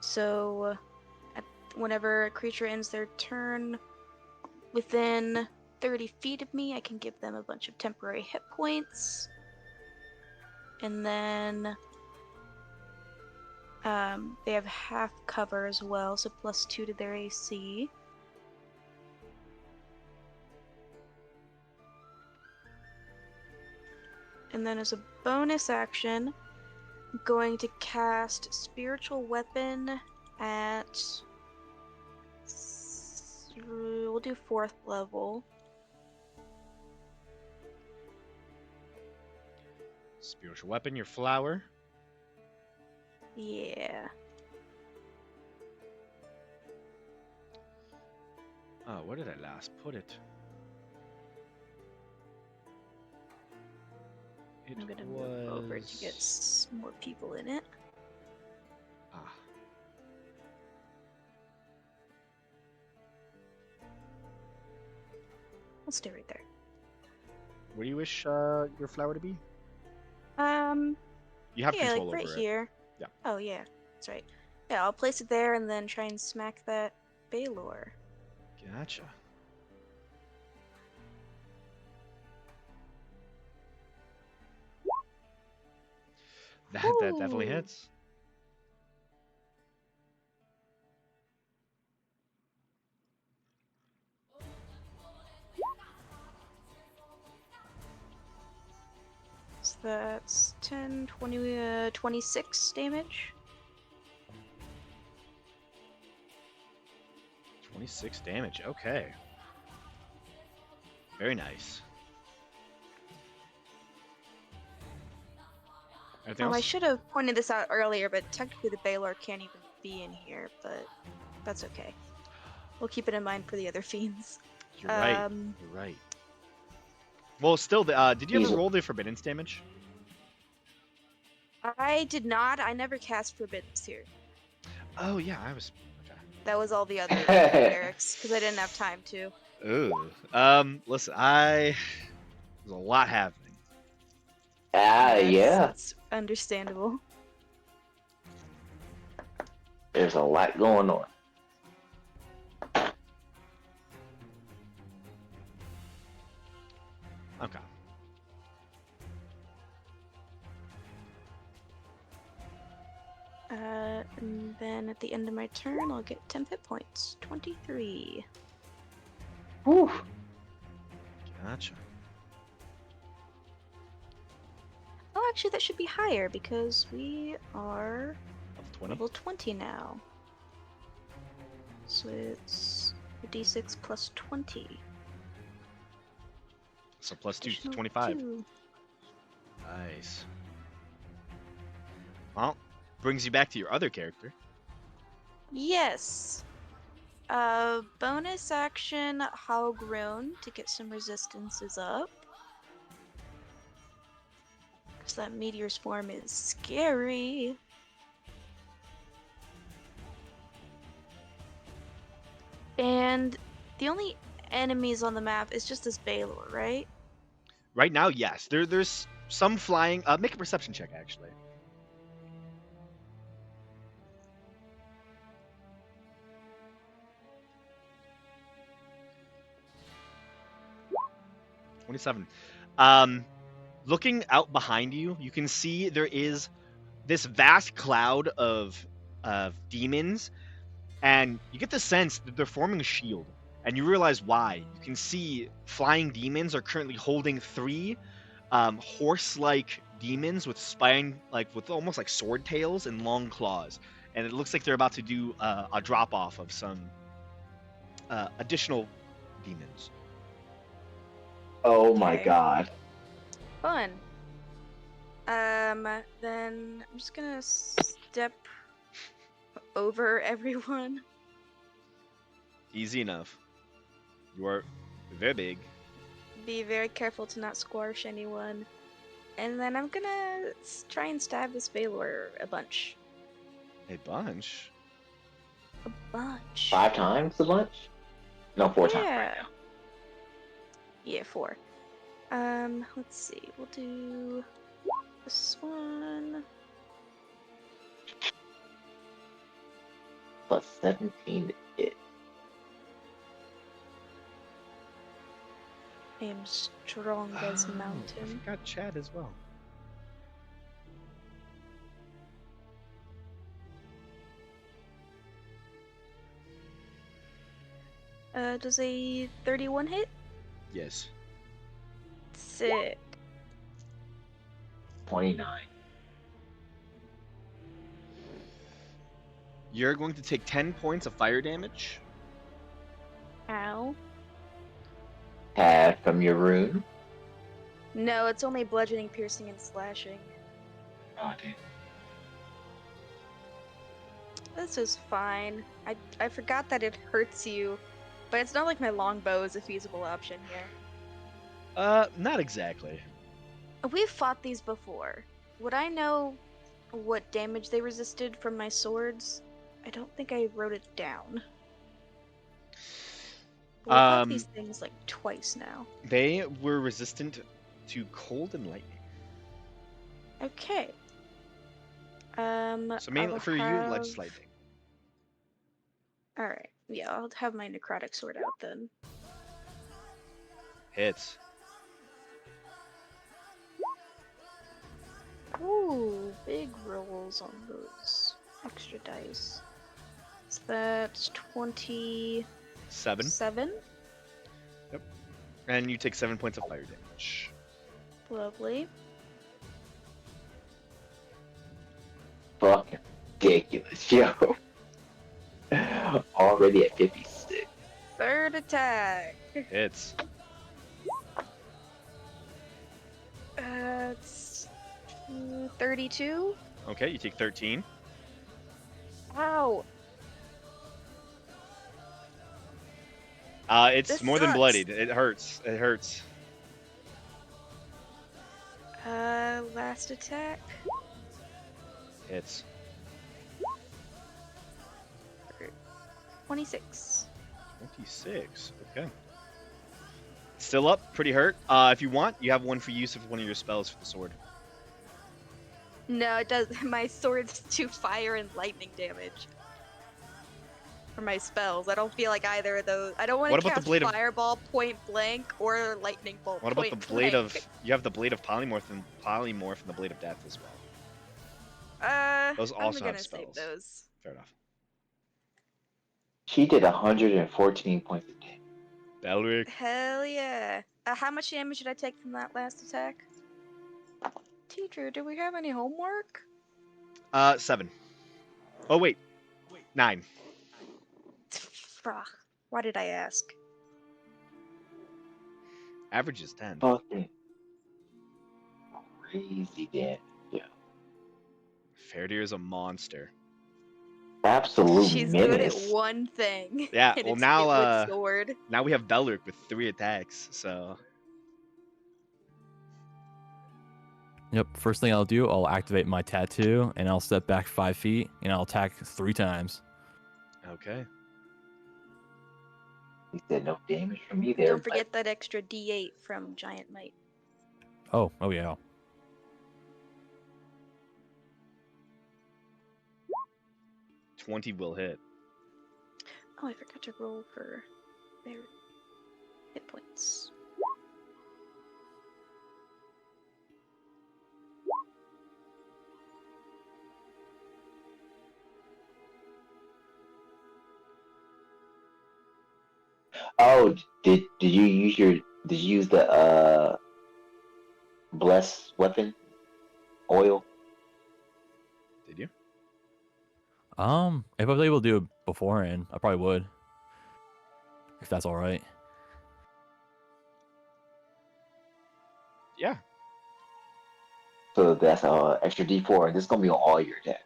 Speaker 4: So, whenever a creature ends their turn within 30 feet of me, I can give them a bunch of temporary hit points. And then they have half cover as well, so +2 to their AC. And then as a bonus action, I'm going to cast Spiritual Weapon at... we'll do 4th level.
Speaker 2: Spiritual weapon, your flower.
Speaker 4: Yeah.
Speaker 2: Oh, where did I last put it?
Speaker 4: I'm gonna move over to get more people in it.
Speaker 2: Ah.
Speaker 4: I'll stay right there.
Speaker 2: Where do you wish your flower to be? You have
Speaker 4: Yeah, like
Speaker 2: control
Speaker 4: right
Speaker 2: over
Speaker 4: here.
Speaker 2: Yeah.
Speaker 4: Oh yeah, that's right. Yeah, I'll place it there and then try and smack that Baylor.
Speaker 2: it. Gotcha. That definitely
Speaker 4: Ooh.
Speaker 2: hits.
Speaker 4: So that's 10, 20, 26 damage.
Speaker 2: 26 damage. Okay. Very nice. Anything else?
Speaker 4: I should have pointed this out earlier, but technically the Baylor can't even be in here, but that's okay. We'll keep it in mind for the other fiends.
Speaker 2: You're right. You're right. Well, still, did you ever
Speaker 6: Easy.
Speaker 2: roll the forbiddance damage?
Speaker 4: I did not. I never cast Forbiddance here.
Speaker 2: Oh yeah, I was.
Speaker 4: That was all the other barracks because I didn't have time to.
Speaker 2: Ooh. Listen, there's a lot happening.
Speaker 4: Yes,
Speaker 6: Yeah.
Speaker 4: it's understandable.
Speaker 6: There's a lot going on.
Speaker 2: Okay.
Speaker 4: And then at the end of my turn, I'll get 10 hit points. 23.
Speaker 6: Whew.
Speaker 2: Gotcha.
Speaker 4: Oh, actually, that should be higher because we are
Speaker 2: Level 20.
Speaker 4: level 20 now. So it's a d6 plus 20.
Speaker 2: So plus 2 to
Speaker 4: Additional
Speaker 2: 25.
Speaker 4: 2.
Speaker 2: Nice. Well, brings you back to your other character.
Speaker 4: Yes. Bonus action Howgrown to get some resistances up. Because that meteor swarm is scary. And the only enemies on the map is just this Baylor, right?
Speaker 2: Right now, yes. There's some flying. Make a perception check, actually. $27. Looking out behind you, you can see there is this vast cloud of demons, and you get the sense that they're forming a shield, and you realize why. You can see flying demons are currently holding 3 horse-like demons with with almost like sword tails and long claws, and it looks like they're about to do a drop-off of some additional demons.
Speaker 6: Oh my
Speaker 4: Okay.
Speaker 6: god.
Speaker 4: Fun. Then I'm just gonna step over everyone.
Speaker 2: Easy enough. You are very big.
Speaker 4: Be very careful to not squash anyone. And then I'm gonna try and stab this Baylor a bunch.
Speaker 2: A bunch.
Speaker 4: A bunch.
Speaker 6: 5 times the lunch? No, 4 times right
Speaker 4: Yeah.
Speaker 6: now.
Speaker 4: Yeah, 4. Let's see. We'll do this one.
Speaker 6: Plus 17 to hit.
Speaker 4: I am strong as
Speaker 2: I
Speaker 4: mountain.
Speaker 2: forgot Chad as well.
Speaker 4: Does a 31 hit?
Speaker 2: Yes.
Speaker 4: Sick.
Speaker 6: 29.
Speaker 2: You're going to take 10 points of fire damage.
Speaker 4: Ow.
Speaker 6: Half from your rune.
Speaker 4: No, it's only bludgeoning, piercing, and slashing.
Speaker 6: Oh, damn.
Speaker 4: This is fine. I forgot that it hurts you, but it's not like my longbow is a feasible option here.
Speaker 2: Not exactly.
Speaker 4: We've fought these before. Would I know what damage they resisted from my swords? I don't think I wrote it down. We've fought these things like twice now.
Speaker 2: They were resistant to cold and lightning.
Speaker 4: Okay.
Speaker 2: So mainly for you, lightning.
Speaker 4: Alright. Yeah, I'll have my necrotic sword out then.
Speaker 2: Hits.
Speaker 4: Ooh, big rolls on those extra dice. So that's 27?
Speaker 2: 7. And you take 7 points of fire damage.
Speaker 4: Lovely.
Speaker 6: Fucking ridiculous, yo. Already at 56.
Speaker 4: Third attack.
Speaker 2: Hits.
Speaker 4: It's 32.
Speaker 2: Okay, you take 13.
Speaker 4: Ow.
Speaker 2: It's
Speaker 4: This
Speaker 2: more than
Speaker 4: sucks.
Speaker 2: bloodied. It hurts. It hurts.
Speaker 4: Last attack.
Speaker 2: Hits.
Speaker 4: 26.
Speaker 2: 26. Okay. Still up. Pretty hurt. If you want, you have one for use of one of your spells for the sword.
Speaker 4: No, it does. My sword's to fire and lightning damage. For my spells, I don't feel like either of those. I don't want
Speaker 2: What
Speaker 4: to
Speaker 2: about the
Speaker 4: cast
Speaker 2: blade of-
Speaker 4: Fireball point blank or Lightning Bolt.
Speaker 2: What about
Speaker 4: point
Speaker 2: the blade
Speaker 4: blank.
Speaker 2: of? You have the blade of polymorph and the blade of death as well. Those
Speaker 4: I'm
Speaker 2: also
Speaker 4: gonna
Speaker 2: have
Speaker 4: save
Speaker 2: spells.
Speaker 4: those.
Speaker 2: Fair enough.
Speaker 6: She did 114 points of damage.
Speaker 2: Belric.
Speaker 4: Hell yeah. How much damage did I take from that last attack? Teacher, do we have any homework?
Speaker 2: 7. Oh wait. 9.
Speaker 4: Ugh, why did I ask?
Speaker 2: Average is 10.
Speaker 6: Fucking crazy damage. Yeah.
Speaker 2: Fairdeer is a monster.
Speaker 6: Absolute
Speaker 4: She's
Speaker 6: menace.
Speaker 4: good at one thing.
Speaker 2: Yeah,
Speaker 4: and
Speaker 2: well,
Speaker 4: it's
Speaker 2: now,
Speaker 4: hit with sword.
Speaker 2: Now we have Belric with 3 attacks, so...
Speaker 5: Yep. First thing I'll do, I'll activate my tattoo, and I'll step back 5 feet, and I'll attack 3 times.
Speaker 2: Okay.
Speaker 6: He said no damage from me there.
Speaker 4: Don't forget that extra D8 from Giant Might.
Speaker 5: Oh yeah.
Speaker 2: 20 will hit.
Speaker 4: Oh, I forgot to roll for their hit points.
Speaker 6: Oh, did you use the bless weapon oil?
Speaker 2: Did you?
Speaker 5: If I was able to do it beforehand, I probably would. If that's all right.
Speaker 2: Yeah.
Speaker 6: So that's extra D4, and this is gonna be on all your attacks.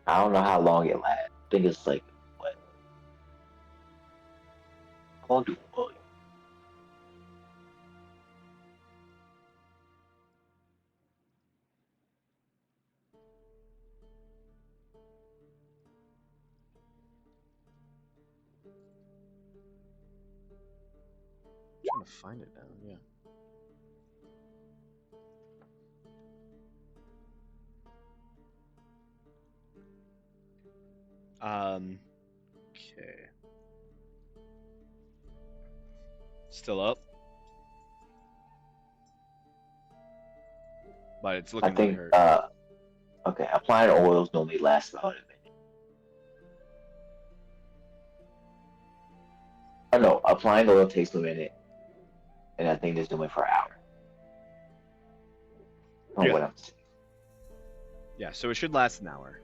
Speaker 6: I don't know how long it lasts. I think it's like what? How long do oil?
Speaker 2: I'm trying to find it now, yeah. Okay. Still up. But it's
Speaker 6: I
Speaker 2: looking really
Speaker 6: think
Speaker 2: hurt.
Speaker 6: okay, applying oils normally lasts about a minute. Oh no, applying oil takes a minute, and I think this doing it for an hour. From
Speaker 2: Yeah.
Speaker 6: what I'm seeing.
Speaker 2: Yeah, so it should last an hour.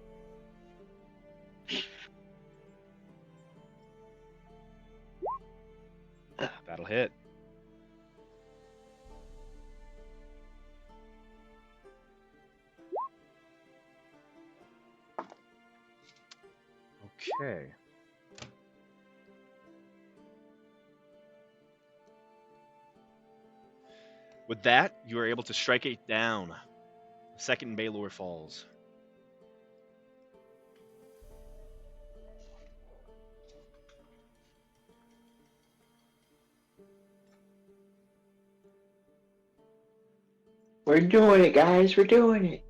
Speaker 2: That'll hit. Okay. With that, you are able to strike it down. Second Baylor falls.
Speaker 6: We're doing it, guys. We're doing it.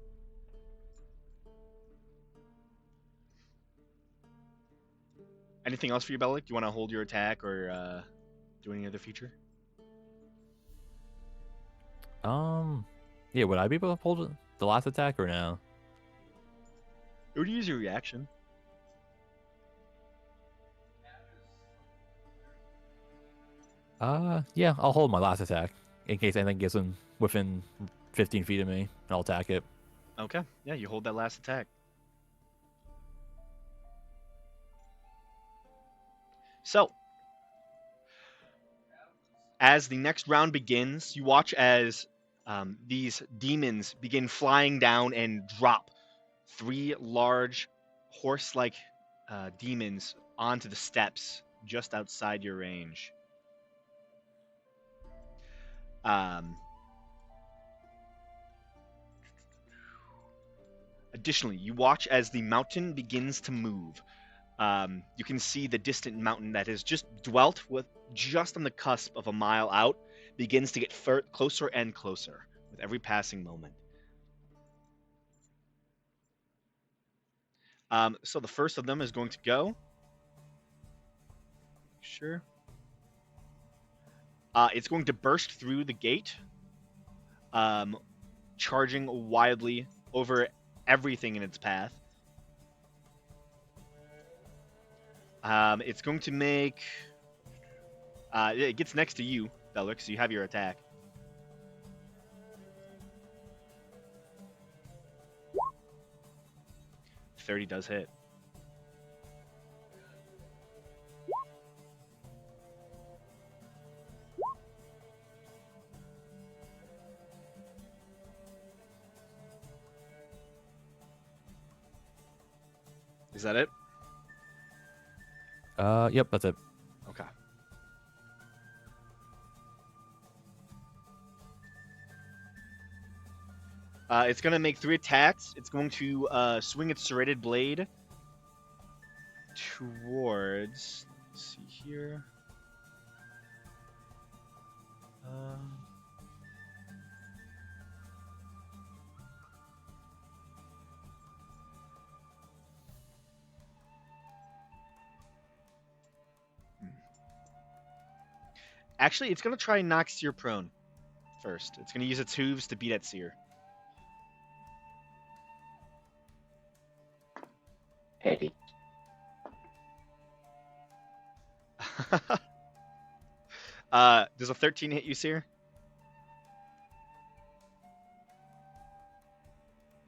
Speaker 2: Anything else for you, Bellic? Do you want to hold your attack or do any other feature?
Speaker 5: Yeah, would I be able to hold the last attack or no?
Speaker 2: It would use your reaction.
Speaker 5: Yeah, I'll hold my last attack in case anything gets in within 15 feet of me, and I'll attack it.
Speaker 2: Okay. Yeah, you hold that last attack. So, As the next round begins, you watch as these demons begin flying down and drop 3 large horse-like demons onto the steps just outside your range. Additionally, you watch as the mountain begins to move. You can see the distant mountain that has just dwelt with just on the cusp of a mile out begins to get closer and closer with every passing moment. So the first of them is going to go. Sure. It's going to burst through the gate, charging wildly over everything in its path. It's going to make... it gets next to you, Belric, so you have your attack. .30 does hit. Is that it?
Speaker 5: Yep, that's it.
Speaker 2: Okay. It's going to make 3 attacks. It's going to swing its serrated blade towards... Let's see here. Actually, it's going to try and knock Seer prone first. It's going to use its hooves to beat at Seer.
Speaker 6: Petty.
Speaker 2: Does a 13 hit you, Seer?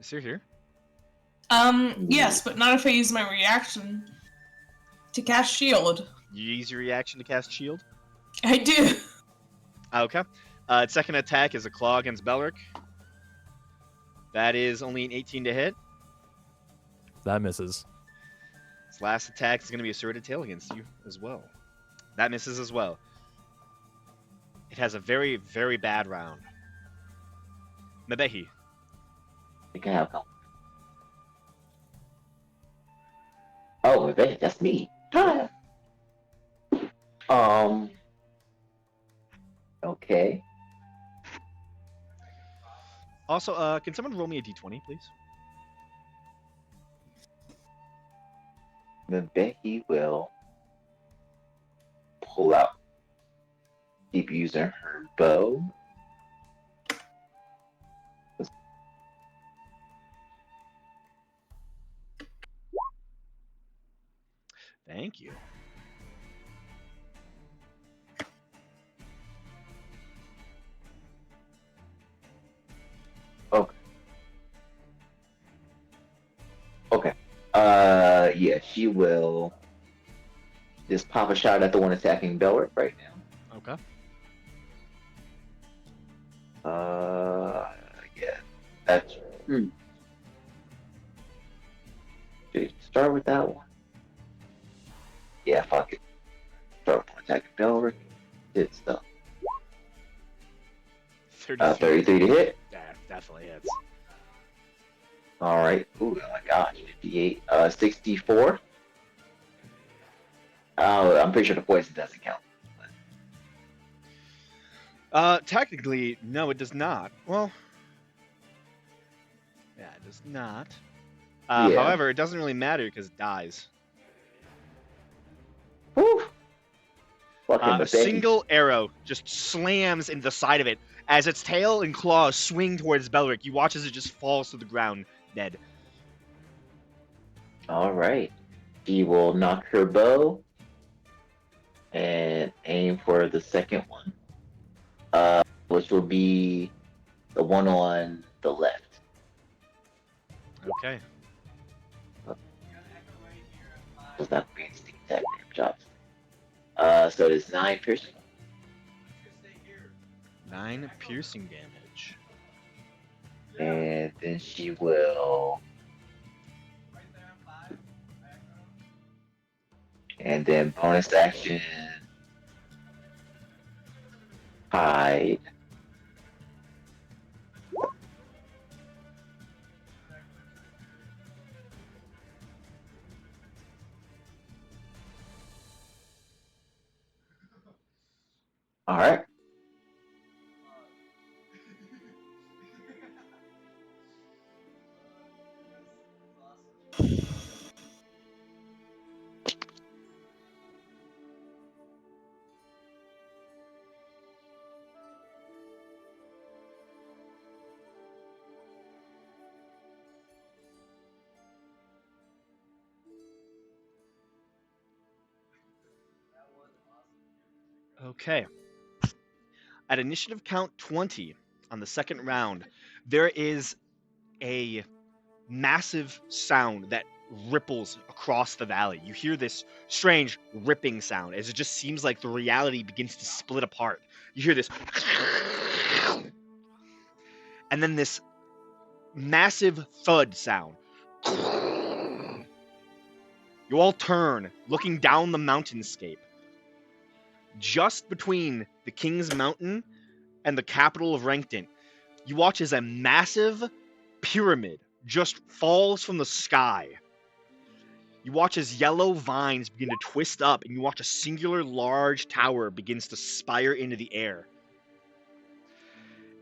Speaker 2: Is Seer here?
Speaker 3: Yes, but not if I use my reaction to cast shield.
Speaker 2: You use your reaction to cast shield?
Speaker 3: I do.
Speaker 2: Okay. Its second attack is a claw against Belric. That is only an 18 to hit.
Speaker 5: That misses.
Speaker 2: Its last attack is going to be a serrated tail against you as well. That misses as well. It has a very, very bad round. Mebehi.
Speaker 6: You can have help. Oh, Rebecca, that's me. Hi. Okay.
Speaker 2: Also, can someone roll me a d20, please?
Speaker 6: Then Becky will pull out. Keep using her bow.
Speaker 2: Thank you.
Speaker 6: Okay. Okay. Yeah, she will just pop a shot at the one attacking Belric right now.
Speaker 2: Okay.
Speaker 6: Yeah, that's. Should we start with that one? Yeah, fuck it. Start with attacking Belric. Did stuff. 33 to hit.
Speaker 2: Yeah, definitely hits.
Speaker 6: All right. Ooh, oh my gosh, 58. 64. Oh, I'm pretty sure the poison doesn't count.
Speaker 2: Technically, no, it does not. Well, yeah, it does not.
Speaker 6: Yeah.
Speaker 2: However, it doesn't really matter because it dies.
Speaker 6: Whew. Fucking
Speaker 2: A
Speaker 6: Becky.
Speaker 2: single arrow just slams into the side of it. As its tail and claws swing towards Belric, you watch as it just falls to the ground, dead.
Speaker 6: All right. She will knock her bow and aim for the second one, which will be the one on the left.
Speaker 2: Okay.
Speaker 6: Does not be sneak attack jobs. So it is 9 piercing.
Speaker 2: 9 piercing damage.
Speaker 6: And then she will. And then bonus action. Hide. All right.
Speaker 2: Okay. At initiative count 20 on the second round, there is a massive sound that ripples across the valley. You hear this strange ripping sound as it just seems like the reality begins to split apart. You hear this, and then this massive thud sound. You all turn, looking down the mountainscape. Just between the King's Mountain and the capital of Rankton, you watch as a massive pyramid just falls from the sky. You watch as yellow vines begin to twist up, and you watch a singular large tower begins to spire into the air.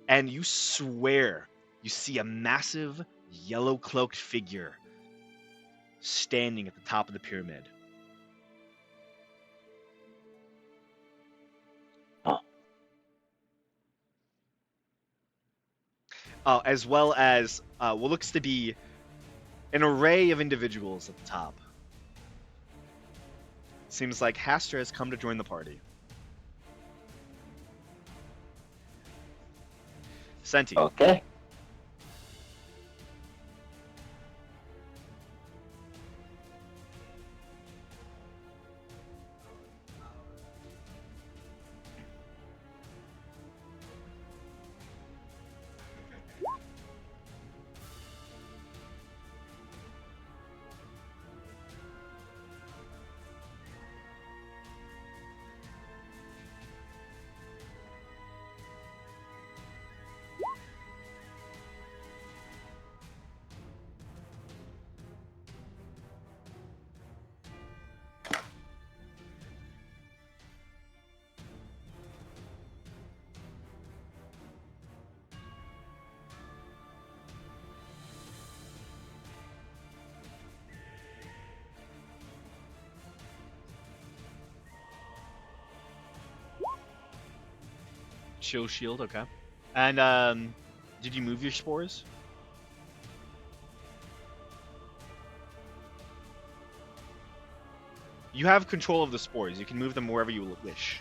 Speaker 2: And you swear you see a massive yellow-cloaked figure standing at the top of the pyramid. As well as what looks to be an array of individuals at the top. Seems like Hastra has come to join the party. Senti.
Speaker 6: Okay.
Speaker 2: Chill shield, okay. And did you move your spores? You have control of the spores. You can move them wherever you wish.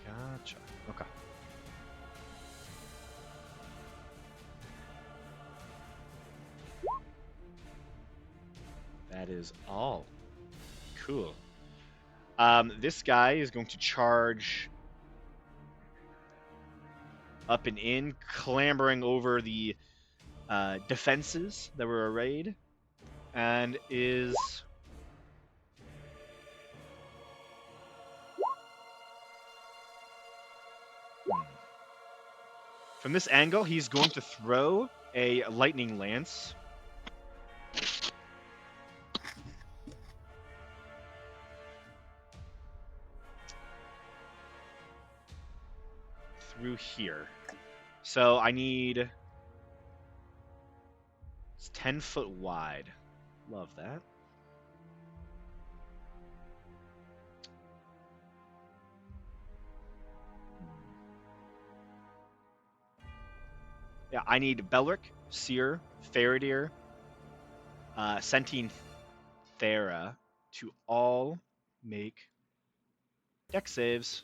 Speaker 2: Gotcha. Okay. That is all. Cool. This guy is going to charge up and in, clambering over the defenses that were arrayed, and is from this angle, he's going to throw a lightning lance. Through here. So I need... It's 10 foot wide. Love that. Yeah, I need Belric, Seer, Faradir, Sentine Thera to all make dex saves.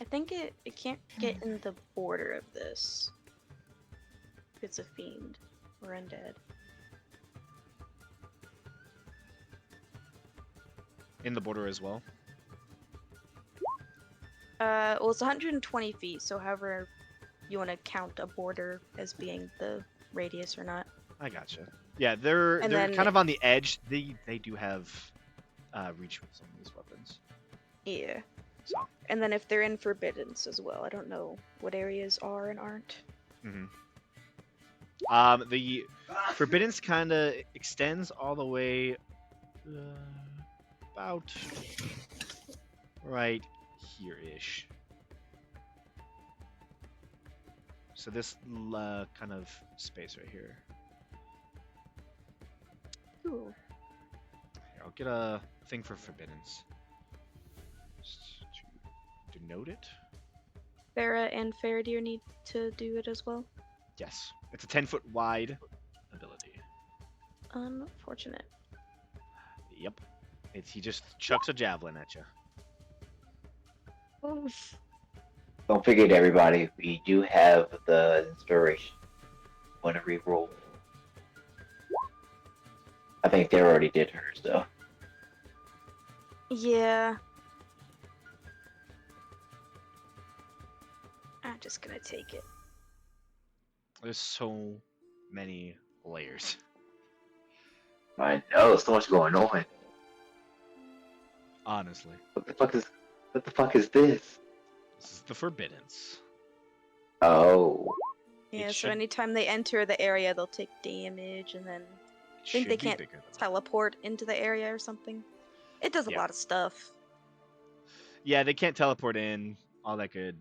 Speaker 4: I think it can't get in the border of this. If it's a fiend or undead.
Speaker 2: in the border as well.
Speaker 4: Well, it's 120 feet, so however you want to count a border as being the radius or not.
Speaker 2: I gotcha. Yeah, they're
Speaker 4: And
Speaker 2: they're
Speaker 4: then-
Speaker 2: kind of on the edge. They do have reach with some of these weapons.
Speaker 4: Yeah.
Speaker 2: So.
Speaker 4: And then if they're in Forbiddance as well, I don't know what areas are and aren't.
Speaker 2: Mm-hmm. The Forbiddance kind of extends all the way about right here-ish. So this kind of space right here.
Speaker 4: Ooh.
Speaker 2: Here, I'll get a thing for Forbiddance. Just to denote it.
Speaker 4: Farah and Faradir need to do it as well.
Speaker 2: Yes. It's a 10-foot wide ability.
Speaker 4: Unfortunate.
Speaker 2: Yep. He just chucks a javelin at you.
Speaker 4: Oof.
Speaker 6: Don't forget, everybody, we do have the inspiration. Want to re-roll? I think they already did hers, though.
Speaker 4: Yeah. I'm just gonna take it.
Speaker 2: There's so many layers.
Speaker 6: I know, so much going on.
Speaker 2: Honestly.
Speaker 6: What the fuck is this?
Speaker 2: This is the Forbiddance.
Speaker 6: Oh.
Speaker 4: Yeah, so
Speaker 2: should-
Speaker 4: anytime they enter the area, they'll take damage, and then
Speaker 2: It
Speaker 4: think they
Speaker 2: should be
Speaker 4: can't
Speaker 2: bigger than that.
Speaker 4: teleport into the area or something. It does a
Speaker 2: Yeah.
Speaker 4: lot of stuff.
Speaker 2: Yeah, they can't teleport in. All that good.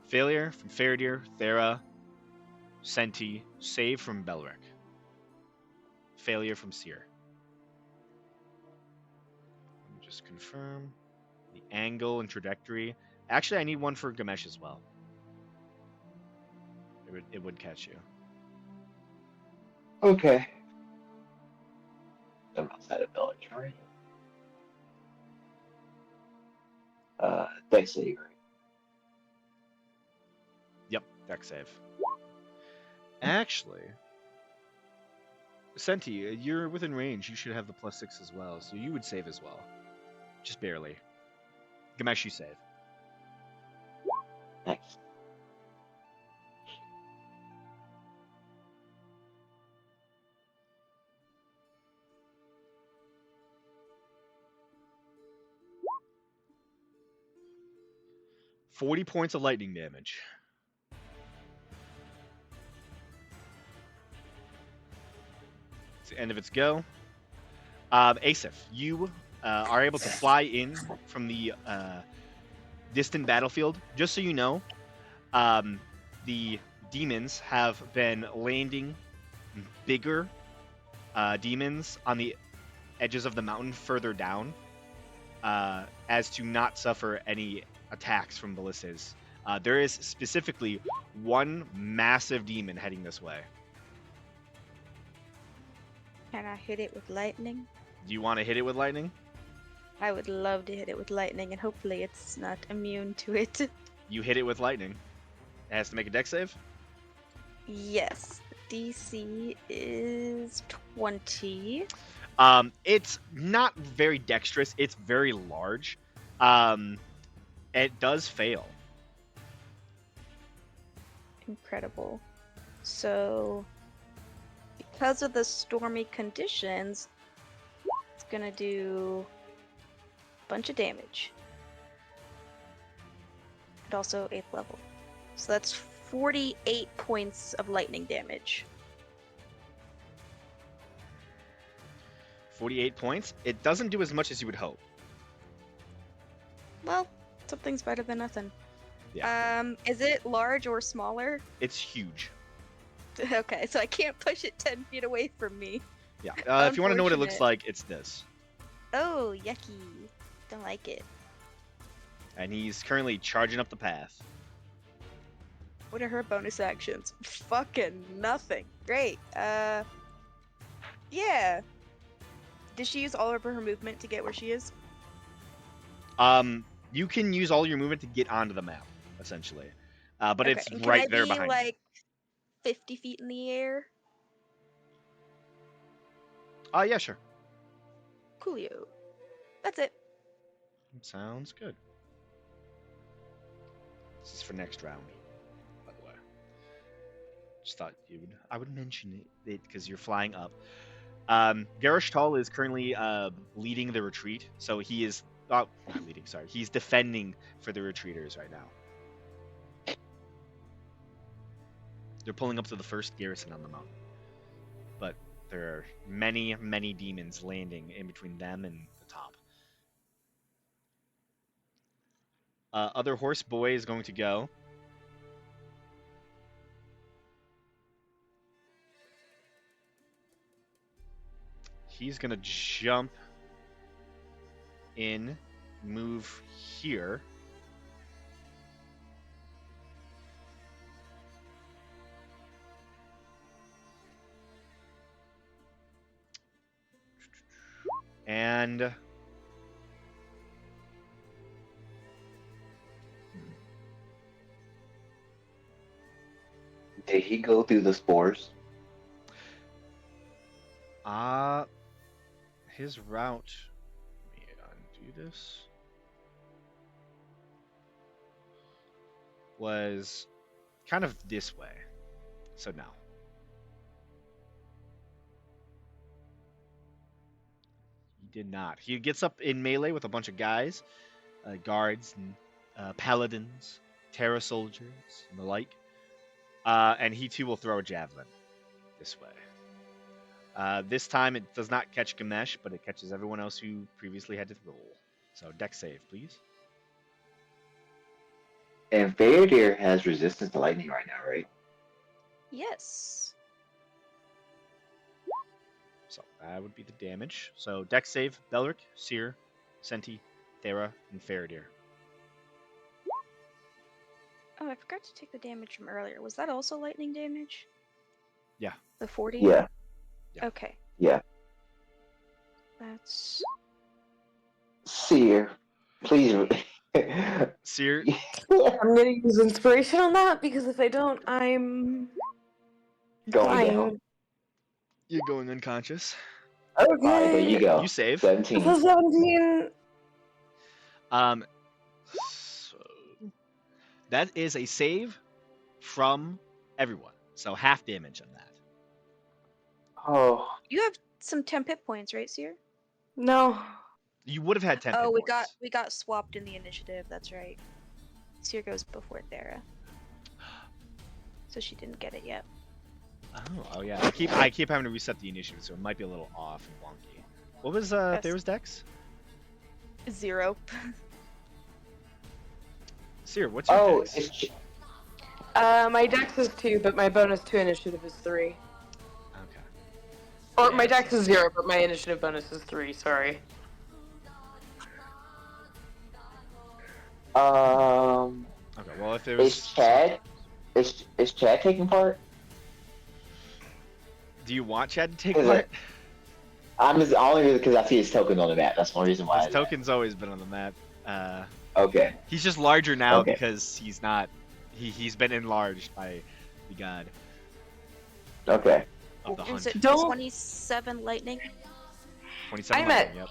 Speaker 2: Failure from Faradir, Thera, Senti, save from Belric. Failure from Seer. Let me just confirm the angle and trajectory. Actually, I need one for Gamesh as well. It would catch you.
Speaker 6: Okay. I'm outside of village, right? Dex save, right?
Speaker 2: Yep, deck save. Actually, Senti, you're within range. You should have the +6 as well, so you would save as well. Just barely. Gamesh, you save.
Speaker 6: Nice.
Speaker 2: $40 points of lightning damage. It's the end of its go. Asif, you are able to fly in from the distant battlefield. Just so you know, the demons have been landing bigger demons on the edges of the mountain further down, as to not suffer any attacks from ballistas. There is specifically one massive demon heading this way.
Speaker 4: Can I hit it with lightning?
Speaker 2: Do you want to hit it with lightning?
Speaker 4: I would love to hit it with lightning, and hopefully it's not immune to it.
Speaker 2: You hit it with lightning. It has to make a dex save.
Speaker 4: Yes. DC is 20.
Speaker 2: It's not very dexterous. It's very large. It does fail.
Speaker 4: Incredible. So, because of the stormy conditions, it's gonna do a bunch of damage. And also 8th level. So that's 48 points of lightning damage.
Speaker 2: 48 points. It doesn't do as much as you would hope.
Speaker 4: Well, something's better than nothing.
Speaker 2: Yeah.
Speaker 4: Is it large or smaller?
Speaker 2: It's huge.
Speaker 4: Okay, so I can't push it 10 feet away from me.
Speaker 2: Yeah. If you want to know what it looks
Speaker 4: Unfortunate.
Speaker 2: like, it's this.
Speaker 4: Oh, yucky. Don't like it.
Speaker 2: And he's currently charging up the path.
Speaker 4: What are her bonus actions? Fucking nothing. Great. Yeah. Did she use all of her movement to get where she is?
Speaker 2: You can use all your movement to get onto the map, essentially. But
Speaker 4: Okay,
Speaker 2: it's
Speaker 4: and
Speaker 2: right
Speaker 4: can I
Speaker 2: there
Speaker 4: be,
Speaker 2: behind
Speaker 4: like 50 feet in the air?
Speaker 2: Yeah, sure.
Speaker 4: Coolio. That's it.
Speaker 2: Sounds good. This is for next round, by the way. Just thought I would mention it because you're flying up. Garishtal is currently leading the retreat, so he is not leading. Sorry, he's defending for the retreaters right now. They're pulling up to the first garrison on the mountain, but there are many, many demons landing in between them and the top. Other horse boy is going to go. He's gonna jump in, move here. And
Speaker 6: Did he go through the spores?
Speaker 2: his route. Let me undo this. Was kind of this way. So now. He did not. He gets up in melee with a bunch of guys, guards and paladins, terra soldiers, and the like. And he too will throw a javelin this way. This time it does not catch Gamesh, but it catches everyone else who previously had to roll. So dex save, please.
Speaker 6: And Faradir has resistance to lightning right now, right?
Speaker 4: Yes.
Speaker 2: So that would be the damage. So dex save, Belric, Seer, Senti, Thera, and Faradir.
Speaker 4: Oh, I forgot to take the damage from earlier. Was that also lightning damage?
Speaker 2: Yeah.
Speaker 4: The 40?
Speaker 6: Yeah.
Speaker 2: Yeah.
Speaker 4: Okay.
Speaker 6: Yeah.
Speaker 4: That's...
Speaker 6: Seer, please.
Speaker 2: Seer,
Speaker 7: I'm gonna use inspiration on that because if I don't, I'm
Speaker 6: Going
Speaker 7: dying.
Speaker 6: down.
Speaker 2: you're going unconscious.
Speaker 7: Okay.
Speaker 6: Alright, there you go.
Speaker 2: You save.
Speaker 6: 17.
Speaker 7: So 17.
Speaker 2: So that is a save from everyone. So half damage on that.
Speaker 6: Oh.
Speaker 4: You have some temp hit points, right, Seer?
Speaker 7: No.
Speaker 2: You would have had 10
Speaker 4: Oh,
Speaker 2: hit points.
Speaker 4: we got swapped in the initiative. That's right. Seer goes before Thera, so she didn't get it yet.
Speaker 2: Oh yeah. I keep having to reset the initiative, so it might be a little off and wonky. What was Thera's dex?
Speaker 4: 0.
Speaker 2: Seer, what's your dex?
Speaker 6: It's
Speaker 7: My dex is 2, but my bonus to initiative is 3.
Speaker 2: Okay.
Speaker 7: Or
Speaker 2: Yeah,
Speaker 7: my
Speaker 2: it's-
Speaker 7: dex is 0, but my initiative bonus is 3. Sorry.
Speaker 2: Okay. Well, if there was,
Speaker 6: is Chad is Chad taking part?
Speaker 2: do you want Chad to take
Speaker 6: Is
Speaker 2: part?
Speaker 6: it- I'm just only because I see his token on the map. That's the only reason why.
Speaker 2: His token's always been on the map.
Speaker 6: Okay.
Speaker 2: He's just larger now
Speaker 6: Okay.
Speaker 2: because he's not. He's been enlarged by the god
Speaker 6: Okay.
Speaker 2: of the
Speaker 4: Is
Speaker 2: hunt.
Speaker 4: it
Speaker 7: Don't-
Speaker 4: 27 lightning?
Speaker 2: 27
Speaker 7: I'm at-
Speaker 2: lightning, Yep.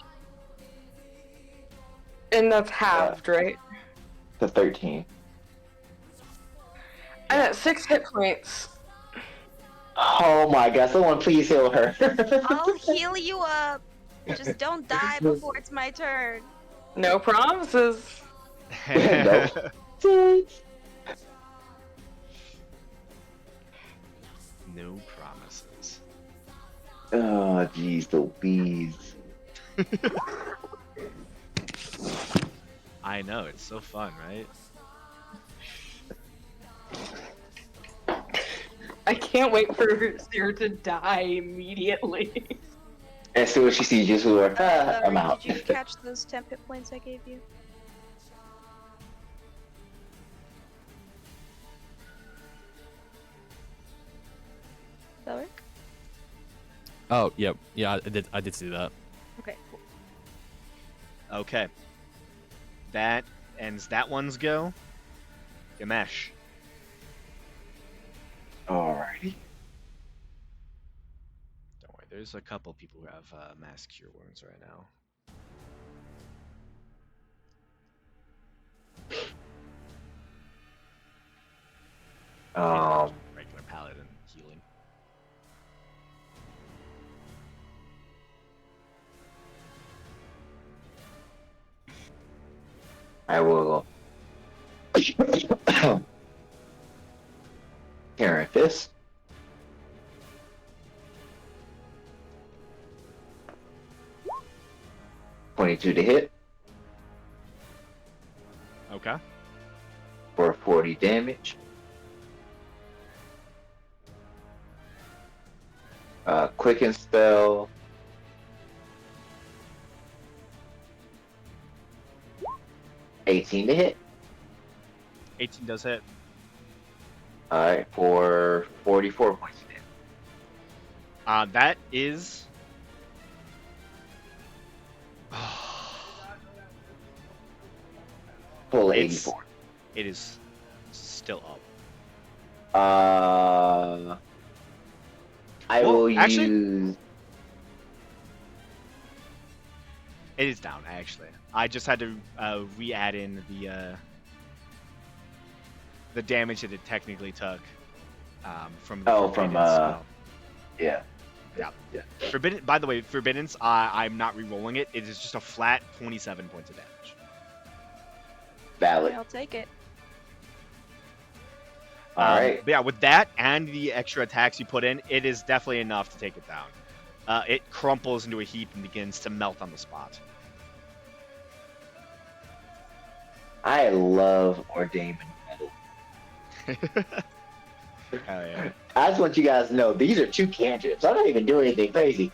Speaker 7: And that's halved, right?
Speaker 6: The 13.
Speaker 7: I'm at 6 hit points.
Speaker 6: Oh my god! Someone please heal her.
Speaker 4: I'll heal you up. Just don't die before it's my turn.
Speaker 7: No promises.
Speaker 6: Nope.
Speaker 2: No promises.
Speaker 6: Oh jeez, the bees.
Speaker 2: I know, it's so fun, right?
Speaker 7: I can't wait for Sarah to die immediately.
Speaker 6: As soon as she sees you, I'm
Speaker 4: Valerie,
Speaker 6: out.
Speaker 4: did you catch those temp hit points I gave you? Valerie?
Speaker 5: Oh, yep. Yeah, I did see that.
Speaker 4: Okay, cool.
Speaker 2: Okay. That ends that one's go. Gamesh.
Speaker 6: Alrighty.
Speaker 2: Don't worry, there's a couple people who have mass cure wounds right now. Regular paladin healing.
Speaker 6: I will. Carry this. $22 to hit
Speaker 2: Okay.
Speaker 6: for 40 damage. Quicken spell. $18 to hit.
Speaker 2: 18 does hit.
Speaker 6: Alright, for 44 points of damage.
Speaker 2: That is.
Speaker 6: Full
Speaker 2: It's-
Speaker 6: 84.
Speaker 2: It is still up.
Speaker 6: I
Speaker 2: Well,
Speaker 6: will
Speaker 2: actually-
Speaker 6: use.
Speaker 2: It is down, actually. I just had to re-add in the damage that it technically took from the
Speaker 6: Oh, from,
Speaker 2: Forbidden spell.
Speaker 6: Yeah.
Speaker 2: Yeah. Forbidden. By the way, Forbidden's. I'm not re-rolling it. It is just a flat 27 points of damage.
Speaker 6: Valid.
Speaker 4: I'll take it.
Speaker 6: Alright.
Speaker 2: But yeah, with that and the extra attacks you put in, it is definitely enough to take it down. It crumples into a heap and begins to melt on the spot.
Speaker 6: I love Ordainment Metal.
Speaker 2: Hell yeah.
Speaker 6: I just want you guys to know these are 2 cantrips. I'm not even doing anything crazy.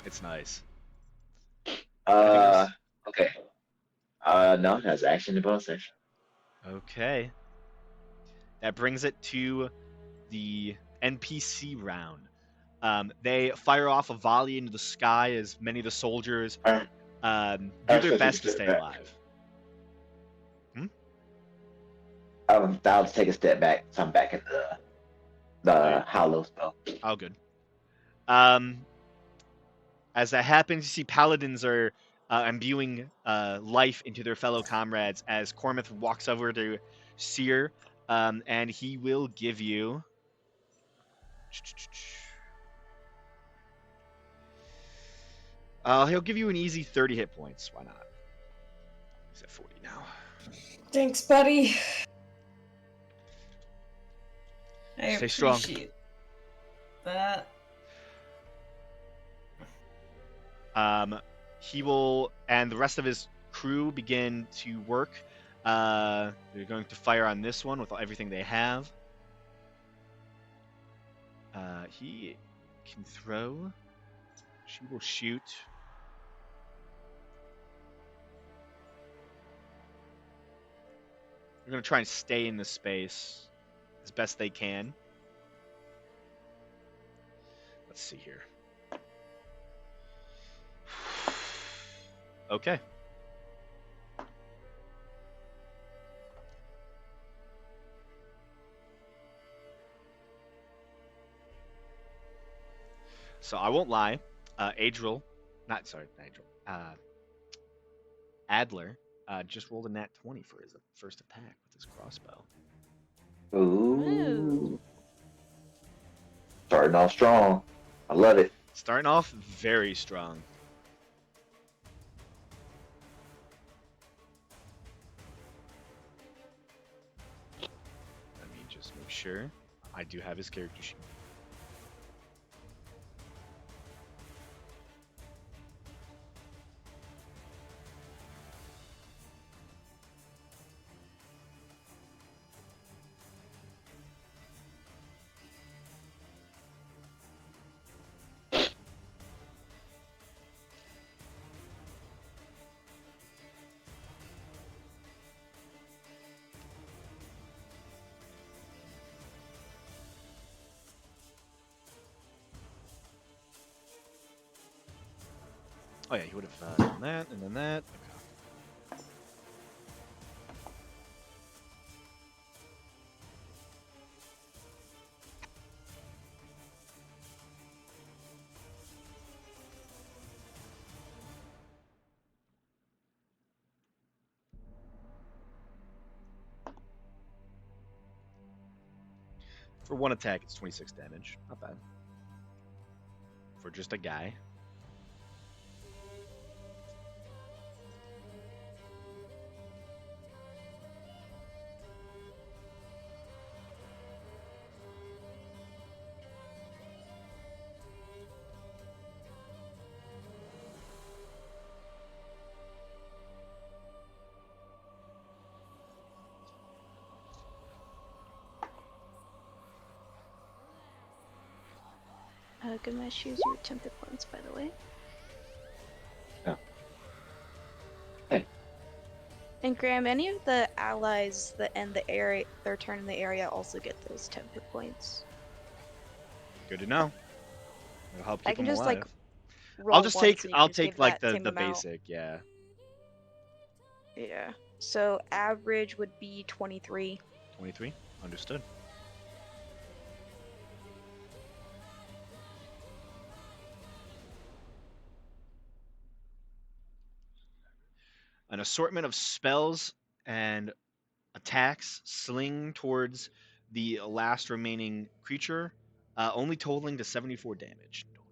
Speaker 2: It's nice.
Speaker 6: Okay. No, that's action and bonus action.
Speaker 2: Okay. That brings it to the NPC round. They fire off a volley into the sky as many of the soldiers do their best to stay alive.
Speaker 6: I'll just take a step back. So I'm back at the hollow spell.
Speaker 2: Oh, good. As that happens, you see paladins are imbuing life into their fellow comrades as Cormith walks over to Seer, and he will give you. He'll give you an easy 30 hit points. Why not? He's at 40 now.
Speaker 3: Thanks, buddy. I
Speaker 2: Stay strong.
Speaker 3: appreciate that.
Speaker 2: He will, and the rest of his crew begin to work. They're going to fire on this one with everything they have. He can throw. She will shoot. They're going to try and stay in the space as best they can. Let's see here. Okay. So I won't lie. Adler, Adler just rolled a nat 20 for his first attack with his crossbow.
Speaker 6: Ooh. Starting off strong. I love it.
Speaker 2: Starting off very strong. Let me just make sure. I do have his character sheet. Oh yeah, he would have done that and then that. Okay. For one attack, it's 26 damage. Not bad. For just a guy.
Speaker 4: Gamesh, use your 10 hit points, by the way.
Speaker 6: Oh. Hey.
Speaker 4: And Graham, any of the allies that end the area, their turn in the area, also get those 10 hit points.
Speaker 2: Good to know. It'll help keep
Speaker 4: I can
Speaker 2: them
Speaker 4: just
Speaker 2: alive.
Speaker 4: like roll
Speaker 2: I'll just
Speaker 4: once
Speaker 2: take
Speaker 4: and you
Speaker 2: I'll
Speaker 4: can just
Speaker 2: take
Speaker 4: give
Speaker 2: like
Speaker 4: that
Speaker 2: the
Speaker 4: same amount.
Speaker 2: basic, yeah.
Speaker 4: Yeah. So average would be 23.
Speaker 2: 23. Understood. An assortment of spells and attacks sling towards the last remaining creature, only totaling to 74 damage total.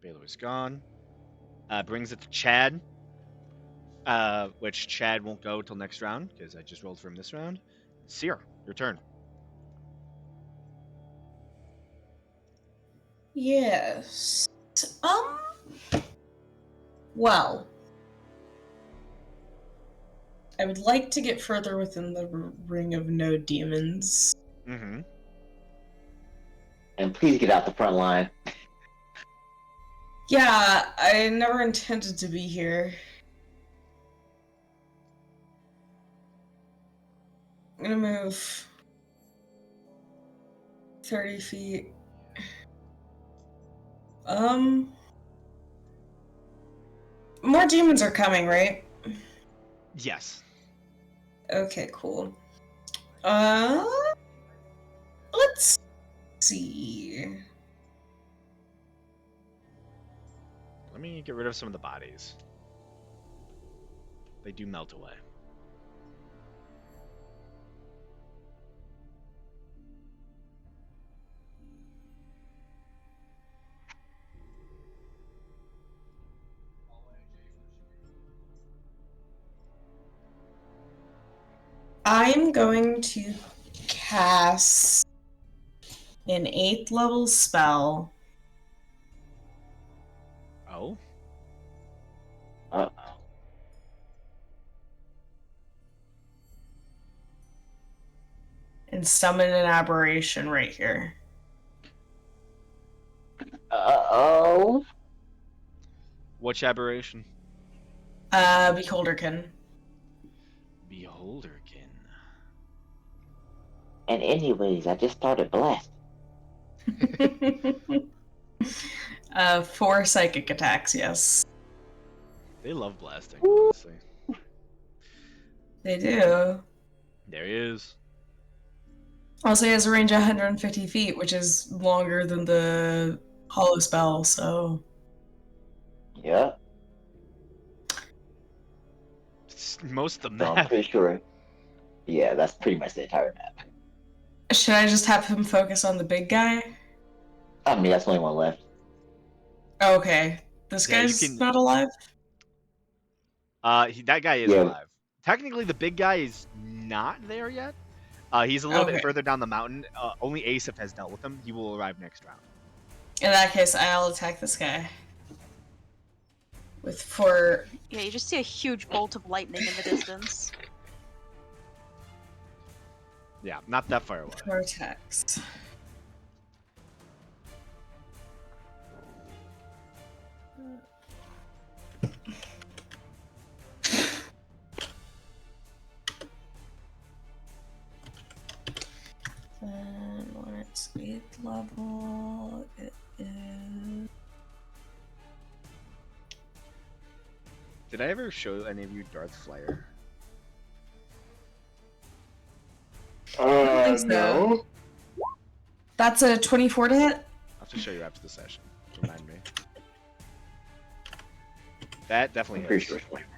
Speaker 2: Baylor is gone. Brings it to Chad, which Chad won't go till next round because I just rolled for him this round. Seer, your turn.
Speaker 3: Yes. Well, I would like to get further within the ring of no demons.
Speaker 2: Mm-hmm.
Speaker 6: And please get out the front line.
Speaker 3: Yeah, I never intended to be here. I'm gonna move 30 feet. More demons are coming, right?
Speaker 2: Yes.
Speaker 3: Okay, cool. Let's see.
Speaker 2: Let me get rid of some of the bodies. They do melt away.
Speaker 3: I'm going to cast an 8th level spell.
Speaker 2: Oh?
Speaker 6: Uh-oh.
Speaker 3: And summon an aberration right here.
Speaker 6: Uh-oh.
Speaker 2: Which aberration?
Speaker 3: Beholderkin.
Speaker 2: Beholderkin.
Speaker 6: And anyways, I just started blast.
Speaker 3: 4 psychic attacks, yes.
Speaker 2: They love blasting, honestly.
Speaker 3: They do.
Speaker 2: There he is.
Speaker 3: Also, he has a range of 150 feet, which is longer than the hollow spell, so...
Speaker 6: Yeah.
Speaker 2: It's most of the
Speaker 6: So I'm
Speaker 2: map.
Speaker 6: pretty sure. Yeah, that's pretty much the entire map.
Speaker 3: Should I just have him focus on the big guy?
Speaker 6: I mean, that's the only one left.
Speaker 3: Okay. This
Speaker 2: Yeah, you
Speaker 3: guy's
Speaker 2: can-
Speaker 3: not alive?
Speaker 2: That guy is
Speaker 6: Yeah.
Speaker 2: alive. Technically, the big guy is not there yet. He's a little bit
Speaker 3: Okay.
Speaker 2: further down the mountain. Only Asaph has dealt with him. He will arrive next round.
Speaker 3: In that case, I'll attack this guy. With 4...
Speaker 4: Yeah, you just see a huge bolt of lightning in the distance.
Speaker 2: Yeah, not that far away.
Speaker 3: 4 attacks. And when it's 8th level, it is...
Speaker 2: Did I ever show any of you Darth Flyer?
Speaker 3: think so.
Speaker 6: No.
Speaker 3: That's a 24 to hit?
Speaker 2: I'll have to show you after the session. Remind me. That definitely
Speaker 6: I'm pretty
Speaker 2: hits.
Speaker 6: sure it's 24.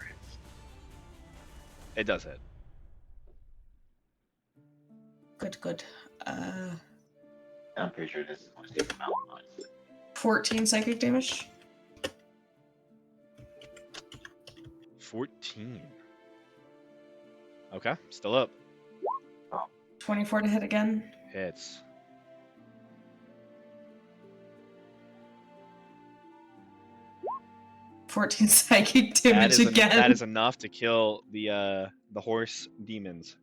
Speaker 2: It does hit.
Speaker 3: Good.
Speaker 6: I'm pretty sure this is going to take him out, honestly.
Speaker 3: 14 psychic damage.
Speaker 2: 14. Okay, still up.
Speaker 3: 24 to hit again.
Speaker 2: Hits.
Speaker 3: Fourteen psychic damage again.
Speaker 2: That is enough to kill the horse demons.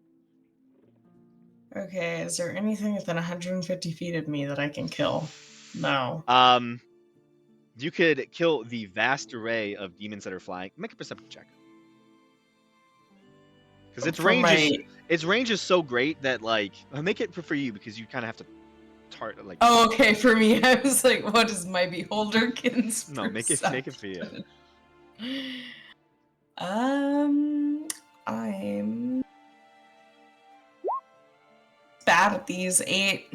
Speaker 3: Okay, is there anything within 150 feet of me that I can kill? No.
Speaker 2: You could kill the vast array of demons that are flying. Make a perception check. Because its range is so great that like I'll make it for you because you kind of have to like.
Speaker 3: Oh, okay. For me, I was like, "What is my beholderkin's?"
Speaker 2: No, make it for you.
Speaker 3: I'm bad at these 8.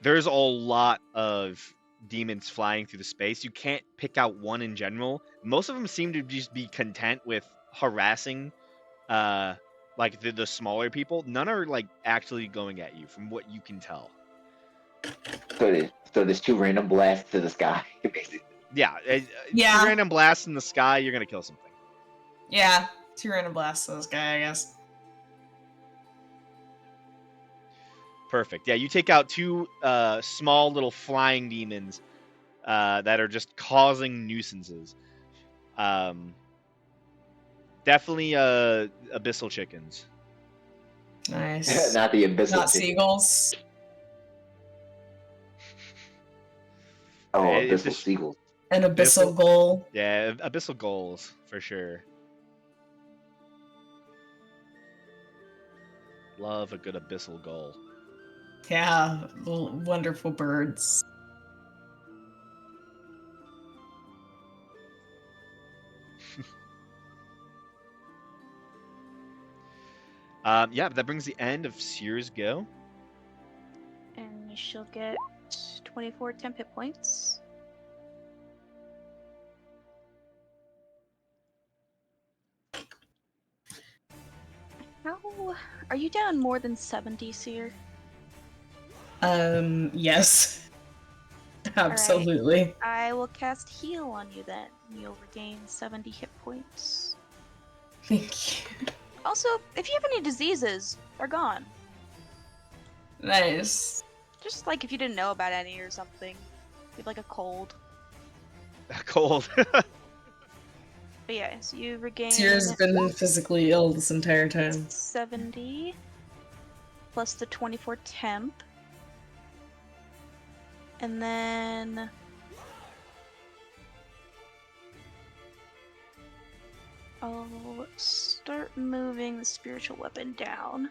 Speaker 2: There's a lot of demons flying through the space. You can't pick out one in general. Most of them seem to just be content with harassing like the smaller people. None are like actually going at you from what you can tell.
Speaker 6: So there's 2 random blasts to the sky, basically.
Speaker 2: Yeah.
Speaker 3: Yeah.
Speaker 2: 2 random blasts in the sky, you're gonna kill something.
Speaker 3: Yeah, 2 random blasts to this guy, I guess.
Speaker 2: Perfect. Yeah, you take out 2 small little flying demons that are just causing nuisances. Definitely abyssal chickens.
Speaker 3: Nice.
Speaker 6: Not the abyssal.
Speaker 3: Not
Speaker 6: chicken.
Speaker 3: seagulls.
Speaker 6: Oh,
Speaker 2: It's
Speaker 6: abyssal
Speaker 2: just-
Speaker 6: seagulls.
Speaker 3: An abyssal goal.
Speaker 2: Yeah, abyssal goals for sure. Love a good abyssal goal.
Speaker 3: Yeah, wonderful birds.
Speaker 2: Yeah, that brings the end of Seer's go.
Speaker 4: And she'll get 24 temp hit points. How are you down more than 70, Seer?
Speaker 3: Yes. Absolutely.
Speaker 4: I will cast heal on you then. You'll regain 70 hit points.
Speaker 3: Thank you.
Speaker 4: Also, if you have any diseases, they're gone.
Speaker 3: Nice.
Speaker 4: Just like if you didn't know about any or something. You have like a cold.
Speaker 2: Cold.
Speaker 4: But yeah, so you regain
Speaker 3: Seer's been physically ill this entire time.
Speaker 4: 70 plus the 24 temp. And then I'll start moving the spiritual weapon down.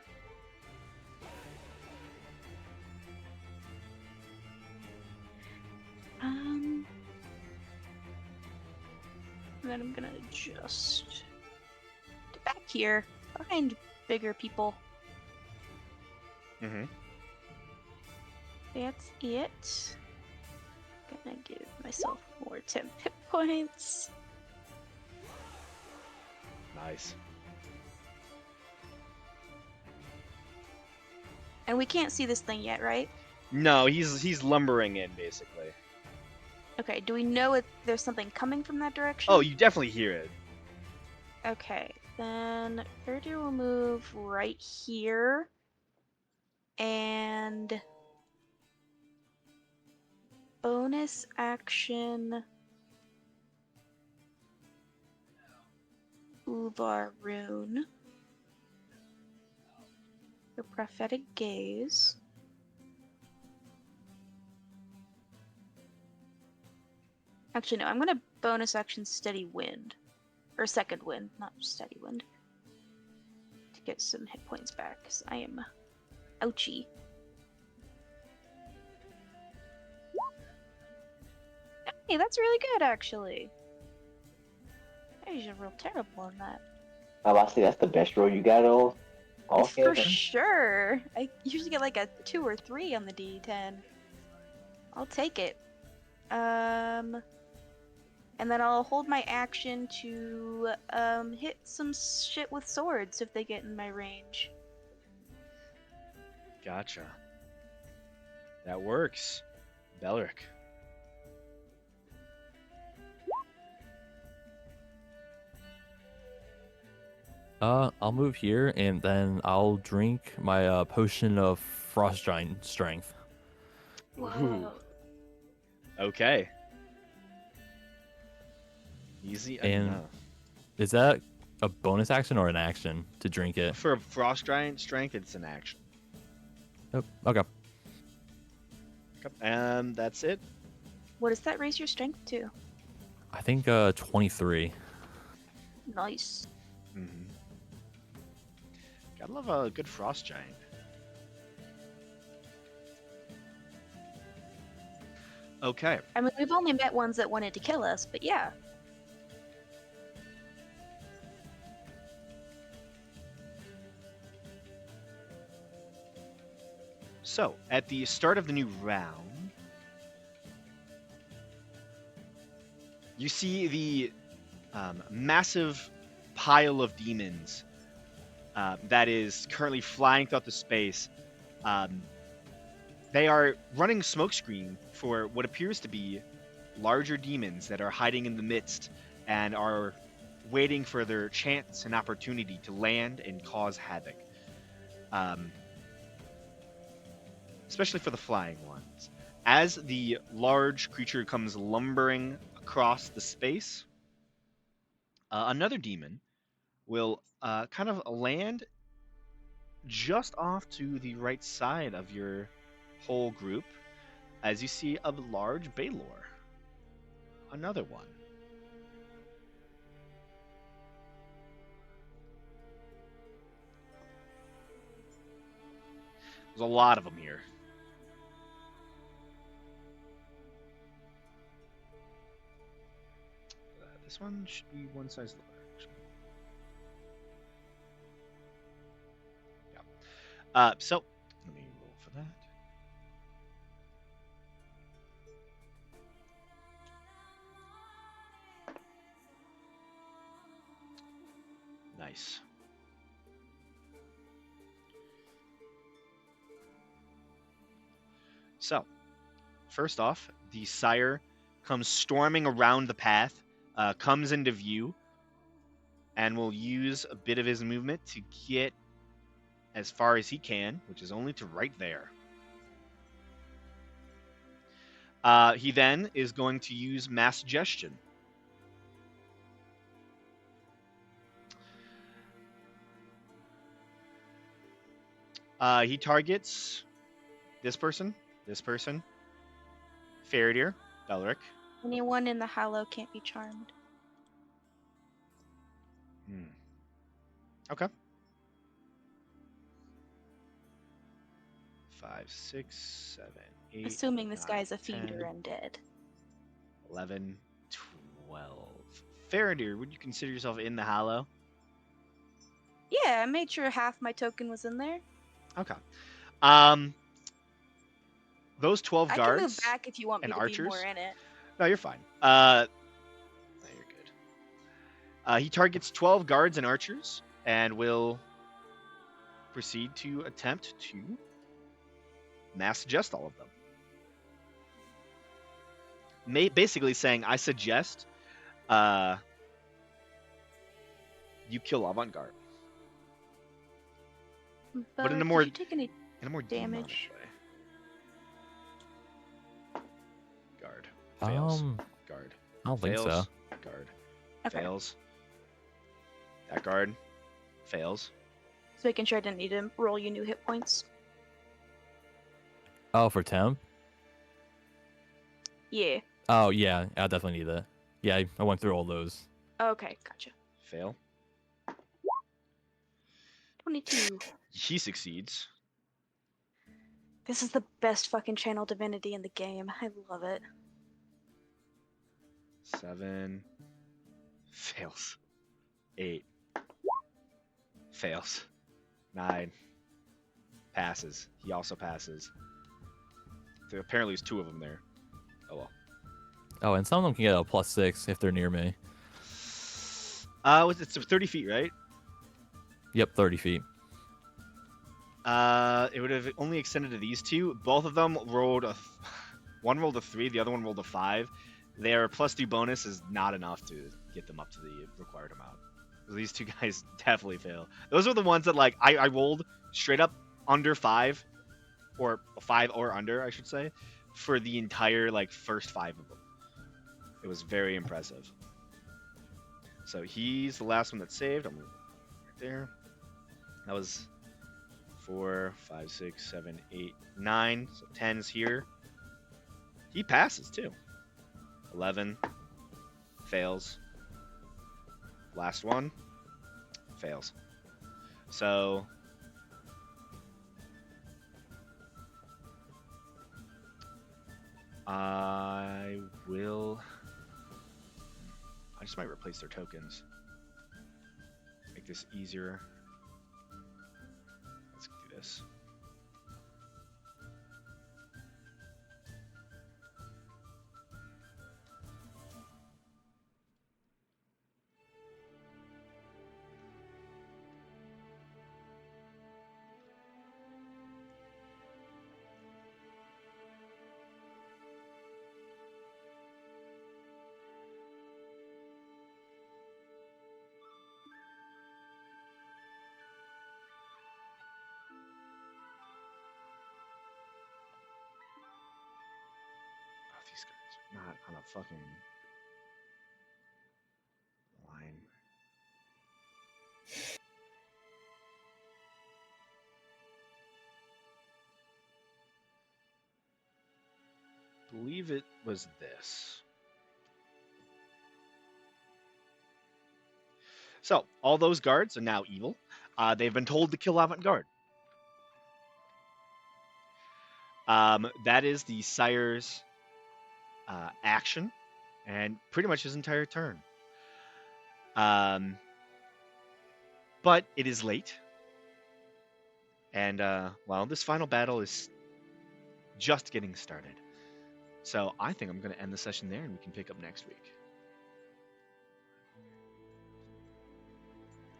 Speaker 4: And then I'm gonna just get back here, find bigger people.
Speaker 2: Mm-hmm.
Speaker 4: That's it. Gonna give myself more temp hit points.
Speaker 2: Nice.
Speaker 4: And we can't see this thing yet, right?
Speaker 2: No, he's lumbering in basically.
Speaker 4: Okay, do we know if there's something coming from that direction?
Speaker 2: Oh, you definitely hear it.
Speaker 4: Okay, then Verdu will move right here. And bonus action Uvar rune. Your prophetic gaze. Actually, no, I'm gonna bonus action steady wind. Or second wind, not steady wind. To get some hit points back, because I am ouchie. Hey, that's really good, actually. You're real terrible on that.
Speaker 6: Honestly, that's the best roll you got all
Speaker 4: For
Speaker 6: Kevin?
Speaker 4: sure. I usually get like a 2 or 3 on the D10. I'll take it. And then I'll hold my action to hit some shit with swords if they get in my range.
Speaker 2: Gotcha. That works. Belric.
Speaker 5: I'll move here and then I'll drink my potion of frost giant strength.
Speaker 2: Ooh.
Speaker 4: Whoa.
Speaker 2: Okay. Easy
Speaker 5: And
Speaker 2: enough.
Speaker 5: is that a bonus action or an action to drink it?
Speaker 2: For Frost Giant Strength, it's an action.
Speaker 5: Oh, okay.
Speaker 2: And that's it.
Speaker 4: What does that raise your strength to?
Speaker 5: I think 23.
Speaker 4: Nice.
Speaker 2: Mm-hmm. Gotta love a good Frost Giant. Okay.
Speaker 4: I mean, we've only met ones that wanted to kill us, but yeah.
Speaker 2: So, at the start of the new round, you see the massive pile of demons that is currently flying throughout the space. They are running smokescreen for what appears to be larger demons that are hiding in the midst and are waiting for their chance and opportunity to land and cause havoc. Especially for the flying ones. As the large creature comes lumbering across the space, another demon will kind of land just off to the right side of your whole group as you see a large Baylor. Another one. There's a lot of them here. This one should be one size large. Yeah. So let me roll for that. Nice. So, first off, the sire comes storming around the path, comes into view, and will use a bit of his movement to get as far as he can, which is only to right there. He then is going to use Mass Suggestion. He targets this person, Faradir, Belric.
Speaker 4: Anyone in the Hallow can't be charmed.
Speaker 2: Okay. 5, 6, 7, 8.
Speaker 4: Assuming this
Speaker 2: 9,
Speaker 4: guy's a
Speaker 2: 10,
Speaker 4: feeder and dead.
Speaker 2: 11, 12. Faradir, would you consider yourself in the Hallow?
Speaker 4: Yeah, I made sure half my token was in there.
Speaker 2: Okay. Those 12
Speaker 4: I
Speaker 2: guards
Speaker 4: can move back if you want me
Speaker 2: and
Speaker 4: to
Speaker 2: archers.
Speaker 4: be more in it.
Speaker 2: No, you're fine. No, you're good. He targets 12 guards and archers and will proceed to attempt to mass suggest all of them. Basically saying, I suggest you kill avant-garde. But in a more
Speaker 4: did you take any
Speaker 2: demonic
Speaker 4: damage?
Speaker 2: way. Guard.
Speaker 5: I
Speaker 2: Fails. Guard.
Speaker 5: don't think so.
Speaker 2: Fails. Guard.
Speaker 4: Okay.
Speaker 2: Fails. That guard. Fails.
Speaker 4: Just making sure I didn't need to roll you new hit points.
Speaker 5: Oh, for temp?
Speaker 4: Yeah.
Speaker 5: Oh, yeah. I definitely need that. Yeah, I went through all those.
Speaker 4: Okay, gotcha.
Speaker 2: Fail.
Speaker 4: 22.
Speaker 2: He succeeds.
Speaker 4: This is the best fucking channel divinity in the game. I love it.
Speaker 2: 7. Fails. 8. Fails. 9. Passes. He also passes. There apparently is 2 of them there. Oh well.
Speaker 5: Oh, and some of them can get a +6 if they're near me.
Speaker 2: It's 30 feet, right?
Speaker 5: Yep, 30 feet.
Speaker 2: It would have only extended to these two. Both of them rolled one rolled a 3, the other one rolled a 5. Their +2 bonus is not enough to get them up to the required amount. So these two guys definitely fail. Those are the ones that like I rolled straight up under 5, or 5 or under, I should say, for the entire like first 5 of them. It was very impressive. So he's the last one that saved. I'm right there. That was 4, 5, 6, 7, 8, 9. So 10's here. He passes too. 11 fails. Last one fails. So I just might replace their tokens. Make this easier. Let's do this. These guys are not on a fucking line. I believe it was this. So all those guards are now evil. They've been told to kill avant-garde. That is the sire's action, and pretty much his entire turn. But it is late, and well, this final battle is just getting started. So I think I'm going to end the session there, and we can pick up next week.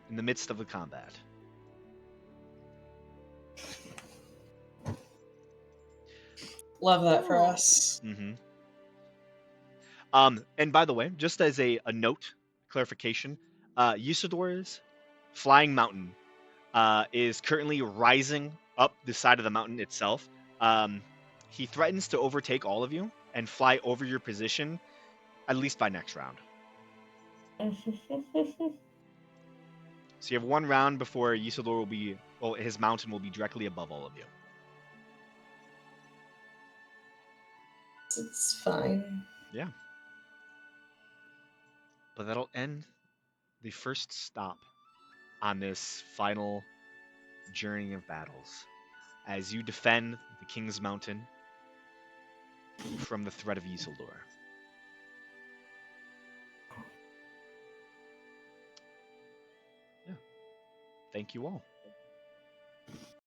Speaker 2: In the midst of the combat.
Speaker 3: Love that for us.
Speaker 2: Mm-hmm. And by the way, just as a note, clarification, Yeisildor's flying mountain is currently rising up the side of the mountain itself. He threatens to overtake all of you and fly over your position, at least by next round. So you have one round before Yeisildor will be, well, his mountain will be directly above all of you.
Speaker 3: It's fine.
Speaker 2: Yeah. But that'll end the first stop on this final journey of battles as you defend the King's Mountain from the threat of Yeisildor. Yeah. Thank you all.